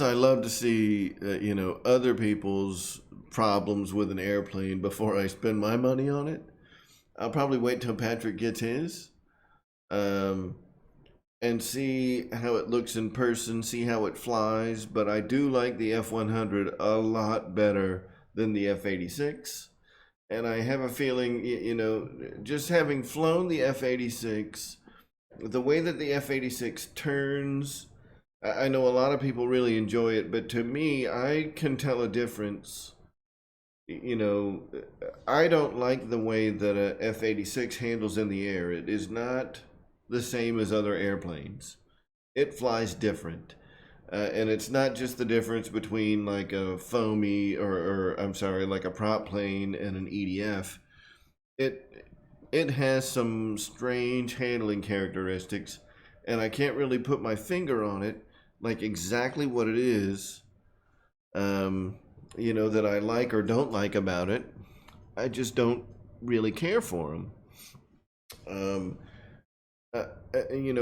I love to see, other people's problems with an airplane before I spend my money on it. I'll probably wait till Patrick gets his. And see how it looks in person, see how it flies. But I do like the F-100 a lot better than the F-86. And I have a feeling, just having flown the F-86, the way that the F-86 turns, I know a lot of people really enjoy it, but to me, I can tell a difference. I don't like the way that a F-86 handles in the air. It is not the same as other airplanes. It flies different. And it's not just the difference between like a foamy or I'm sorry, like a prop plane and an EDF. It has some strange handling characteristics, and I can't really put my finger on it, like exactly what it is, that I like or don't like about it. I just don't really care for them.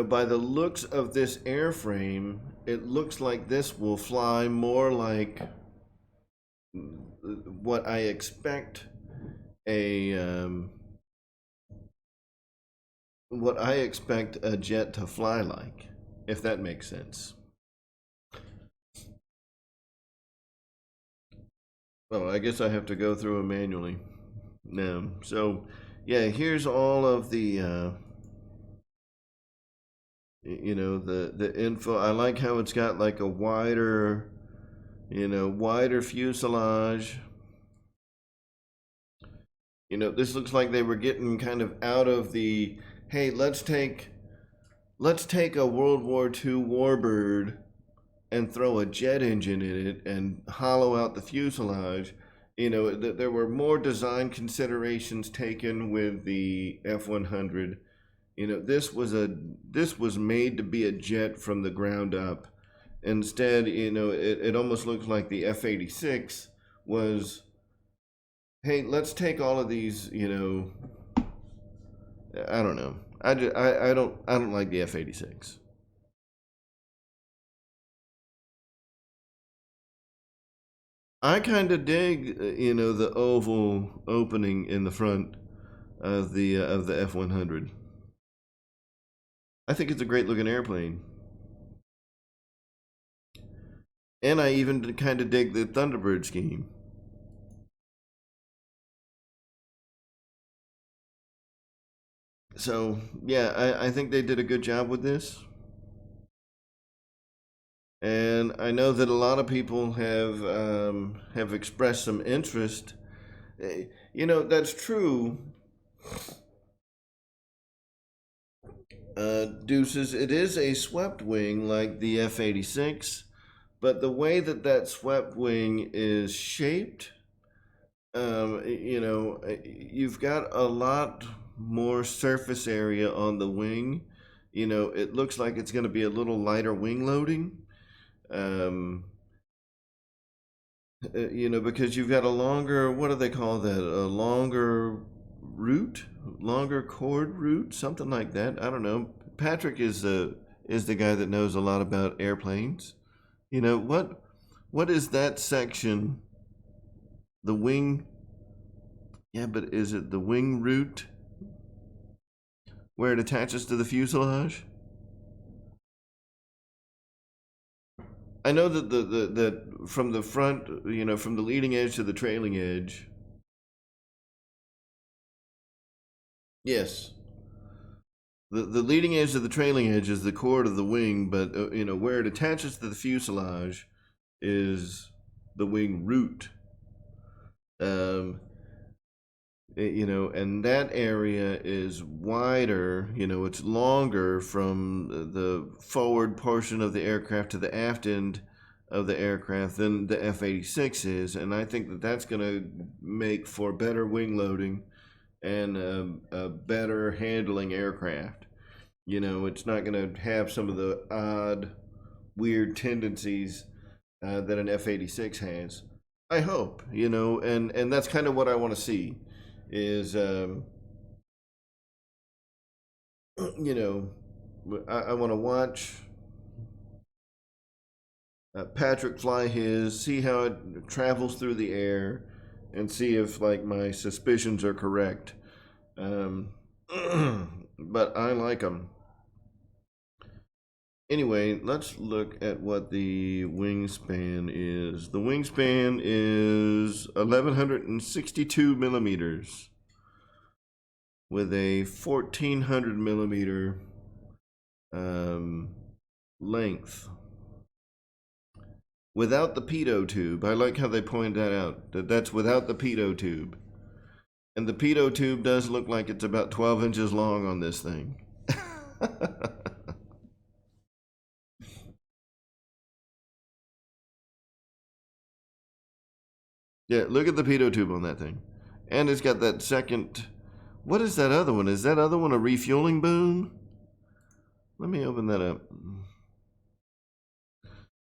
By the looks of this airframe, it looks like this will fly more like what I expect a jet to fly like, if that makes sense. Oh, I guess I have to go through them manually now. So, yeah, here's all of the the info. I like how it's got like a wider fuselage. This looks like they were getting kind of out of the, hey, let's take a World War II warbird and throw a jet engine in it and hollow out the fuselage. There were more design considerations taken with the F-100. This was made to be a jet from the ground up. Instead, it almost looks like the F-86 was, hey, let's take all of these, I don't know. I don't like the F-86. I kind of dig, the oval opening in the front of the F-100. I think it's a great looking airplane. And I even kind of dig the Thunderbird scheme. So, yeah, I think they did a good job with this. And I know that a lot of people have expressed some interest. That's true. Deuces, it is a swept wing like the F-86, but the way that swept wing is shaped, you've got a lot more surface area on the wing. It looks like it's going to be a little lighter wing loading. Because you've got a longer, what do they call that? A longer chord route, something like that. I don't know. Patrick is the guy that knows a lot about airplanes. What is that section? The wing. Yeah, but is it the wing root where it attaches to the fuselage? I know that that from the front, from the leading edge to the trailing edge. Yes. The leading edge to the trailing edge is the chord of the wing, but where it attaches to the fuselage is the wing root. And that area is wider, it's longer from the forward portion of the aircraft to the aft end of the aircraft than the F-86 is. And I think that that's going to make for better wing loading and a better handling aircraft. You know, it's not going to have some of the odd, weird tendencies that an F-86 has. I hope, you know, and that's kind of what I want to see is, you know, I want to watch Patrick fly his, see how it travels through the air, and see if like my suspicions are correct. But I like them. Anyway, let's look at what the wingspan is. The wingspan is 1162 millimeters with a 1400 millimeter length. Without the pitot tube. I like how they point that out. That's without the pitot tube. And the pitot tube does look like it's about 12 inches long on this thing. Yeah, look at the pitot tube on that thing. And it's got that second... What is that other one? Is that other one a refueling boom? Let me open that up.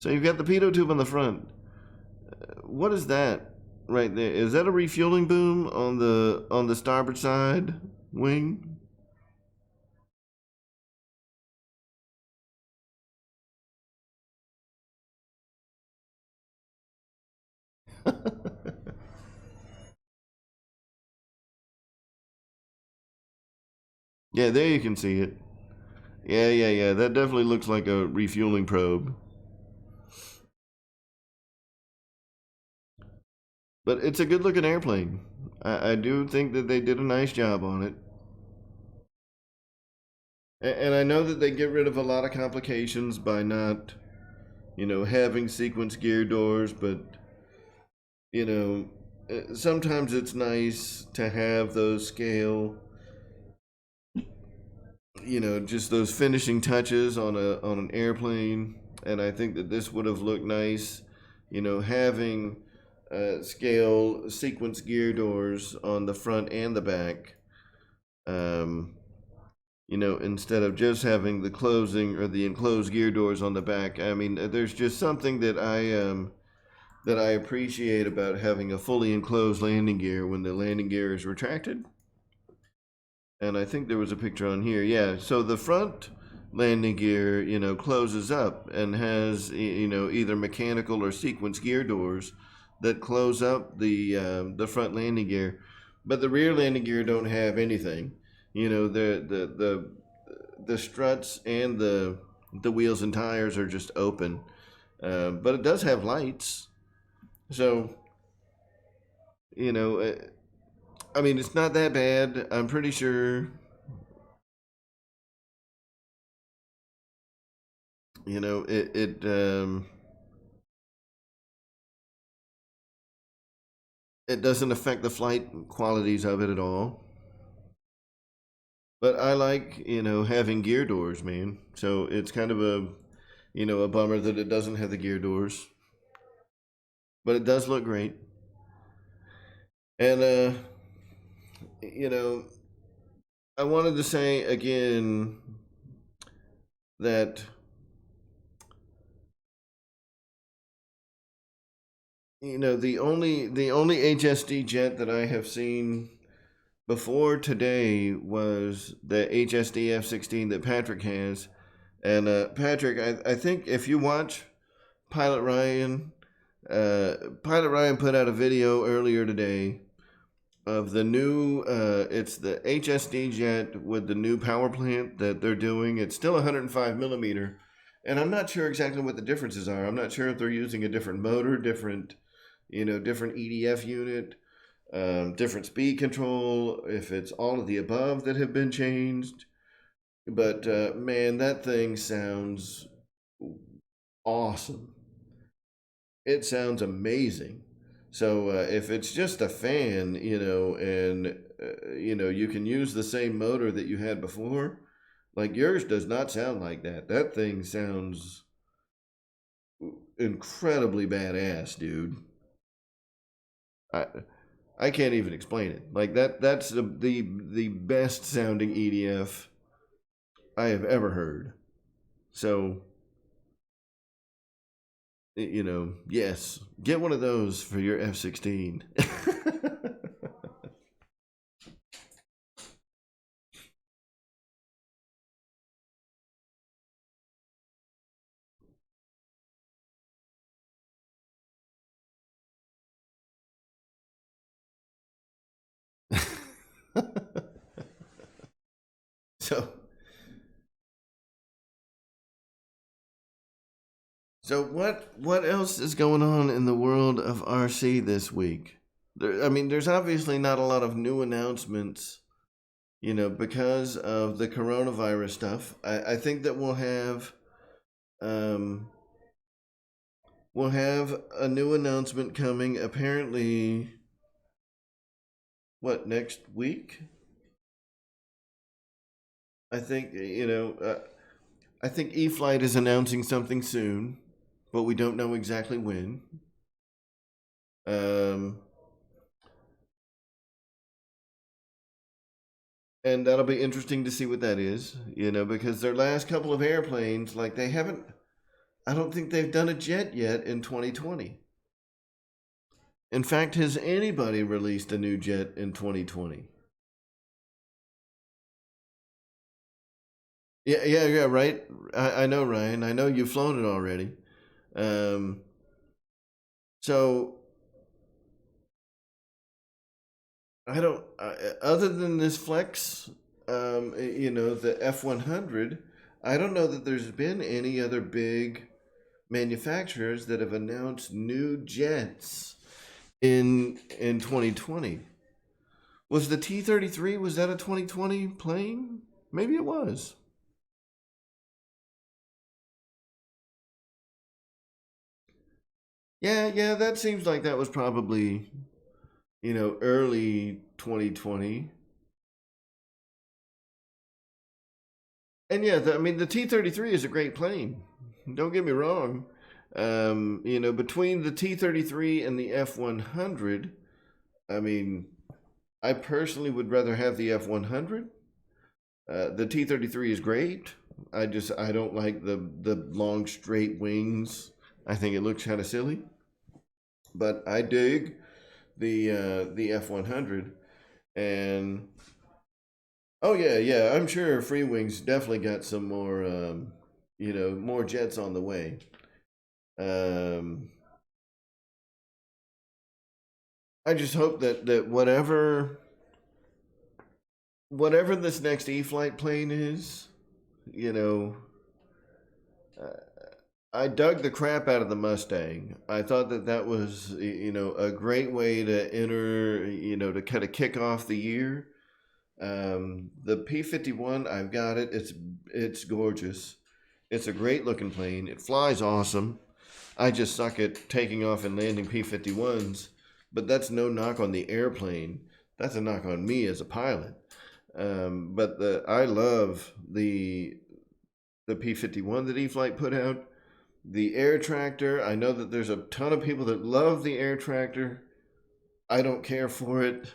So you've got the pitot tube on the front. What is that right there? Is that a refueling boom on the starboard side wing? Yeah, there you can see it. Yeah. That definitely looks like a refueling probe. But it's a good looking airplane. I do think that they did a nice job on it. And I know that they get rid of a lot of complications by not, you know, having sequence gear doors, but, you know, sometimes it's nice to have those scale, you know, just those finishing touches on an airplane. And I think that this would have looked nice, you know, having scale sequence gear doors on the front and the back. You know, instead of just having the closing or the enclosed gear doors on the back. I mean, there's just something that I appreciate about having a fully enclosed landing gear when the landing gear is retracted. And I think there was a picture on here. Yeah, so the front landing gear, you know, closes up and has, you know, either mechanical or sequence gear doors that close up the front landing gear, but the rear landing gear don't have anything. You know, the struts and the wheels and tires are just open, but it does have lights. So, you know, I mean, it's not that bad. I'm pretty sure. You know, it doesn't affect the flight qualities of it at all. But I like, you know, having gear doors, man. So it's kind of a, you know, a bummer that it doesn't have the gear doors. But it does look great. And, you know, I wanted to say again that, you know, the only HSD jet that I have seen before today was the HSD F-16 that Patrick has. And Patrick, I think if you watch Pilot Ryan, Pilot Ryan put out a video earlier today of the new, it's the HSD jet with the new power plant that they're doing. It's still 105 millimeter. And I'm not sure exactly what the differences are. I'm not sure if they're using a different motor, different EDF unit, different speed control, if it's all of the above that have been changed. But man, that thing sounds awesome. It sounds amazing. So if it's just a fan, you know, and you know, you can use the same motor that you had before, like yours does not sound like that. That thing sounds incredibly badass, dude. I can't even explain it. Like that's the best sounding EDF I have ever heard. So, you know, yes, get one of those for your F-16. So, what else is going on in the world of RC this week? I mean, there's obviously not a lot of new announcements, you know, because of the coronavirus stuff. I think that um, we'll have a new announcement coming. Apparently, what, next week? I think I think E-Flight is announcing something soon, but we don't know exactly when. And that'll be interesting to see what that is, you know, because their last couple of airplanes, like I don't think they've done a jet yet in 2020. In fact, has anybody released a new jet in 2020? Yeah, right. I know, Ryan. I know you've flown it already. Um, so I don't. Other than this flex, you know, the F-100. I don't know that there's been any other big manufacturers that have announced new jets in 2020. Was the T-33? Was that a 2020 plane? Maybe it was. Yeah, that seems like that was probably, you know, early 2020. And yeah, I mean, the T-33 is a great plane. Don't get me wrong. You know, between the T-33 and the F-100, I mean, I personally would rather have the F-100. The T-33 is great. I don't like the long straight wings. I think it looks kind of silly. But I dig the F-100. And oh yeah, I'm sure Free Wings definitely got some more you know, more jets on the way. Um, I just hope that whatever this next E-Flight plane is, you know, uh, I dug the crap out of the Mustang. I thought that was, you know, a great way to enter, you know, to kind of kick off the year. The P-51, I've got it. It's gorgeous. It's a great looking plane. It flies awesome. I just suck at taking off and landing P-51s, but that's no knock on the airplane. That's a knock on me as a pilot. But I love the P-51 that E-Flight put out. The air tractor, I know that there's a ton of people that love the air tractor. I don't care for it.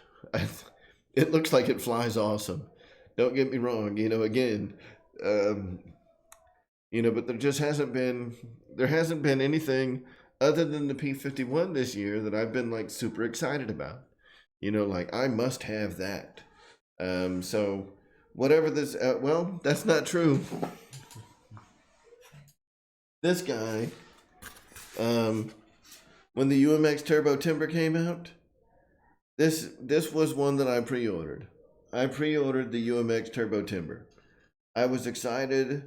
It looks like it flies awesome. Don't get me wrong. You know, again, you know, but there hasn't been anything other than the P-51 this year that I've been like super excited about. You know, like I must have that. So whatever this, well, that's not true. This guy, when the UMX Turbo Timber came out, this was one that I pre-ordered. I pre-ordered the UMX Turbo Timber. I was excited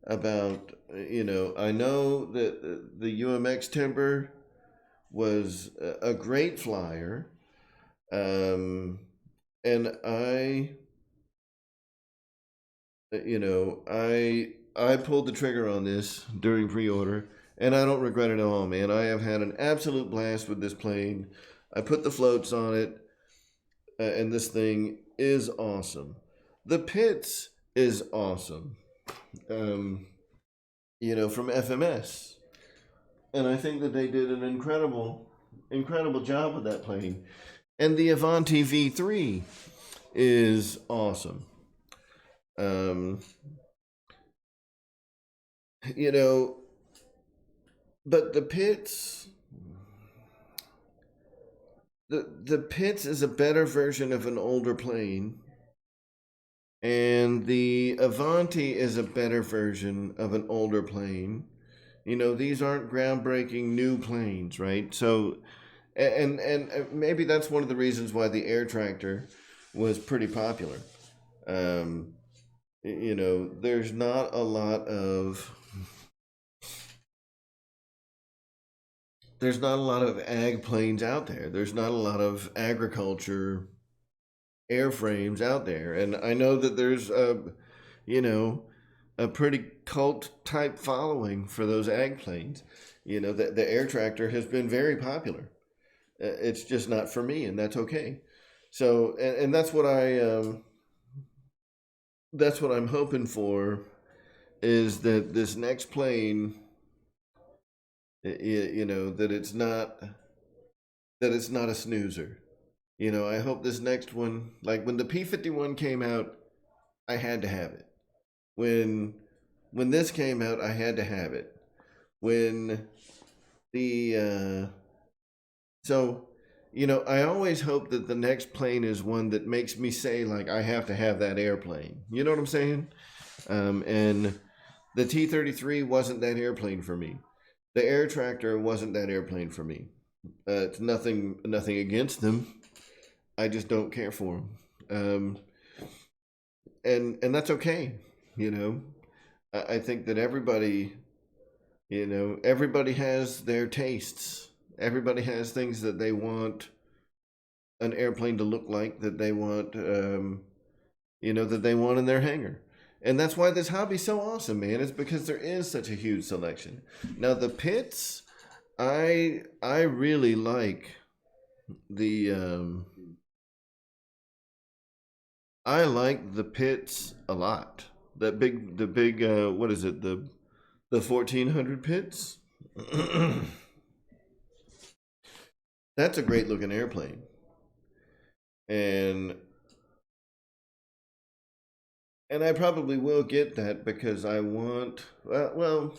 about, you know, I know that the UMX Timber was a great flyer, and you know, I pulled the trigger on this during pre-order, and I don't regret it at all, man. I have had an absolute blast with this plane. I put the floats on it, and this thing is awesome. The Pitts is awesome. You know, from FMS, and I think that they did an incredible job with that plane. And the Avanti V3 is awesome. you know, but the Pitts, the Pitts is a better version of an older plane, and the Avanti is a better version of an older plane. You know, these aren't groundbreaking new planes, right? So, and maybe that's one of the reasons why the Air Tractor was pretty popular. You know, there's not a lot of ag planes out there. There's not a lot of agriculture airframes out there, and I know that there's you know, a pretty cult type following for those ag planes. You know, the Air Tractor has been very popular. It's just not for me, and that's okay. So, and that's what that's what I'm hoping for, is that this next plane, you know, that it's not a snoozer. You know, I hope this next one, like when the P-51 came out, I had to have it. When this came out, I had to have it. When the so, you know, I always hope that the next plane is one that makes me say, like, I have to have that airplane. You know what I'm saying? And the T-33 wasn't that airplane for me. The Air Tractor wasn't that airplane for me. It's nothing against them. I just don't care for them. And that's okay. You know, I think that everybody, you know, everybody has their tastes. Everybody has things that they want an airplane to look like, that they want, you know, that they want in their hangar. And that's why this hobby's so awesome, man. It's because there is such a huge selection. Now the Pitts, I really like the I like the Pitts a lot. The big what is it, the 1400 Pitts? That's a great looking airplane. And I probably will get that because I want, well,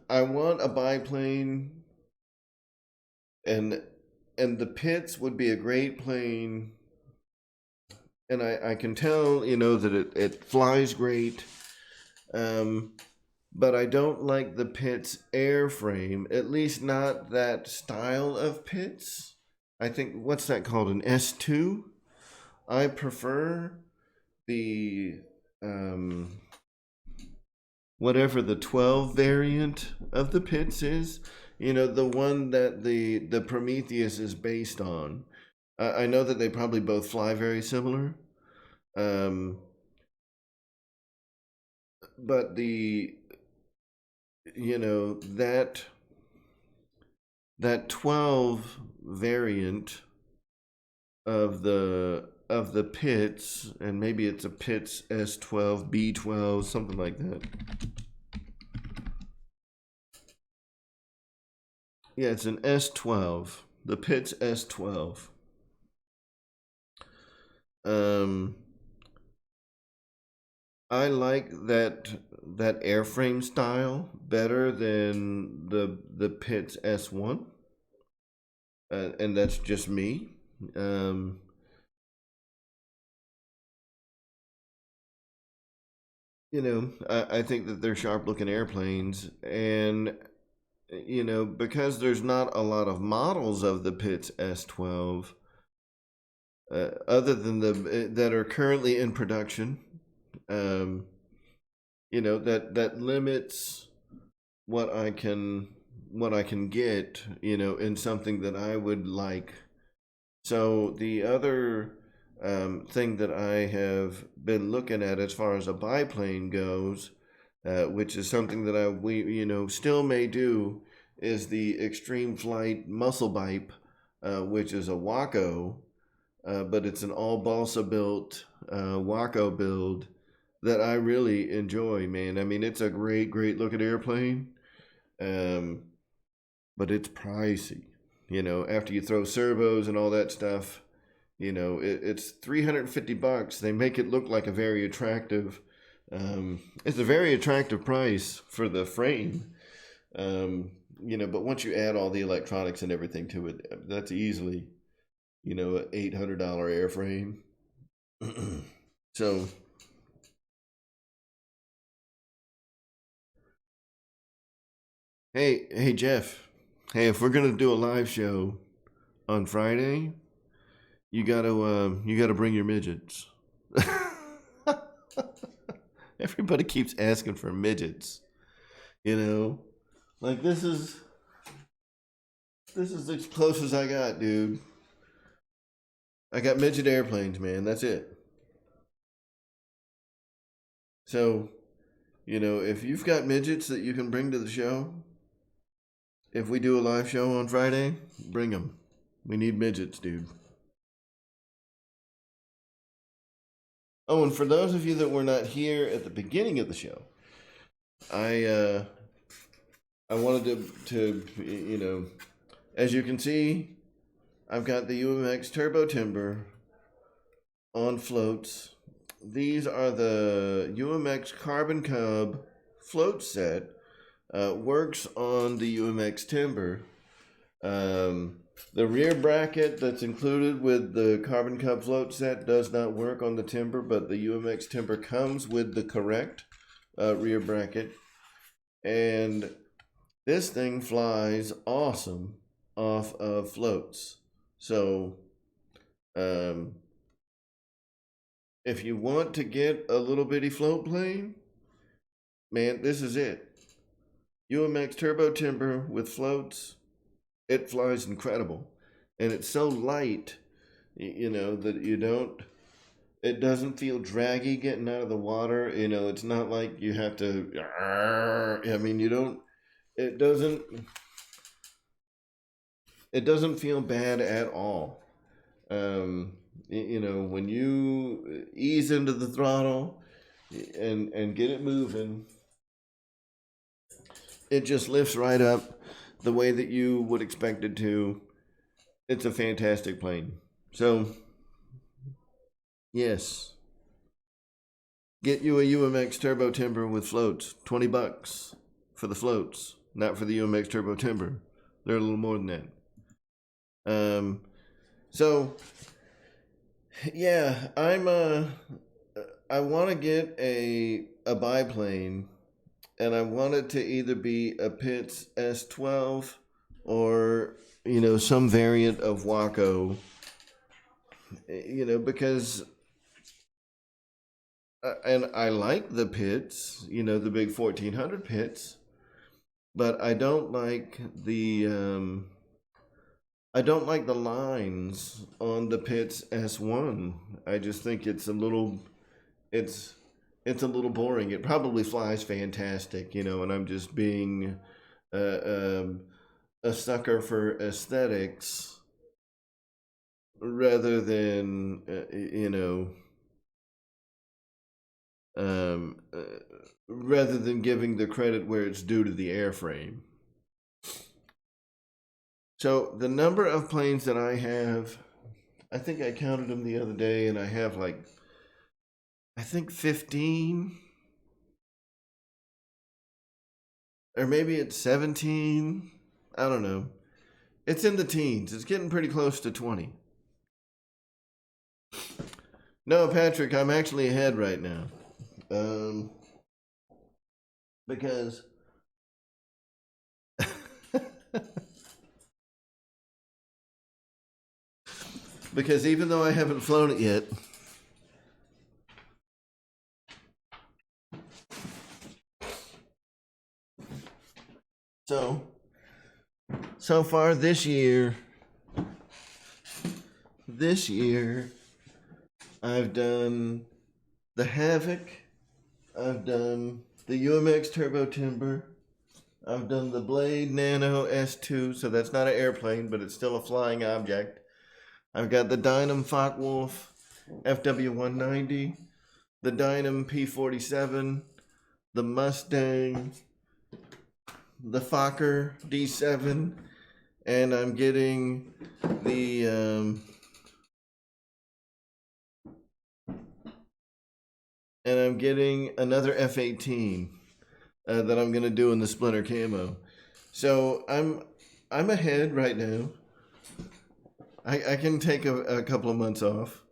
I want a biplane, and the Pitts would be a great plane, and I can tell, you know, that it flies great, but I don't like the Pitts airframe, at least not that style of Pitts. I think, what's that called, an S2? I prefer the whatever the 12 variant of the Pitts is, you know, the one that the Prometheus is based on. I know that they probably both fly very similar, but the, you know, that 12 variant of the Pitts, and maybe it's a Pitts S12, B12, something like that. Yeah, it's an S12, the Pitts S12. I like that airframe style better than the Pitts S1, and that's just me. You know, I think that they're sharp looking airplanes, and you know, because there's not a lot of models of the Pitts S12, other than the that are currently in production, you know, that limits what I can get, you know, in something that I would like. So the other thing that I have been looking at as far as a biplane goes, which is something that we you know still may do, is the Extreme Flight Muscle Bipe, which is a Waco, but it's an all balsa built Waco build that I really enjoy, man. I mean, it's a great looking airplane, but it's pricey. You know, after you throw servos and all that stuff, you know, it's $350. They make it look like a very attractive It's a very attractive price for the frame. But once you add all the electronics and everything to it, that's easily, an $800 airframe. So, hey, Jeff. Hey, if we're gonna do a live show on Friday, you gotta bring your midgets. Everybody keeps asking for midgets. Like this is as close as I got, dude. I got midget airplanes, man. That's it. So, if you've got midgets that you can bring to the show, if we do a live show on Friday, bring them. We need midgets, dude. Oh, and for those of you that were not here at the beginning of the show, I wanted to as you can see, I've got the UMX Turbo Timber on floats. These are the UMX Carbon Cub float set. Works on the UMX Timber. The rear bracket that's included with the Carbon Cub float set does not work on the Timber, but the UMX Timber comes with the correct rear bracket. And this thing flies awesome off of floats. So, if you want to get a little bitty float plane, man, this is it. UMX Turbo Timber with floats. It flies incredible. And it's so light, that it doesn't feel draggy getting out of the water. It's not like you have to, it doesn't feel bad at all. When you ease into the throttle and get it moving, it just lifts right up the way that you would expect it to. It's a fantastic plane. So, yes, get you a UMX Turbo Timber with floats. $20 for the floats, not for the UMX Turbo Timber. They're a little more than that. So, yeah, I want to get a biplane, and I want it to either be a Pitts S12 or, some variant of Waco, because, and I like the Pitts, the big 1400 Pitts, but I don't like the lines on the Pitts S1. I just think it's a little boring. It probably flies fantastic, and I'm just being a sucker for aesthetics rather than rather than giving the credit where it's due to the airframe. So the number of planes that I have, I think I counted them the other day, and I have I think 15, or maybe it's 17. I don't know. It's in the teens. It's getting pretty close to 20. No, Patrick, I'm actually ahead right now. Because because even though I haven't flown it yet, so far this year, I've done the Havoc, I've done the UMX Turbo Timber, I've done the Blade Nano S2, so that's not an airplane, but it's still a flying object. I've got the Dynam Focke-Wulf FW190, the Dynam P47, the Mustang, the Fokker D7, and I'm getting the and I'm getting another F-18 that I'm gonna do in the Splinter camo. So I'm ahead right now. I can take a couple of months off.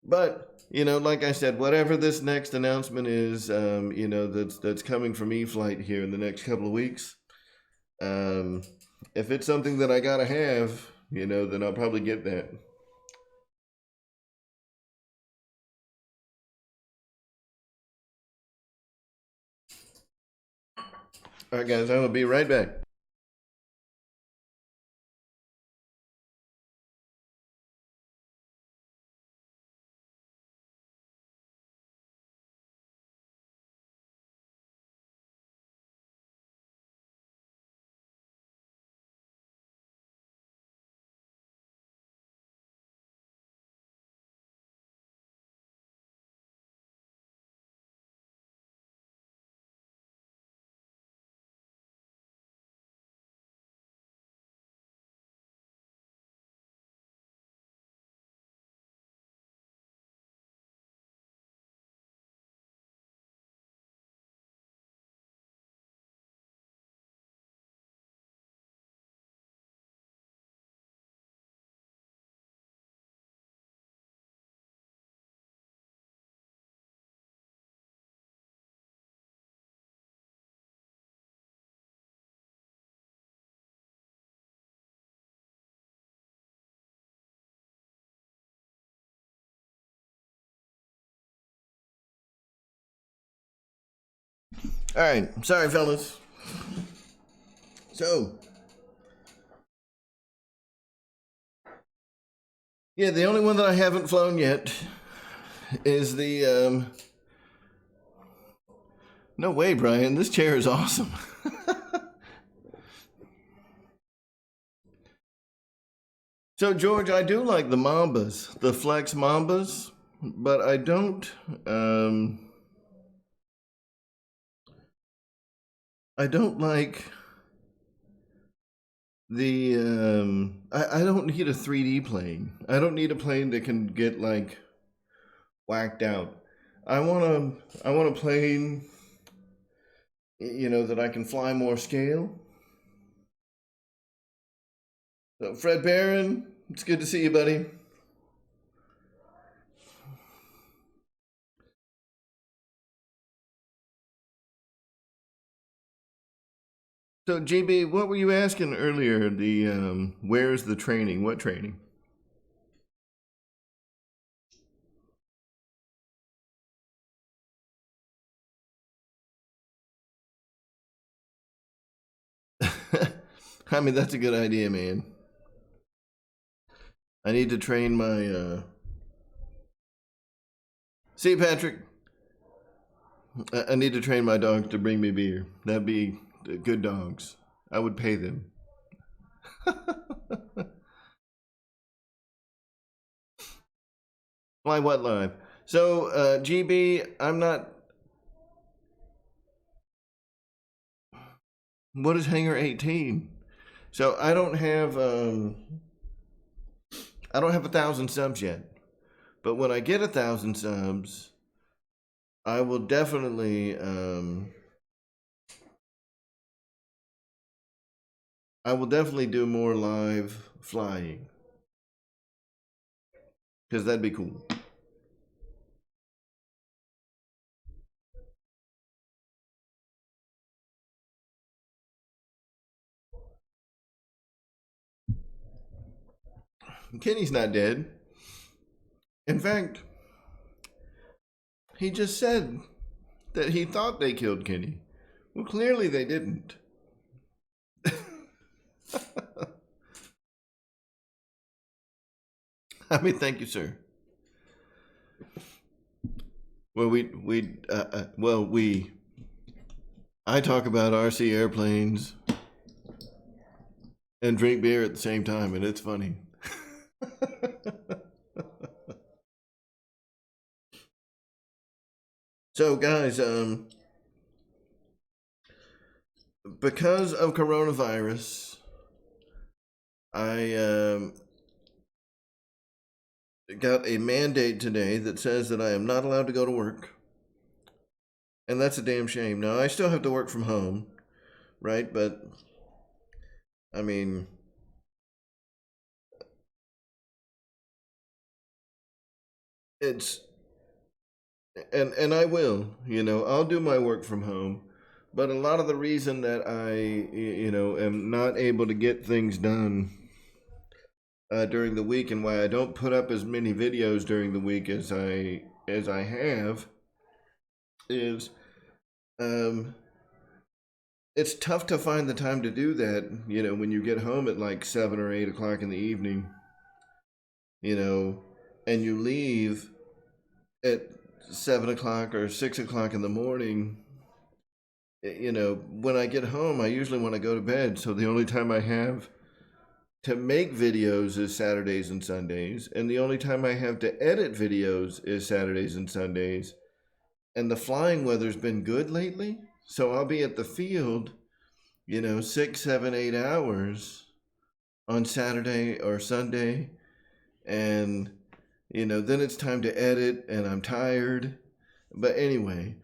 But, you know, like I said, whatever this next announcement is, you know, that's coming from E-Flight here in the next couple of weeks, if it's something that I gotta have, you know, then I'll probably get that. All right, guys, I will be right back. All right, sorry, fellas. So, yeah, the only one that I haven't flown yet is the, no way, Brian, this chair is awesome. So, George, I do like the Mambas, the Flex Mambas, but I don't like the, I don't need a 3D plane. I don't need a plane that can get, like, whacked out. I want a plane, you know, that I can fly more scale. So, Fred Barron, it's good to see you, buddy. So, GB, what were you asking earlier? The where's the training? What training? I mean, that's a good idea, man. I need to train my. See, Patrick, I need to train my dogs to bring me beer. That'd be good dogs. I would pay them. Why, what live? So, GB, I'm not. What is Hangar 18? So I don't have 1,000 subs yet, but when I get 1,000 subs, I will definitely do more live flying because that'd be cool. Kenny's not dead. In fact, he just said that he thought they killed Kenny. Well, clearly they didn't. I mean, thank you, sir. Well, I talk about RC airplanes and drink beer at the same time, and it's funny. So, guys, because of coronavirus, I got a mandate today that says that I am not allowed to go to work. And that's a damn shame. Now, I still have to work from home, right? But, I mean, it's, and I will, I'll do my work from home. But a lot of the reason that I am not able to get things done during the week, and why I don't put up as many videos during the week as I have, is um, it's tough to find the time to do that. When you get home at like 7 or 8 o'clock in the evening, and you leave at 7 o'clock or 6 o'clock in the morning. When I get home, I usually want to go to bed. So the only time I have to make videos is Saturdays and Sundays. And the only time I have to edit videos is Saturdays and Sundays. And the flying weather's been good lately. So I'll be at the field, 6, 7, 8 hours on Saturday or Sunday. And, then it's time to edit and I'm tired. But anyway,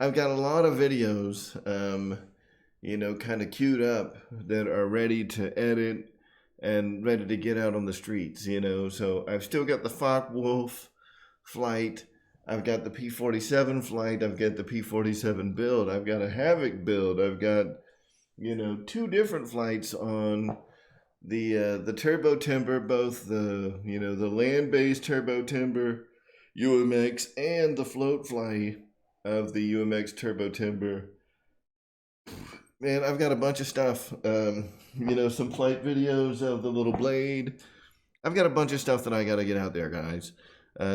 I've got a lot of videos, kind of queued up that are ready to edit and ready to get out on the streets, So I've still got the Focke-Wulf flight. I've got the P-47 flight. I've got the P-47 build. I've got a Havoc build. I've got, 2 different flights on the turbo timber, both the land-based turbo timber UMX and the float fly of the UMX turbo timber. Man, I've got a bunch of stuff. Some flight videos of the little blade. I've got a bunch of stuff that I got to get out there, guys.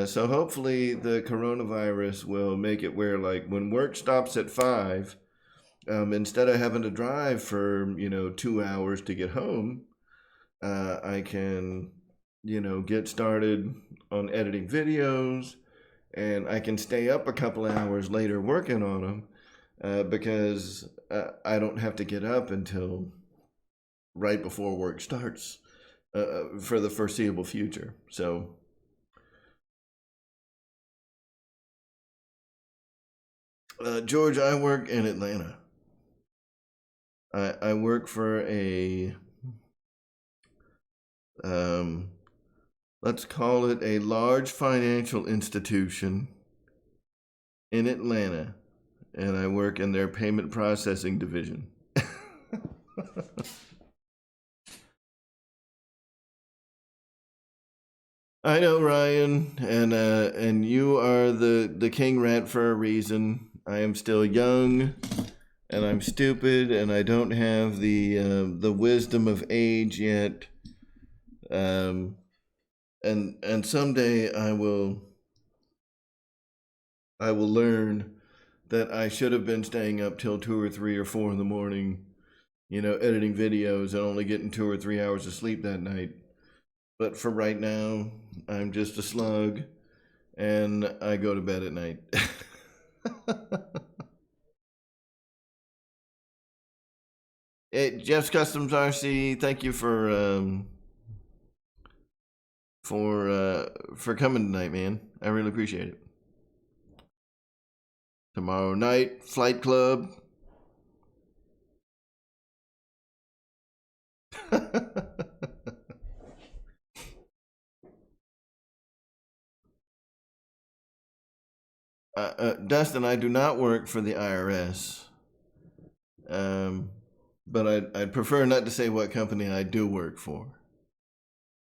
So hopefully the coronavirus will make it where, like, when work stops at 5, instead of having to drive for 2 hours to get home, I can get started on editing videos, and I can stay up a couple of hours later working on them, because I don't have to get up until right before work starts for the foreseeable future. So, George, I work in Atlanta. I work for a, let's call it a large financial institution in Atlanta, and I work in their payment processing division. I know, Ryan, and you are the king rat for a reason. I am still young, and I'm stupid, and I don't have the wisdom of age yet. And someday I will learn that I should have been staying up till 2 or 3 or 4 in the morning, editing videos and only getting 2 or 3 hours of sleep that night. But for right now, I'm just a slug, and I go to bed at night. Hey, Jeff's Customs RC, thank you for coming tonight, man. I really appreciate it. Tomorrow night, Flight Club. Dustin, I do not work for the IRS, but I'd prefer not to say what company I do work for.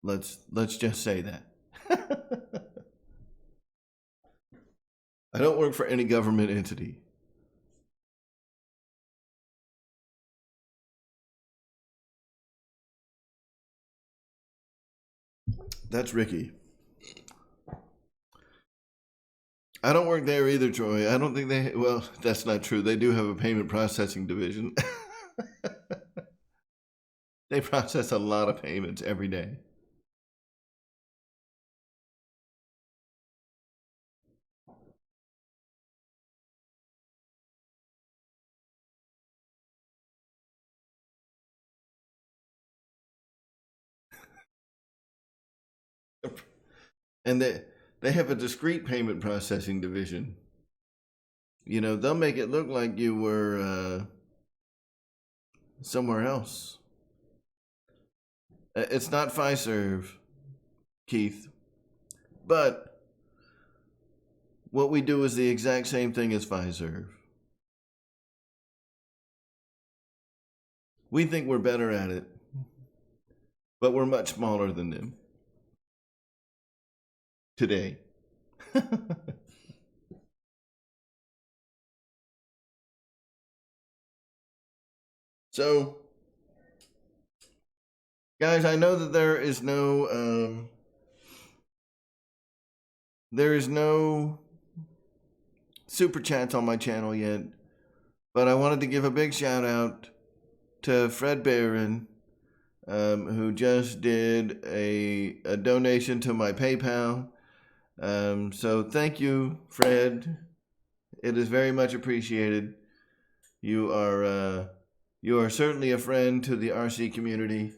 Let's just say that. I don't work for any government entity. That's Ricky. I don't work there either, Troy. I don't think well, that's not true. They do have a payment processing division. They process a lot of payments every day. And they have a discrete payment processing division. You know, they'll make it look like you were somewhere else. It's not Fiserv, Keith. But what we do is the exact same thing as Fiserv. We think we're better at it, but we're much smaller than them. Today. So, guys, I know that there is no super chats on my channel yet, but I wanted to give a big shout out to Fred Barron, who just did a donation to my PayPal. So thank you, Fred. It is very much appreciated. You are certainly a friend to the RC community,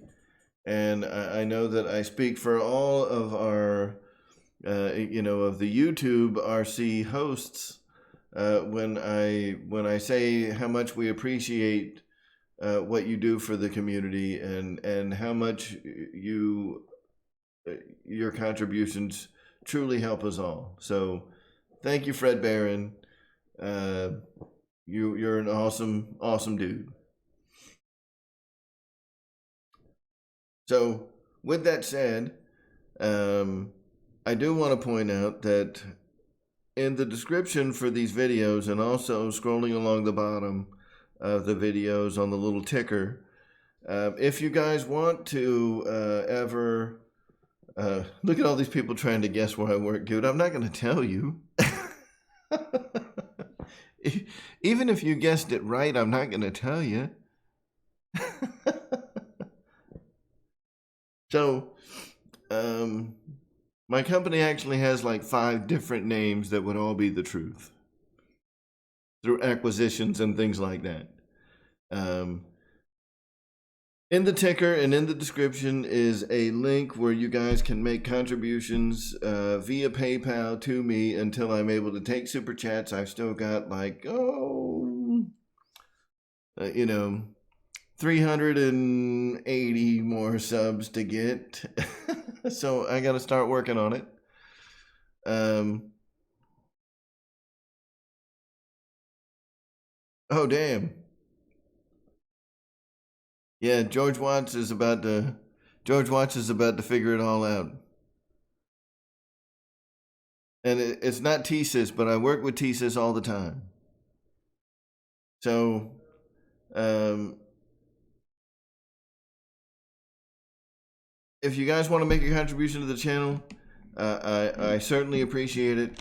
and I know that I speak for all of our, of the YouTube RC hosts when I say how much we appreciate what you do for the community and how much your contributions truly help us all. So thank you, Fred Barron. You're an awesome dude. So with that said, I do want to point out that in the description for these videos, and also scrolling along the bottom of the videos on the little ticker, if you guys want to ever look at all these people trying to guess where I work, dude, I'm not going to tell you. Even if you guessed it right, I'm not going to tell you. So, my company actually has like 5 different names that would all be the truth through acquisitions and things like that. In the ticker and in the description is a link where you guys can make contributions via PayPal to me until I'm able to take super chats. I've still got like 380 more subs to get. So I got to start working on it. Oh, damn. Yeah, George Watts is about to figure it all out. And it's not TSYS, but I work with TSYS all the time. So, if you guys want to make a contribution to the channel, I certainly appreciate it.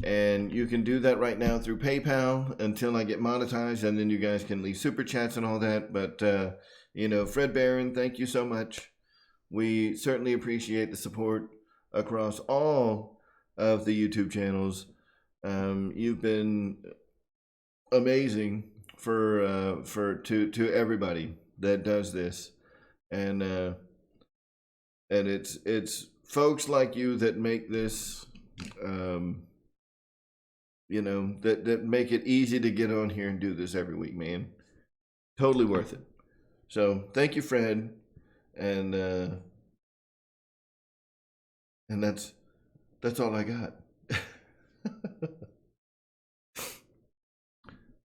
And you can do that right now through PayPal until I get monetized, and then you guys can leave super chats and all that. But, Fred Barron, thank you so much. We certainly appreciate the support across all of the YouTube channels. You've been amazing to everybody that does this. And it's folks like you that make this, that make it easy to get on here and do this every week, man. Totally worth it. So thank you, Fred. And that's all I got.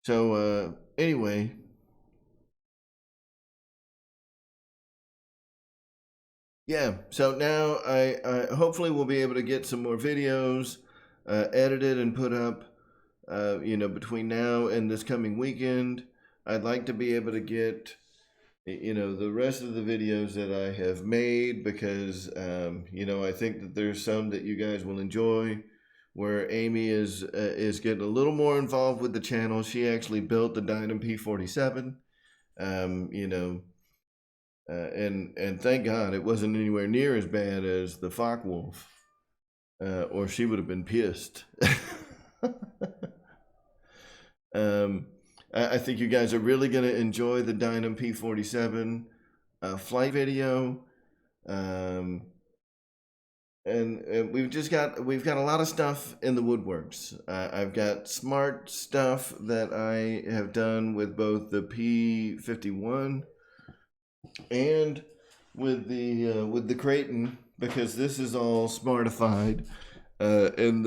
So anyway, yeah, so now I hopefully will be able to get some more videos edited and put up, between now and this coming weekend. I'd like to be able to get, the rest of the videos that I have made, because, I think that there's some that you guys will enjoy, where Amy is getting a little more involved with the channel. She actually built the Dynam P47, and thank God it wasn't anywhere near as bad as the Focke-Wulf, or she would have been pissed. I think you guys are really going to enjoy the Dynam P47 flight video, and we've got a lot of stuff in the woodworks. I've got smart stuff that I have done with both the P51 and with the Kraton, because this is all smartified. And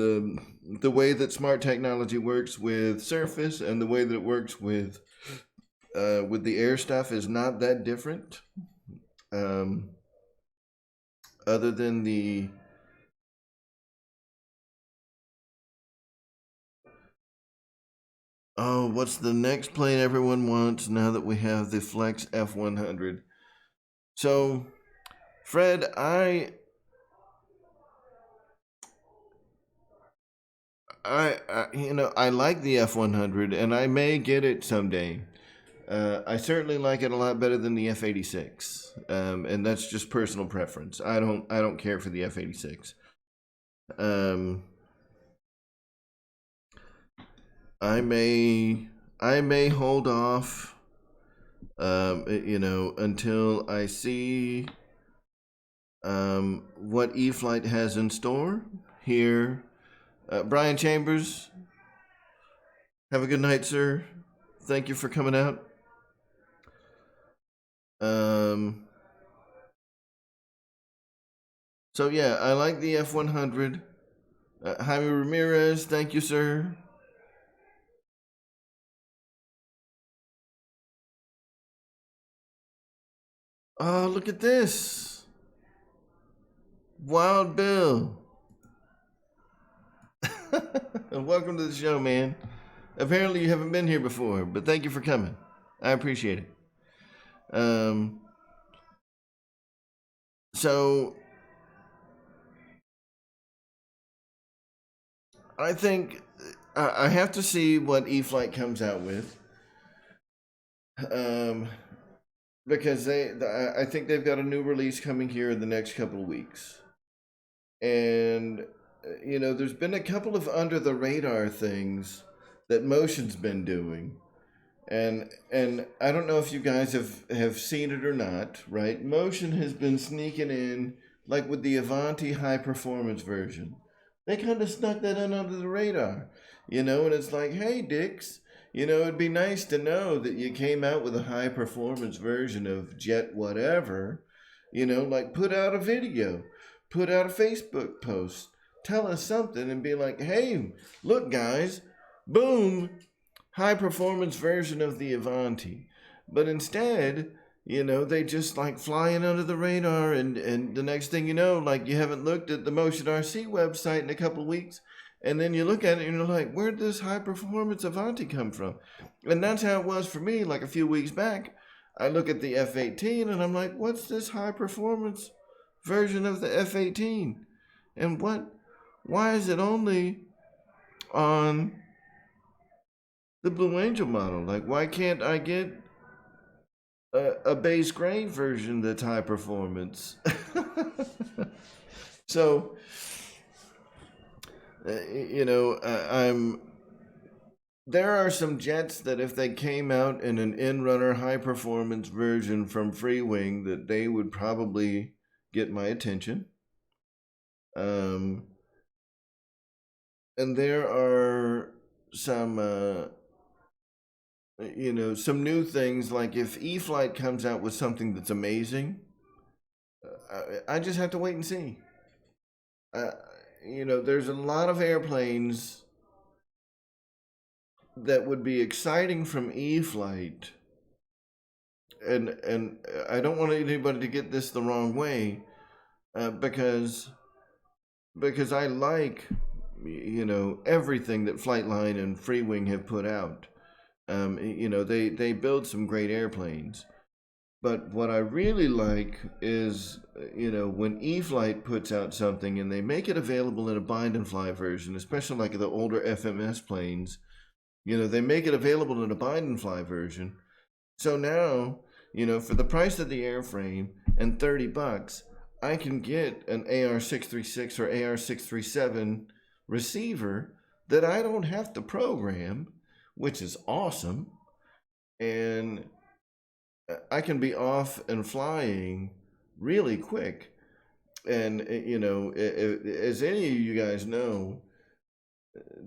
the way that smart technology works with surface and the way that it works with the air stuff is not that different. Other than the what's the next plane everyone wants now that we have the Flex F100? So, Fred, I I like the F100, and I may get it someday. I certainly like it a lot better than the F86, and that's just personal preference. I don't care for the F86. I may hold off, until I see what E-flite has in store here. Brian Chambers, have a good night, sir. Thank you for coming out. So yeah, I like the F100. Jaime Ramirez, thank you, sir. Oh, look at this. Wild Bill. Welcome to the show, man. Apparently you haven't been here before, but thank you for coming. I appreciate it. So I think I have to see what E-flite comes out with. Because I think they've got a new release coming here in the next couple of weeks. And there's been a couple of under the radar things that Motion's been doing. And I don't know if you guys have seen it or not, right? Motion has been sneaking in, like with the Avanti high performance version. They kind of snuck that in under the radar, and it's like, hey, dicks, it'd be nice to know that you came out with a high performance version of Jet whatever, like put out a video, put out a Facebook post, tell us something and be like, hey, look, guys, boom, high performance version of the Avanti. But instead, they just like flying under the radar, and the next thing you know, like you haven't looked at the Motion RC website in a couple of weeks, and then you look at it and you're like, where'd this high performance Avanti come from? And that's how it was for me like a few weeks back. I look at the F18 and I'm like, what's this high performance version of the F18? And why is it only on the Blue Angel model? Like, why can't I get a base grain version that's high performance? So, there are some jets that if they came out in an in-runner high performance version from Freewing, that they would probably get my attention. And there are some some new things, like if E-flite comes out with something that's amazing, I just have to wait and see. There's a lot of airplanes that would be exciting from E-flite, and I don't want anybody to get this the wrong way, because I like everything that Flightline and Freewing have put out. They build some great airplanes. But what I really like is, when E-flite puts out something and they make it available in a bind and fly version, especially like the older FMS planes, they make it available in a bind and fly version. So now, for the price of the airframe and $30, I can get an AR636 or AR637 receiver that I don't have to program, which is awesome. And I can be off and flying really quick. And you know, as any of you guys know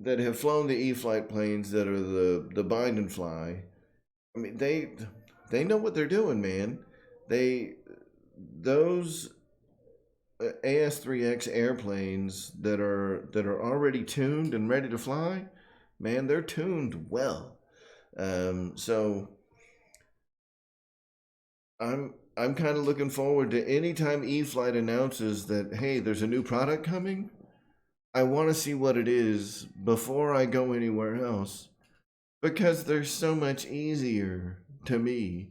that have flown the E-flite planes that are the bind and fly, I mean, they know what they're doing, man. Those AS3X airplanes that are already tuned and ready to fly, man, they're tuned well. So I'm kind of looking forward to any time E-flite announces that, hey, there's a new product coming. I want to see what it is before I go anywhere else, because they're so much easier to me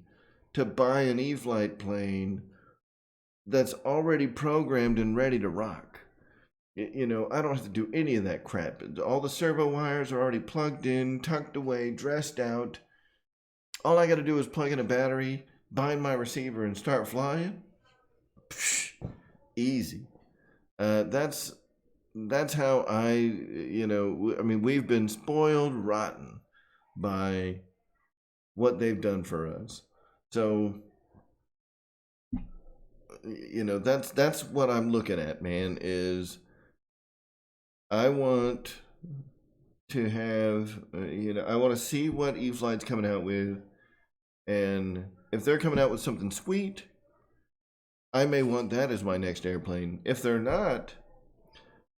to buy an E-flite plane that's already programmed and ready to rock. You know, I don't have to do any of that crap. All the servo wires are already plugged in, tucked away, dressed out. All I got to do is plug in a battery, bind my receiver, and start flying. Psh, easy. That's how I, you know, I mean, we've been spoiled rotten by what they've done for us. So, you know, that's what I'm looking at, man, is I want to have, you know, I want to see what E-flite's coming out with. And if they're coming out with something sweet, I may want that as my next airplane. If they're not,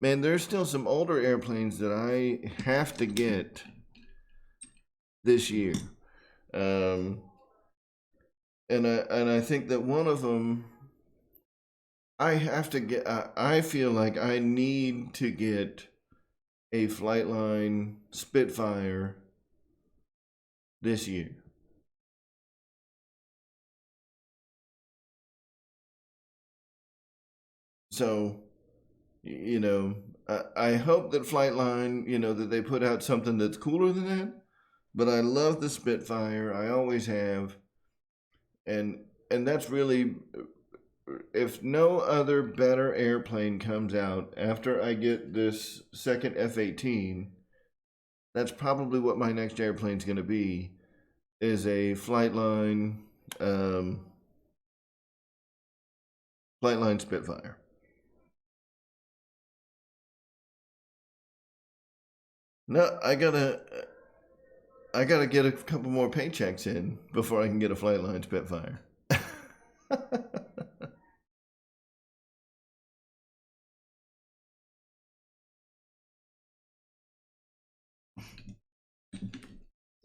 man, there's still some older airplanes that I have to get this year. And I think that one of them I have to get. I feel like I need to get a Flightline Spitfire this year. So, you know, I hope that Flightline, you know, that they put out something that's cooler than that. But I love the Spitfire. I always have. And that's really, if no other better airplane comes out after I get this second F-18, that's probably what my next airplane's going to be, is a Flightline Spitfire. No, I gotta get a couple more paychecks in before I can get a Flightline Spitfire.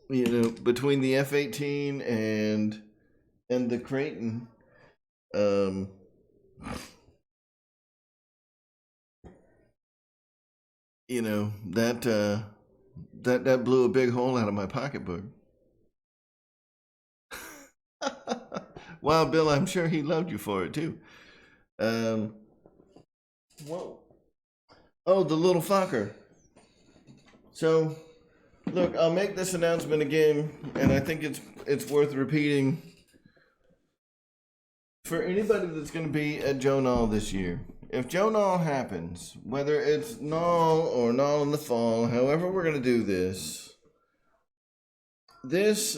You know, between the F-18 and the Kraton, you know, that blew a big hole out of my pocketbook. Wow, Bill, I'm sure he loved you for it too. Whoa. Oh, the little fucker. So, look, I'll make this announcement again, and I think it's worth repeating. For anybody that's going to be at Joe Nall this year, if Joe Nall happens, whether it's Nall or Nall in the fall, however we're going to do this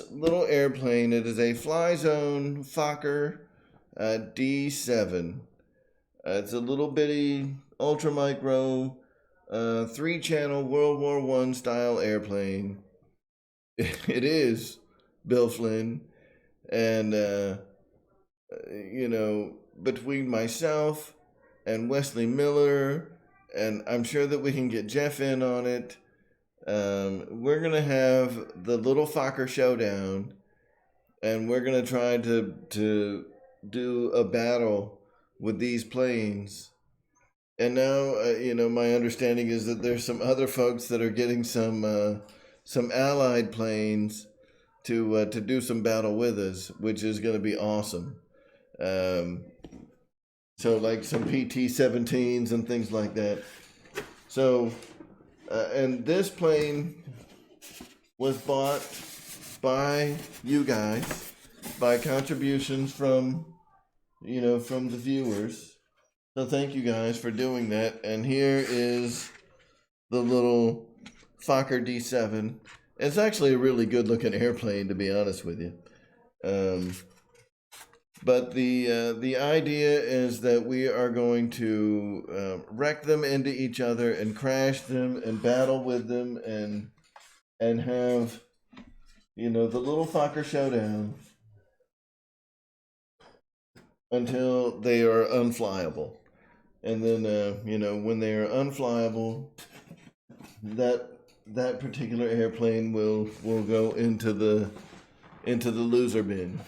little airplane, it is a Fly Zone Fokker D7. It's a little bitty ultra micro 3-channel World War I style airplane. It is Bill Flynn, and you know, between myself and Wesley Miller, and I'm sure that we can get Jeff in on it. We're gonna have the little Fokker showdown, and we're gonna try to do a battle with these planes. And now, you know, my understanding is that there's some other folks that are getting some allied planes to do some battle with us, which is going to be awesome. So like some PT-17s and things like that. So, and this plane was bought by you guys, by contributions from, you know, from the viewers. So thank you guys for doing that. And here is the little Fokker D7. It's actually a really good looking airplane, to be honest with you. But the idea is that we are going to wreck them into each other and crash them and battle with them and have, you know, the little fucker showdown until they are unflyable. And then, you know, when they are unflyable, that particular airplane will go into the loser bin.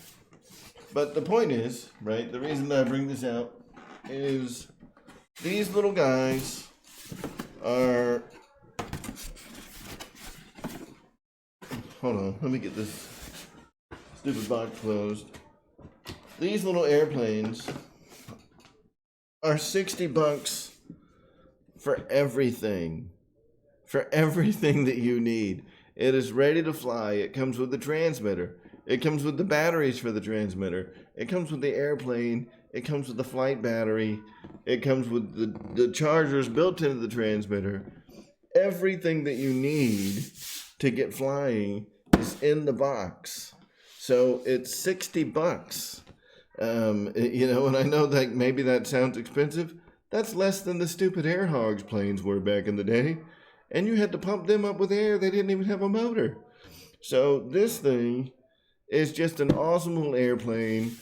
But the point is, right, the reason that I bring this out is these little guys are, hold on, let me get this stupid box closed. These little airplanes are $60 for everything. For everything that you need. It is ready to fly. It comes with the transmitter. It comes with the batteries for the transmitter. It comes with the airplane. It comes with the flight battery. It comes with the chargers built into the transmitter. Everything that you need to get flying is in the box. So it's $60. You know, and I know that maybe that sounds expensive. That's less than the stupid Air Hogs planes were back in the day. And you had to pump them up with air. They didn't even have a motor. So this thing is just an awesome little airplane.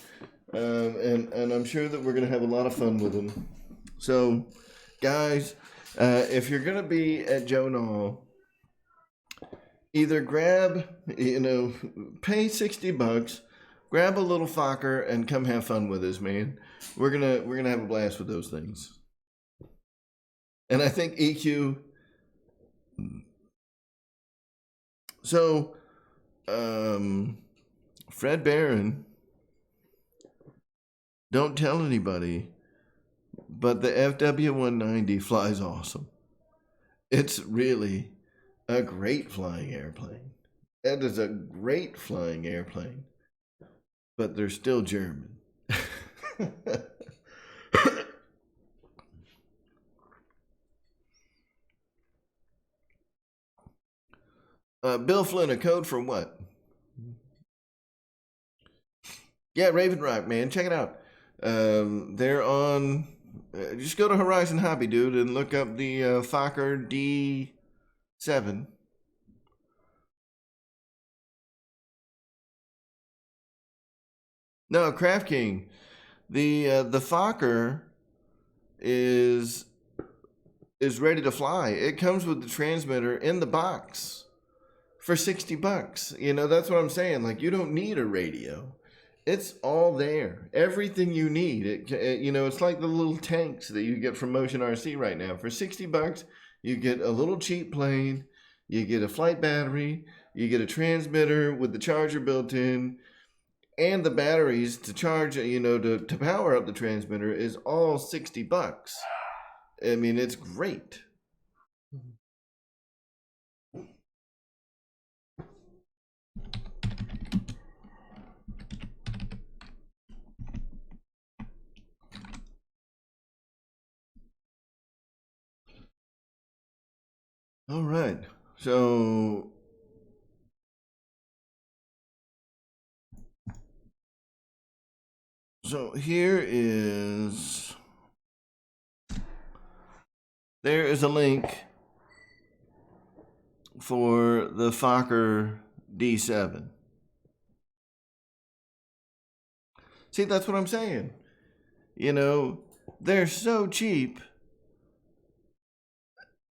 And I'm sure that we're going to have a lot of fun with them. So, guys, if you're going to be at Joe Knoll, either grab, you know, pay $60, grab a little Fokker, and come have fun with us, man. We're gonna have a blast with those things. And I think EQ. So, Fred Barron, don't tell anybody, but the FW-190 flies awesome. It's really a great flying airplane. That is a great flying airplane, but they're still German. Bill Flynn, a code for what? Yeah, Raven Rock, man. Check it out. They're on... just go to Horizon Hobby, dude, and look up the Fokker D7. No, Craft King. The Fokker is ready to fly. It comes with the transmitter in the box for $60. You know, that's what I'm saying. Like, you don't need a radio. It's all there. Everything you need. You know, it's like the little tanks that you get from Motion RC right now. For $60, you get a little cheap plane, you get a flight battery, you get a transmitter with the charger built in, and the batteries to charge, you know, to power up the transmitter is all $60. I mean, it's great. All right, so there is a link for the Fokker D7. See, that's what I'm saying. You know, they're so cheap.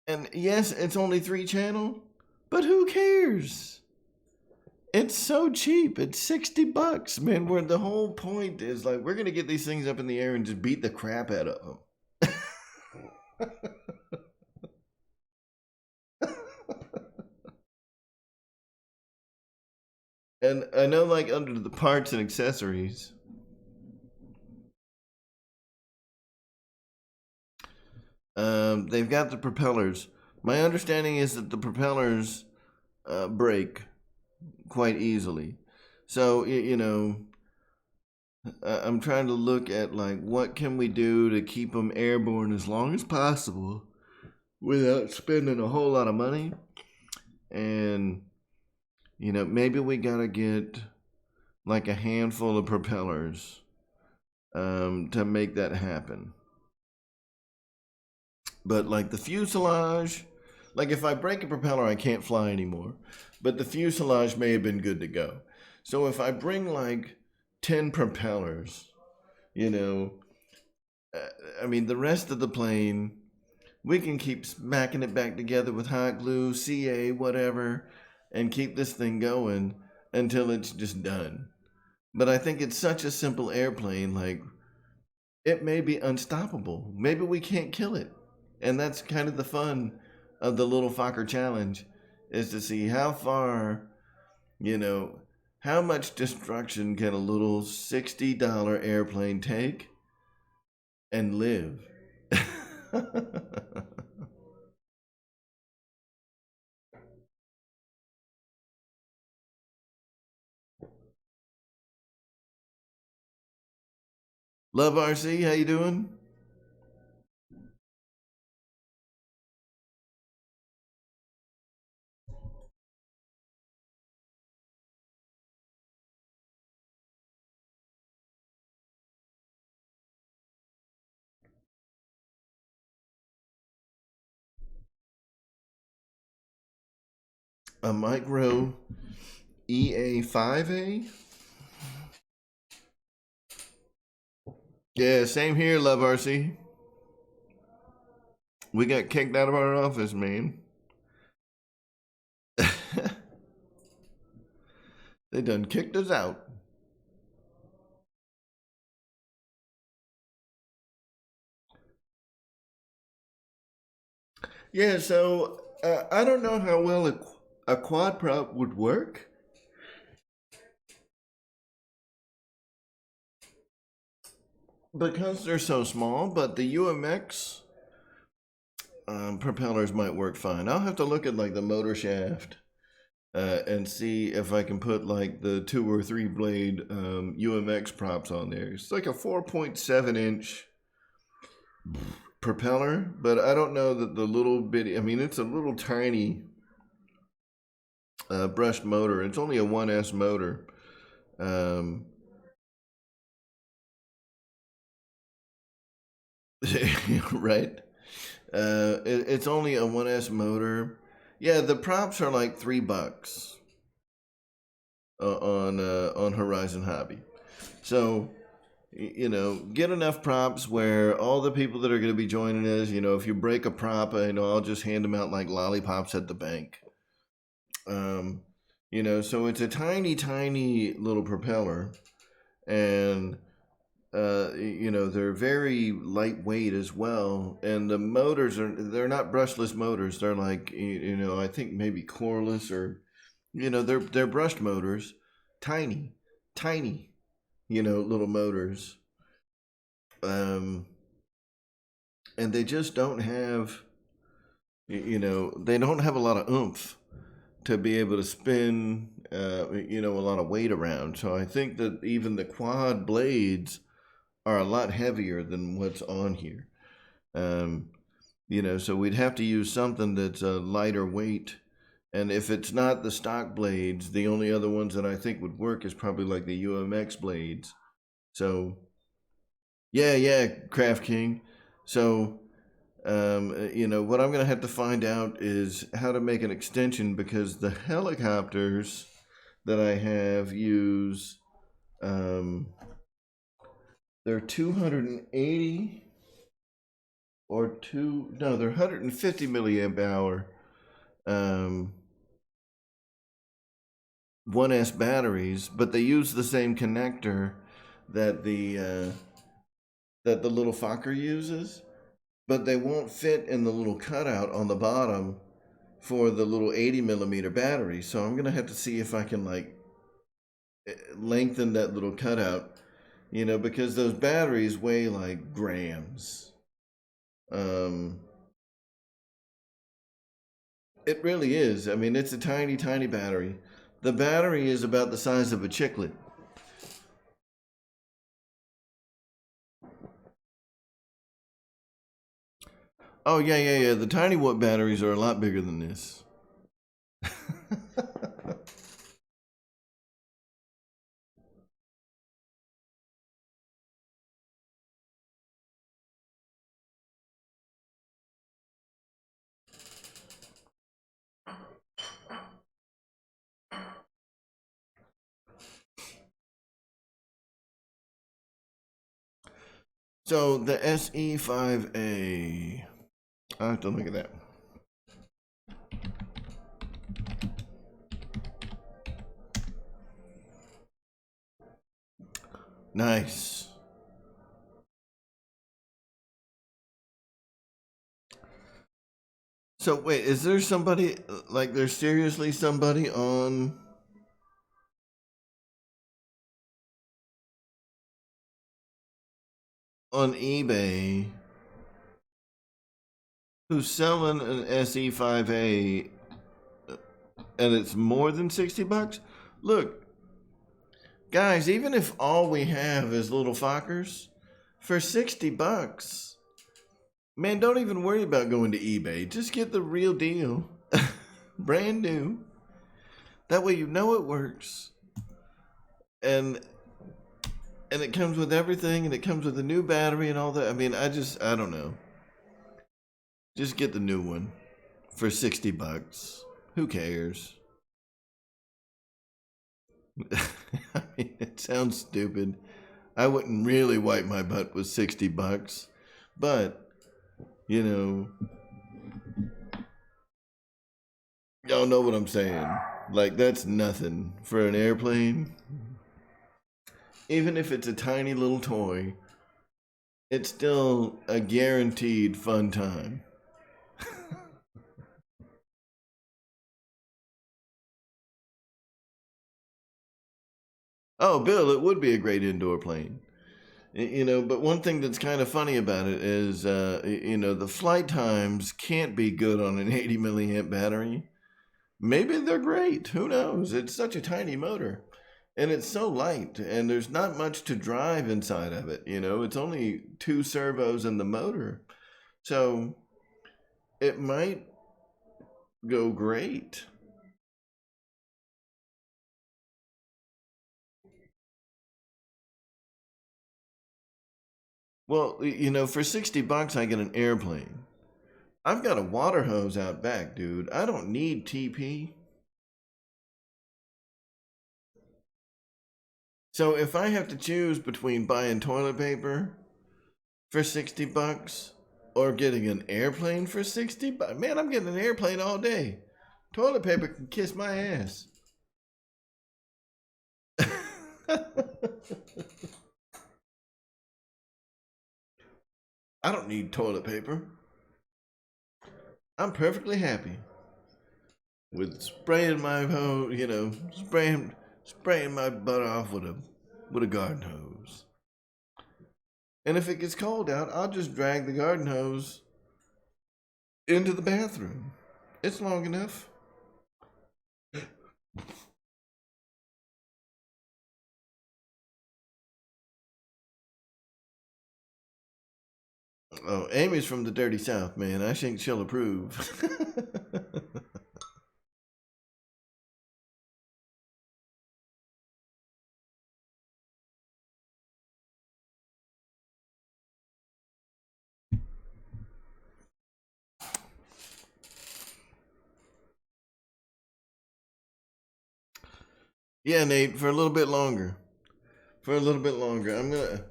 And yes, it's only 3-channel, but who cares? It's so cheap. It's $60, man. Where the whole point is, like, we're gonna get these things up in the air and just beat the crap out of them. And I know, like, under the parts and accessories, they've got the propellers. My understanding is that the propellers break quite easily. So, you know, I'm trying to look at, like, what can we do to keep them airborne as long as possible without spending a whole lot of money. And, you know, maybe we gotta get like a handful of propellers to make that happen. But like the fuselage, like if I break a propeller, I can't fly anymore. But the fuselage may have been good to go. So if I bring like 10 propellers, you know, I mean, the rest of the plane, we can keep smacking it back together with hot glue, CA, whatever, and keep this thing going until it's just done. But I think it's such a simple airplane, like, it may be unstoppable. Maybe we can't kill it. And that's kind of the fun of the little Fokker challenge, is to see how far, you know, how much destruction can a little $60 airplane take and live. Love RC, how you doing? A micro EA5A? Yeah, same here, Love RC. We got kicked out of our office, man. They done kicked us out. Yeah, so I don't know how well a quad prop would work. Because they're so small, but the UMX propellers might work fine. I'll have to look at like the motor shaft and see if I can put like the 2 or 3 blade UMX props on there. It's like a 4.7 inch propeller, but I don't know that the little bitty, I mean, it's a little tiny brushed motor. It's only a 1S motor. Right? It's only a 1S motor. Yeah, the props are like $3 on Horizon Hobby. So, you know, get enough props where all the people that are going to be joining us, you know, if you break a prop, you know, I'll just hand them out like lollipops at the bank. You know, so it's a tiny, tiny little propeller, and you know, they're very lightweight as well, and the motors they're not brushless motors. They're like, you know, I think maybe coreless, or, you know, they're brushed motors, tiny, tiny, you know, little motors. And they just don't have, you know, they don't have a lot of oomph to be able to spin, you know, a lot of weight around. So I think that even the quad blades are a lot heavier than what's on here. You know, so we'd have to use something that's a lighter weight. And if it's not the stock blades, the only other ones that I think would work is probably like the UMX blades. So, yeah, Craft King. So, you know, what I'm going to have to find out is how to make an extension, because the helicopters that I have use, they're 280 or they're 150 milliamp hour 1S batteries, but they use the same connector that the little Fokker uses, but they won't fit in the little cutout on the bottom for the little 80 millimeter battery. So I'm gonna have to see if I can like lengthen that little cutout, you know, because those batteries weigh like grams. It really is. I mean, it's a tiny, tiny battery. The battery is about the size of a chiclet. Oh, yeah. The tiny watt batteries are a lot bigger than this. So the SE5A. I have to look at that. Nice. So wait, is there somebody, like there's seriously somebody on eBay who's selling an SE5A and it's more than 60 bucks? Look, guys, even if all we have is little Fockers, for 60 bucks, man, don't even worry about going to eBay. Just get the real deal. Brand new. That way you know it works. And it comes with everything, and it comes with a new battery and all that. I mean, I don't know. Just get the new one for 60 bucks. Who cares? I mean, it sounds stupid. I wouldn't really wipe my butt with 60 bucks. But you know, y'all know what I'm saying. Like, that's nothing for an airplane. Even if it's a tiny little toy, it's still a guaranteed fun time. Oh, Bill, it would be a great indoor plane. You know, but one thing that's kind of funny about it is, you know, the flight times can't be good on an 80 milliamp battery. Maybe they're great. Who knows? It's such a tiny motor. And it's so light, and there's not much to drive inside of it. You know, it's only 2 servos in the motor. So it might go great. Well, you know, for 60 bucks, I get an airplane. I've got a water hose out back, dude. I don't need TP. So if I have to choose between buying toilet paper for 60 bucks or getting an airplane for 60 bucks, man, I'm getting an airplane all day. Toilet paper can kiss my ass. I don't need toilet paper. I'm perfectly happy with spraying my hose, you know, spraying my butt off with a garden hose. And if it gets cold out, I'll just drag the garden hose into the bathroom. It's long enough. Oh, Amy's from the dirty South, man. I think she'll approve. Yeah, Nate, for a little bit longer. For a little bit longer.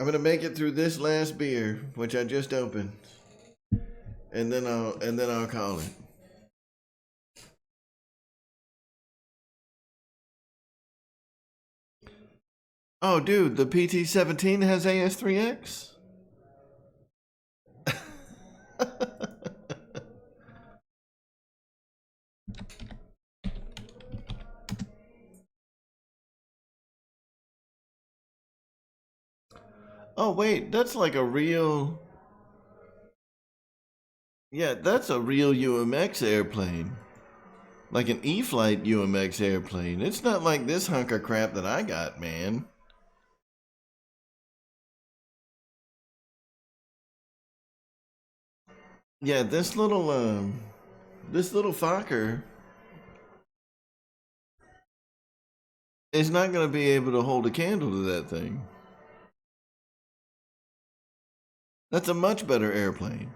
I'm gonna make it through this last beer, which I just opened. And then I'll call it. Oh, dude, the PT-17 has AS3X? Oh, wait, that's like a real... Yeah, that's a real UMX airplane. Like an E-Flight UMX airplane. It's not like this hunk of crap that I got, man. Yeah, this little Fokker is not going to be able to hold a candle to that thing. That's a much better airplane.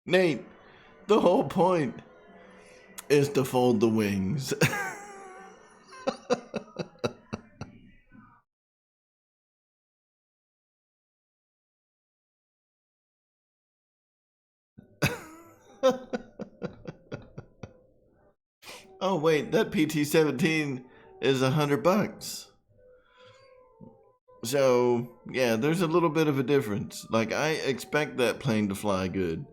Nate, the whole point is to fold the wings. Oh wait, that PT-17 is $100. So yeah, there's a little bit of a difference. Like, I expect that plane to fly good.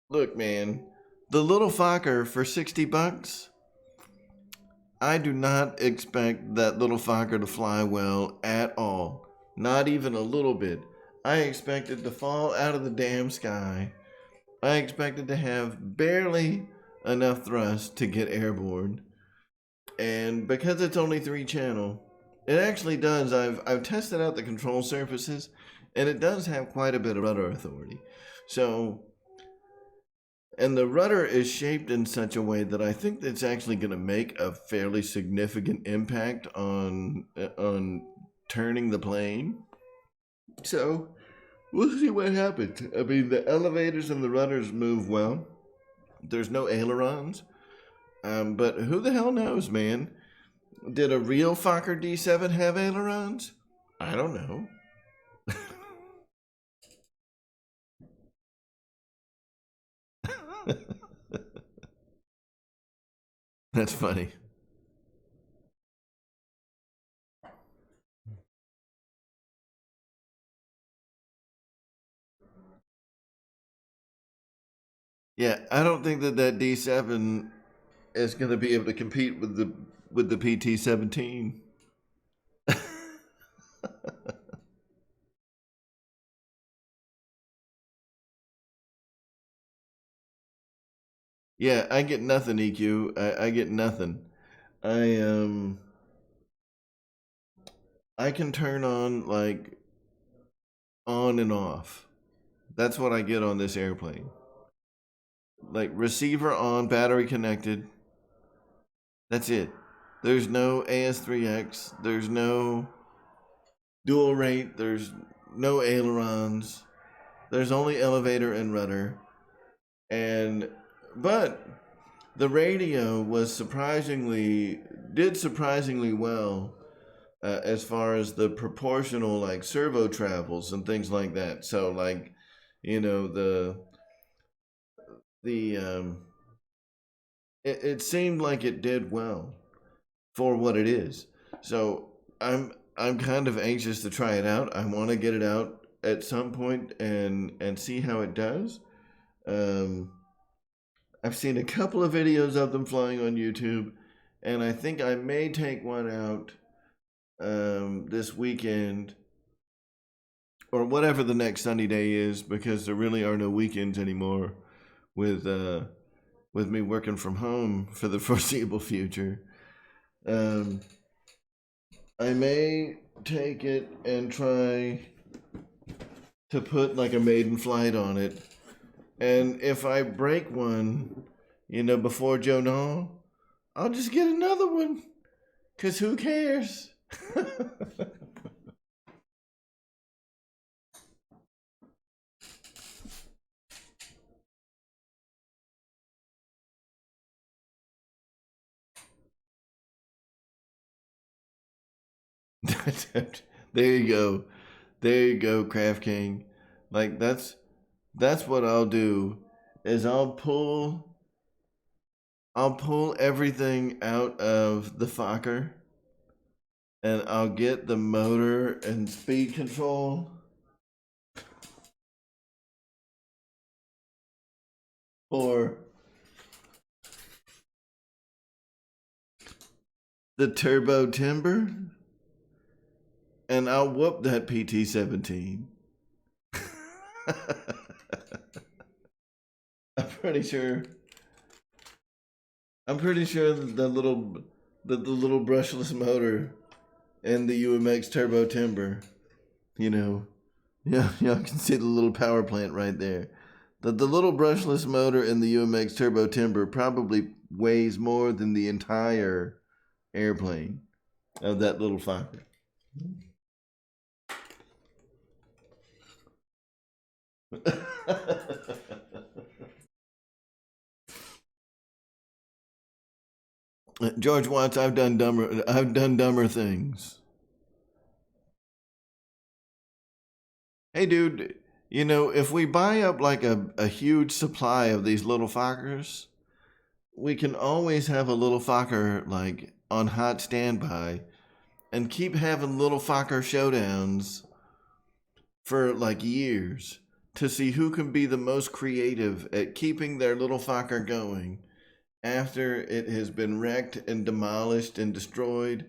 Look, man, the little Fokker for $60. I do not expect that little Fokker to fly well at all. Not even a little bit. I expect it to fall out of the damn sky. I expect it to have barely enough thrust to get airborne. And because it's only 3-channel, it actually does. I've tested out the control surfaces, and it does have quite a bit of rudder authority. So, and the rudder is shaped in such a way that I think it's actually going to make a fairly significant impact on turning the plane. So we'll see what happens. I mean, the elevators and the rudders move well. There's no ailerons. But who the hell knows, man? Did a real Fokker D7 have ailerons? I don't know. That's funny. Yeah, I don't think that D7 is going to be able to compete with the PT-17. Yeah, I get nothing, EQ. I get nothing. I can turn on, like, on and off. That's what I get on this airplane. Like, receiver on, battery connected. That's it. There's no AS3X. There's no dual rate. There's no ailerons. There's only elevator and rudder. But the radio was did surprisingly well as far as the proportional, like, servo travels and things like that. So, like, you know, it seemed like it did well for what it is. So I'm kind of anxious to try it out. I want to get it out at some point and see how it does. I've seen a couple of videos of them flying on YouTube, and I think I may take one out this weekend or whatever the next sunny day is, because there really are no weekends anymore with me working from home for the foreseeable future. I may take it and try to put like a maiden flight on it. And if I break one, before Jonah, I'll just get another one. 'Cause who cares? There you go. There you go, Craft King. Like, that's what I'll do, is I'll pull everything out of the Fokker, and I'll get the motor and speed control for the turbo timber, and I'll whoop that PT-17. I'm pretty sure that the little brushless motor and the UMX turbo timber, y'all can see the little power plant right there. The little brushless motor and the UMX turbo timber probably weighs more than the entire airplane of that little Fokker. George Watts, I've done dumber things. Hey, dude, You know, if we buy up like a huge supply of these little Fockers, we can always have a little Focker like on hot standby and keep having little Focker showdowns for like years to see who can be the most creative at keeping their little Focker going after it has been wrecked and demolished and destroyed.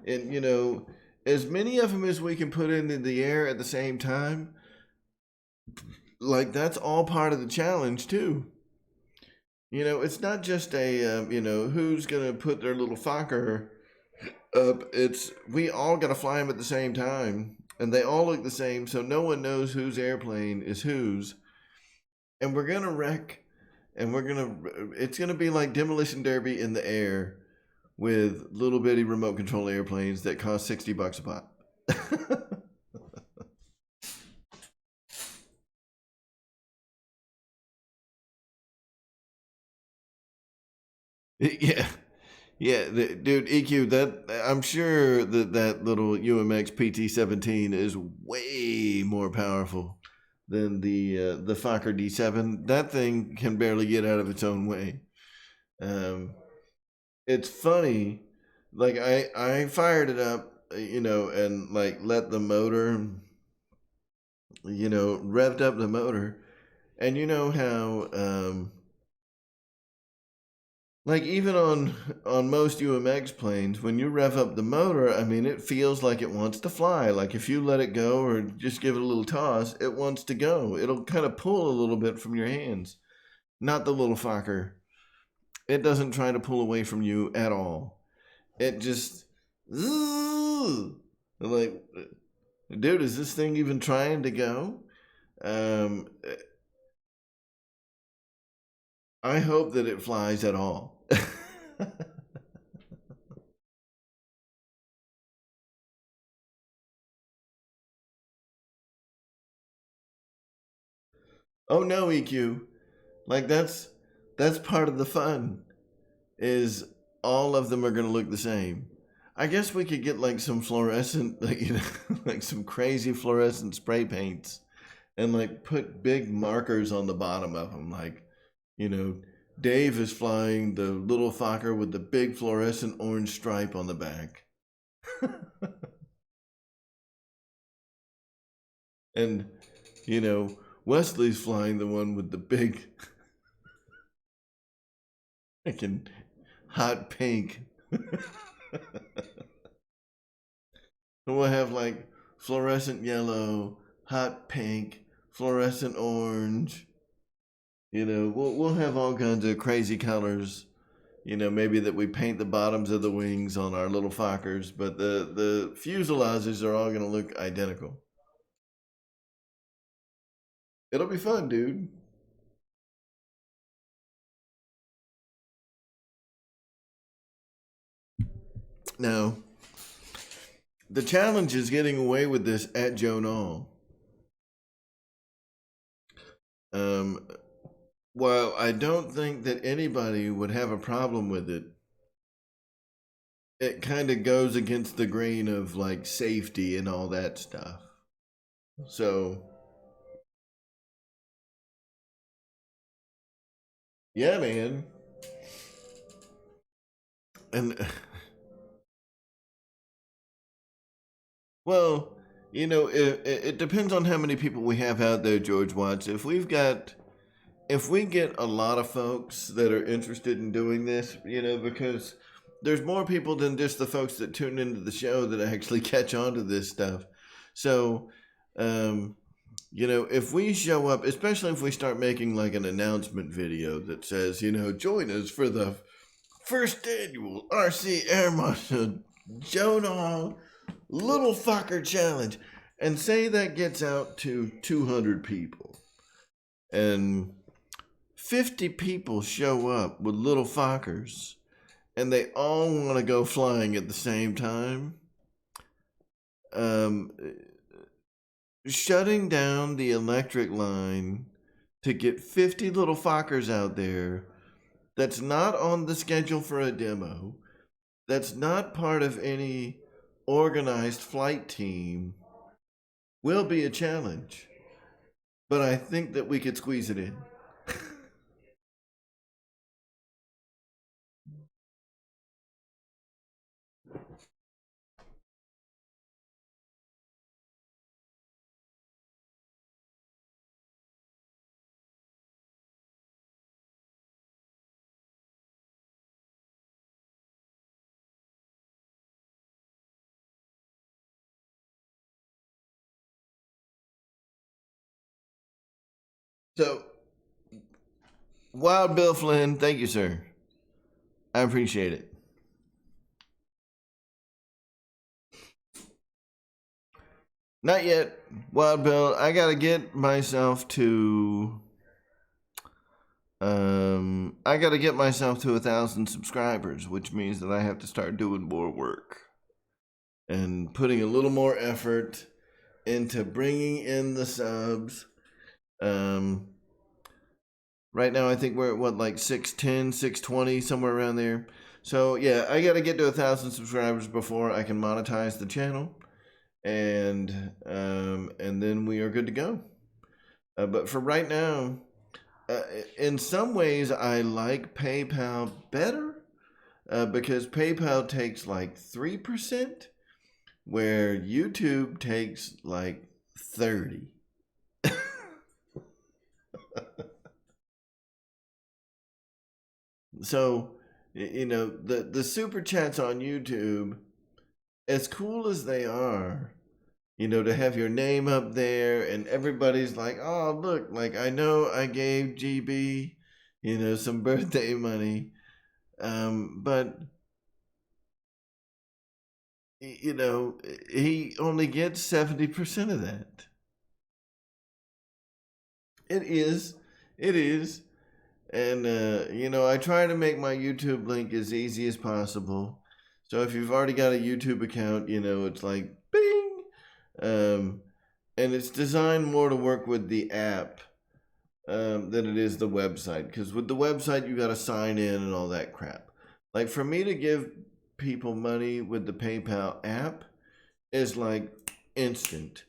And, you know, as many of them as we can put into the air at the same time, like that's all part of the challenge too. You know, it's not just a, you know, who's going to put their little Focker up. It's, we all got to fly them at the same time. And they all look the same, so no one knows whose airplane is whose. And we're going to wreck, and it's going to be like Demolition Derby in the air with little bitty remote control airplanes that cost $60 a pop. Yeah. Yeah, dude, EQ, that I'm sure that little UMX PT-17 is way more powerful than the Fokker D7. That thing can barely get out of its own way. It's funny, like I fired it up, you know, and like let the motor, you know, revved up the motor, and you know how like even on most UMX planes, when you rev up the motor, I mean, it feels like it wants to fly. Like if you let it go or just give it a little toss, it wants to go. It'll kind of pull a little bit from your hands. Not the little Fokker. It doesn't try to pull away from you at all. It just, like, dude, is this thing even trying to go? I hope that it flies at all. Oh no, EQ. Like that's part of the fun. Is all of them are gonna look the same. I guess we could get like some fluorescent, like, you know, like some crazy fluorescent spray paints, and like put big markers on the bottom of them, like, you know, Dave is flying the little Fokker with the big fluorescent orange stripe on the back. And, you know, Wesley's flying the one with the big freaking hot pink. And we'll have like fluorescent yellow, hot pink, fluorescent orange. You know, we'll have all kinds of crazy colors. You know, maybe that we paint the bottoms of the wings on our little Fokkers, but the fuselages are all going to look identical. It'll be fun, dude. Now, the challenge is getting away with this at Jonal. While I don't think that anybody would have a problem with it, it kind of goes against the grain of like safety and all that stuff. So, yeah, man. And, well, you know, it depends on how many people we have out there, George Watts. If we get a lot of folks that are interested in doing this, you know, because there's more people than just the folks that tune into the show that actually catch on to this stuff. So, you know, if we show up, especially if we start making like an announcement video that says, you know, join us for the first annual RC Arrma Jonal Little Fokker Challenge, and say that gets out to 200 people, and 50 people show up with little Fokkers, and they all want to go flying at the same time. Shutting down the electric line to get 50 little Fokkers out there, that's not on the schedule for a demo, that's not part of any organized flight team, will be a challenge. but I think that we could squeeze it in. So, Wild Bill Flynn, thank you, sir. I appreciate it. Not yet, Wild Bill. I gotta get myself to. I gotta get myself to 1,000 subscribers, which means that I have to start doing more work and putting a little more effort into bringing in the subs. Right now I think we're at what, like 610, 620, somewhere around there. So yeah, I gotta get to 1,000 subscribers before I can monetize the channel, and then we are good to go. But for right now, in some ways I like PayPal better, because PayPal takes like 3%, where YouTube takes like 30. So, the super chats on YouTube, as cool as they are, to have your name up there and everybody's like, oh, look, like I know I gave GB, some birthday money. But, he only gets 70% of that. It is. And, I try to make my YouTube link as easy as possible. So if you've already got a YouTube account, it's like, bing. And it's designed more to work with the app than it is the website. Because with the website, you got to sign in and all that crap. Like, for me to give people money with the PayPal app is like instant.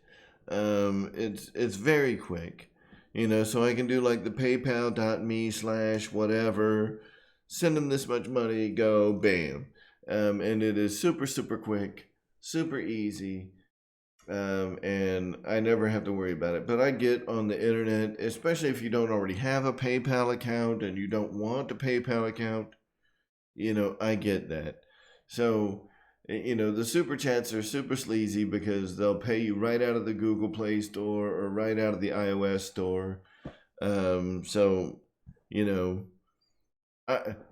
It's very quick. So I can do like the paypal.me/whatever, send them this much money, go, bam. And it is super, super quick, super easy. And I never have to worry about it. But I get on the internet, especially if you don't already have a PayPal account and you don't want a PayPal account, I get that. So, the super chats are super sleazy because they'll pay you right out of the Google Play Store or right out of the iOS store. So,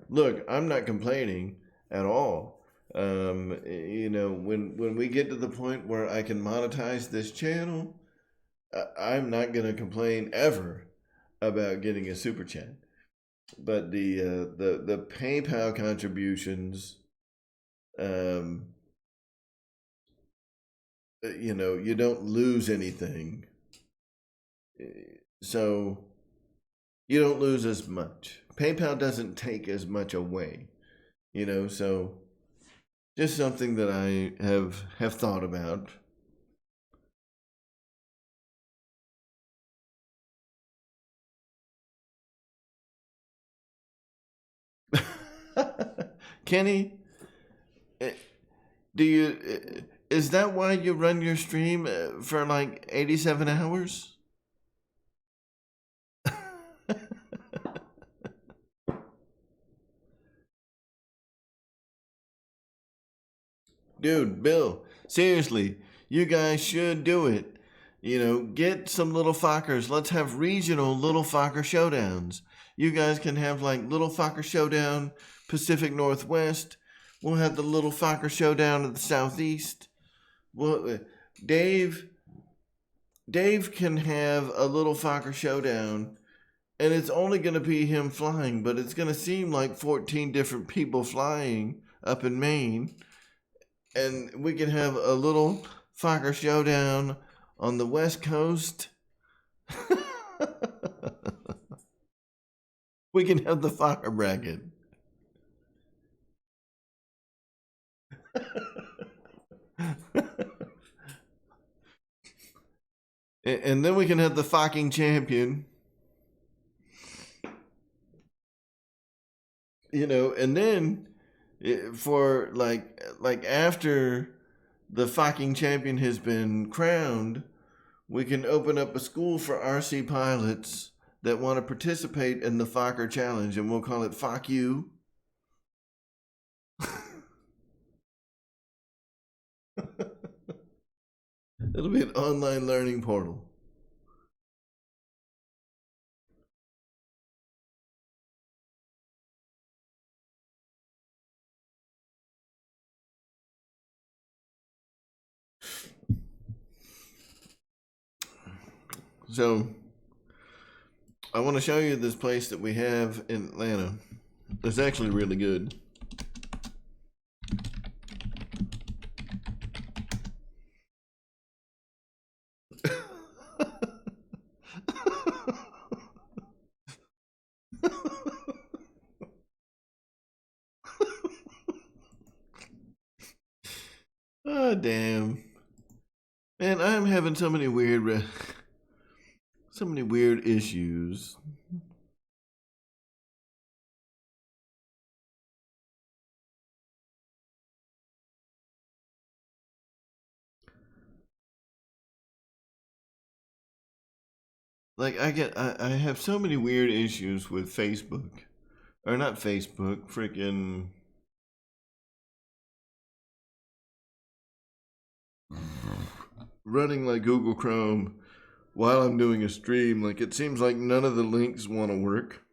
look, I'm not complaining at all. When we get to the point where I can monetize this channel, I'm not gonna complain ever about getting a super chat. But the PayPal contributions, you don't lose anything, so you don't lose as much. PayPal doesn't take as much away, so just something that I have thought about. Kenny, do you is that why you run your stream for like 87 hours? Dude, Bill, seriously, you guys should do it. Get some little fuckers. Let's have regional little fucker showdowns. You guys can have like little fucker showdown Pacific Northwest. We'll have the little fucker showdown of the Southeast. Well, Dave can have a little fucker showdown, and it's only going to be him flying, but it's going to seem like 14 different people flying up in Maine. And we can have a little fucker showdown on the West Coast. We can have the fucker bracket. And then we can have the fucking champion. You know, and then for like after the fucking champion has been crowned, we can open up a school for RC pilots that want to participate in the Fokker Challenge, and we'll call it Fuck You. It'll be an online learning portal. So, I want to show you this place that we have in Atlanta. It's actually really good. Oh, damn. Man, I'm having so many weird issues. Like I have so many weird issues with Facebook. Or not Facebook, freaking running like Google Chrome while I'm doing a stream. Like, it seems like none of the links want to work.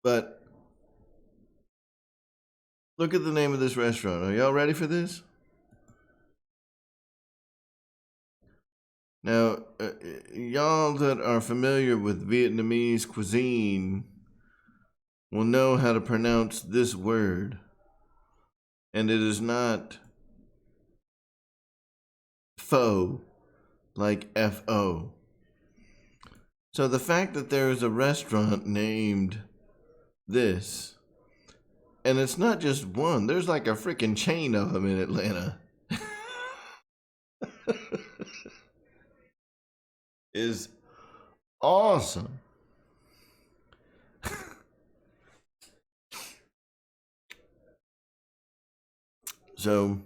But look at the name of this restaurant. Are y'all ready for this? Now, y'all that are familiar with Vietnamese cuisine will know how to pronounce this word. And it is not pho, like F-O. So the fact that there is a restaurant named this, and it's not just one, there's like a freaking chain of them in Atlanta, is awesome. So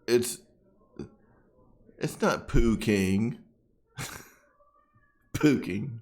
it's not Poo King. Poo King.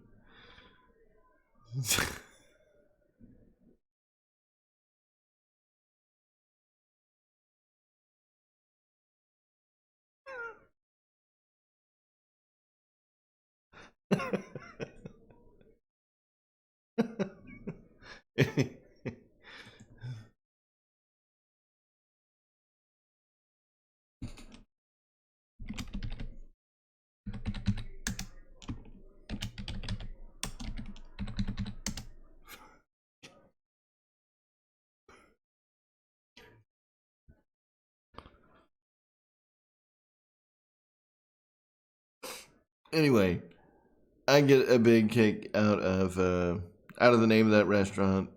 Anyway, I get a big kick out of the name of that restaurant.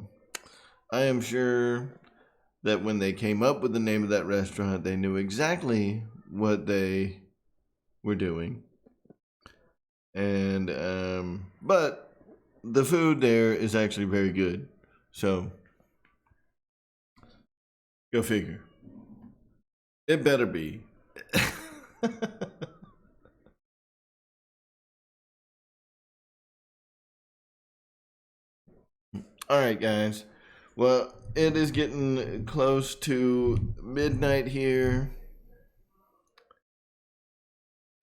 I am sure that when they came up with the name of that restaurant, they knew exactly what they were doing. And but the food there is actually very good. So go figure. It better be. All right, guys. Well, it is getting close to midnight here.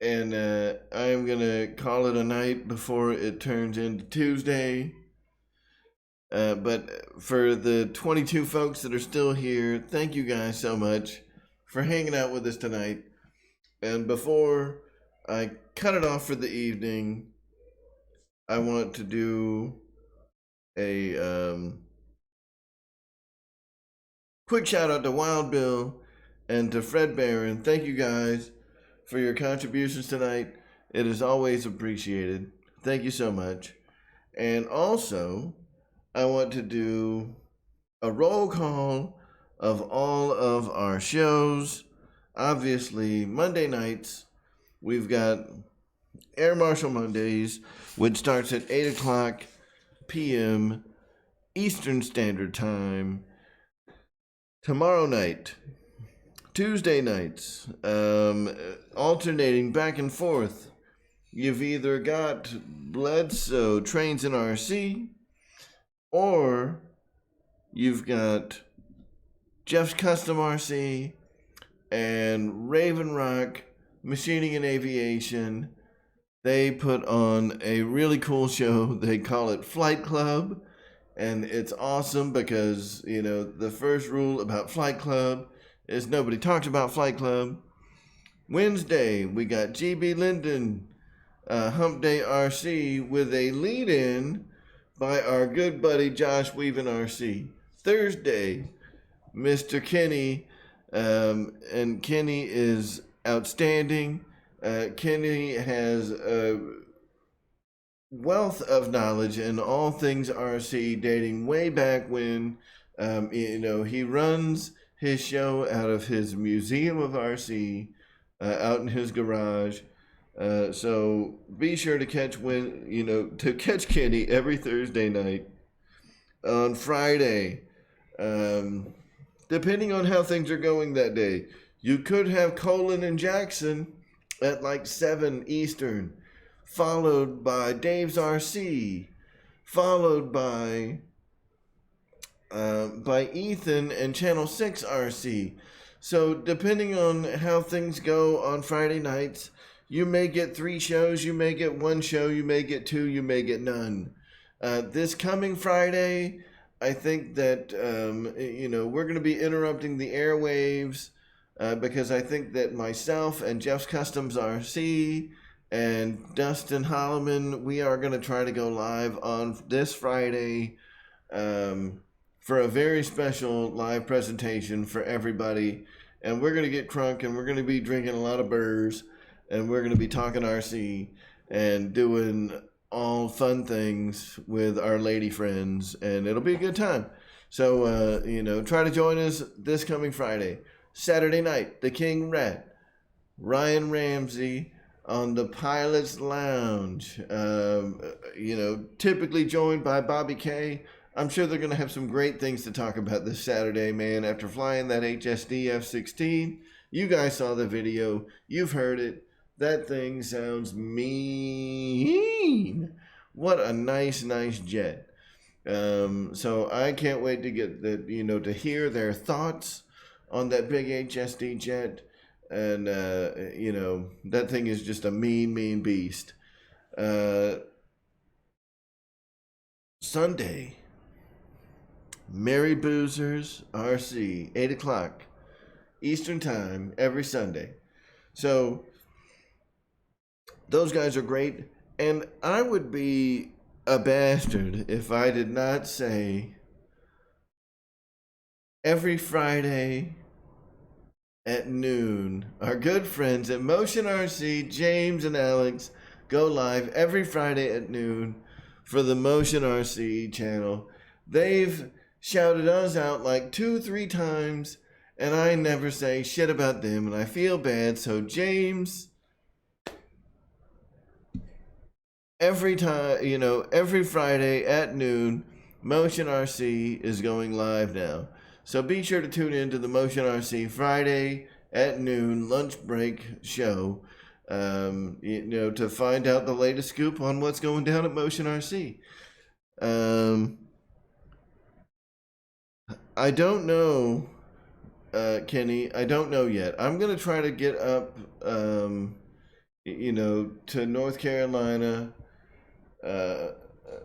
And I am going to call it a night before it turns into Tuesday. But for the 22 folks that are still here, thank you guys so much for hanging out with us tonight. And before I cut it off for the evening, I want to do a quick shout out to Wild Bill and to Fred Barron. Thank you guys for your contributions tonight. It is always appreciated. Thank you so much. And also, I want to do a roll call of all of our shows. Obviously, Monday nights, we've got Air Marshal Mondays, which starts at 8 o'clock p.m. Eastern Standard Time. Tomorrow night, Tuesday nights, alternating back and forth. You've either got Bledsoe Trains in RC, or you've got Jeff's Custom RC and Raven Rock Machining and Aviation. They put on a really cool show. They call it Flight Club. And it's awesome because, you know, the first rule about Flight Club is nobody talks about Flight Club. Wednesday, we got GB Linden, Hump Day RC with a lead-in by our good buddy Josh Weaven RC. Thursday, Mr. Kenny, and Kenny is outstanding. Kenny has a wealth of knowledge in all things RC, dating way back when. You know, he runs his show out of his museum of RC, out in his garage. So be sure to catch Kenny every Thursday night. On Friday, depending on how things are going that day, you could have Colin and Jackson at like 7 Eastern, followed by Dave's RC, followed by Ethan and Channel 6 RC. So depending on how things go on Friday nights, you may get 3 shows, you may get 1 show, you may get 2, you may get none. This coming Friday, I think that we're going to be interrupting the airwaves because I think that myself and Jeff's Customs RC and Dustin Holloman, we are going to try to go live on this Friday for a very special live presentation for everybody. And we're going to get crunk, and we're going to be drinking a lot of burrs, and we're going to be talking RC and doing all fun things with our lady friends, and it'll be a good time. So, try to join us this coming Friday. Saturday night, the King Rat, Ryan Ramsey, on the Pilot's Lounge, typically joined by Bobby K. I'm sure they're going to have some great things to talk about this Saturday, man. After flying that HSD F-16, you guys saw the video. You've heard it. That thing sounds mean. What a nice jet. So I can't wait to get to hear their thoughts on that big HSD jet. And, that thing is just a mean beast. Sunday, Mary Boozers RC, 8 o'clock Eastern Time every Sunday. So those guys are great. And I would be a bastard if I did not say every Friday at noon, our good friends at Motion RC, James and Alex, go live every Friday at noon for the Motion RC channel. They've shouted us out like 2-3 times, and I never say shit about them, and I feel bad. So James, every time, every Friday at noon, Motion RC is going live now. So be sure to tune in to the Motion RC Friday at noon lunch break show, to find out the latest scoop on what's going down at Motion RC. I don't know, Kenny. I don't know yet. I'm going to try to get up, to North Carolina.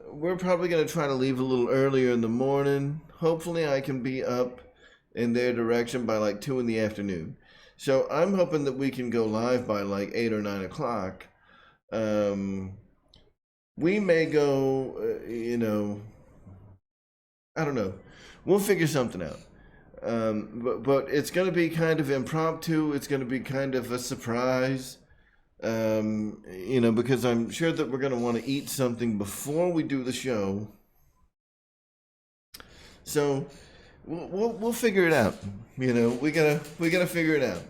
We're probably going to try to leave a little earlier in the morning. Hopefully I can be up in their direction by like 2 in the afternoon. So I'm hoping that we can go live by like 8 or 9 o'clock. We may go, I don't know. We'll figure something out. But it's going to be kind of impromptu. It's going to be kind of a surprise. Because I'm sure that we're going to want to eat something before we do the show. So we'll figure it out. You know, we gotta figure it out.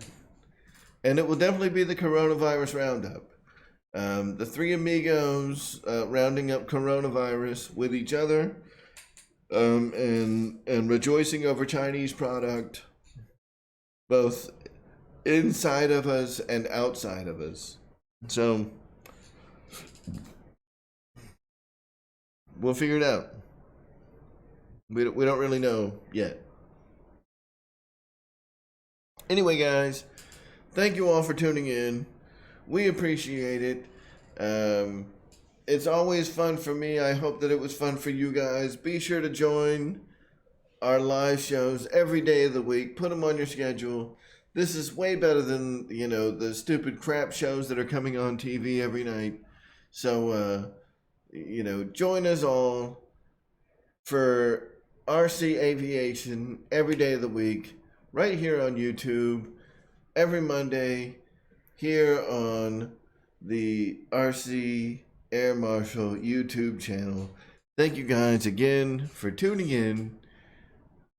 And it will definitely be the coronavirus roundup. The three amigos rounding up coronavirus with each other, and rejoicing over Chinese product, both inside of us and outside of us. So we'll figure it out. We don't really know yet. Anyway, guys, thank you all for tuning in. We appreciate it. It's always fun for me. I hope that it was fun for you guys. Be sure to join our live shows every day of the week. Put them on your schedule. This is way better than, you know, the stupid crap shows that are coming on TV every night. So, you know, join us all for RC Aviation every day of the week, right here on YouTube, every Monday, here on the RC Air Marshal YouTube channel. Thank you guys again for tuning in.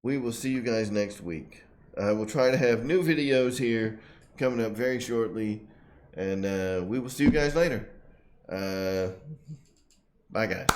We will see you guys next week. I will try to have new videos here coming up very shortly, and we will see you guys later. Bye, guys.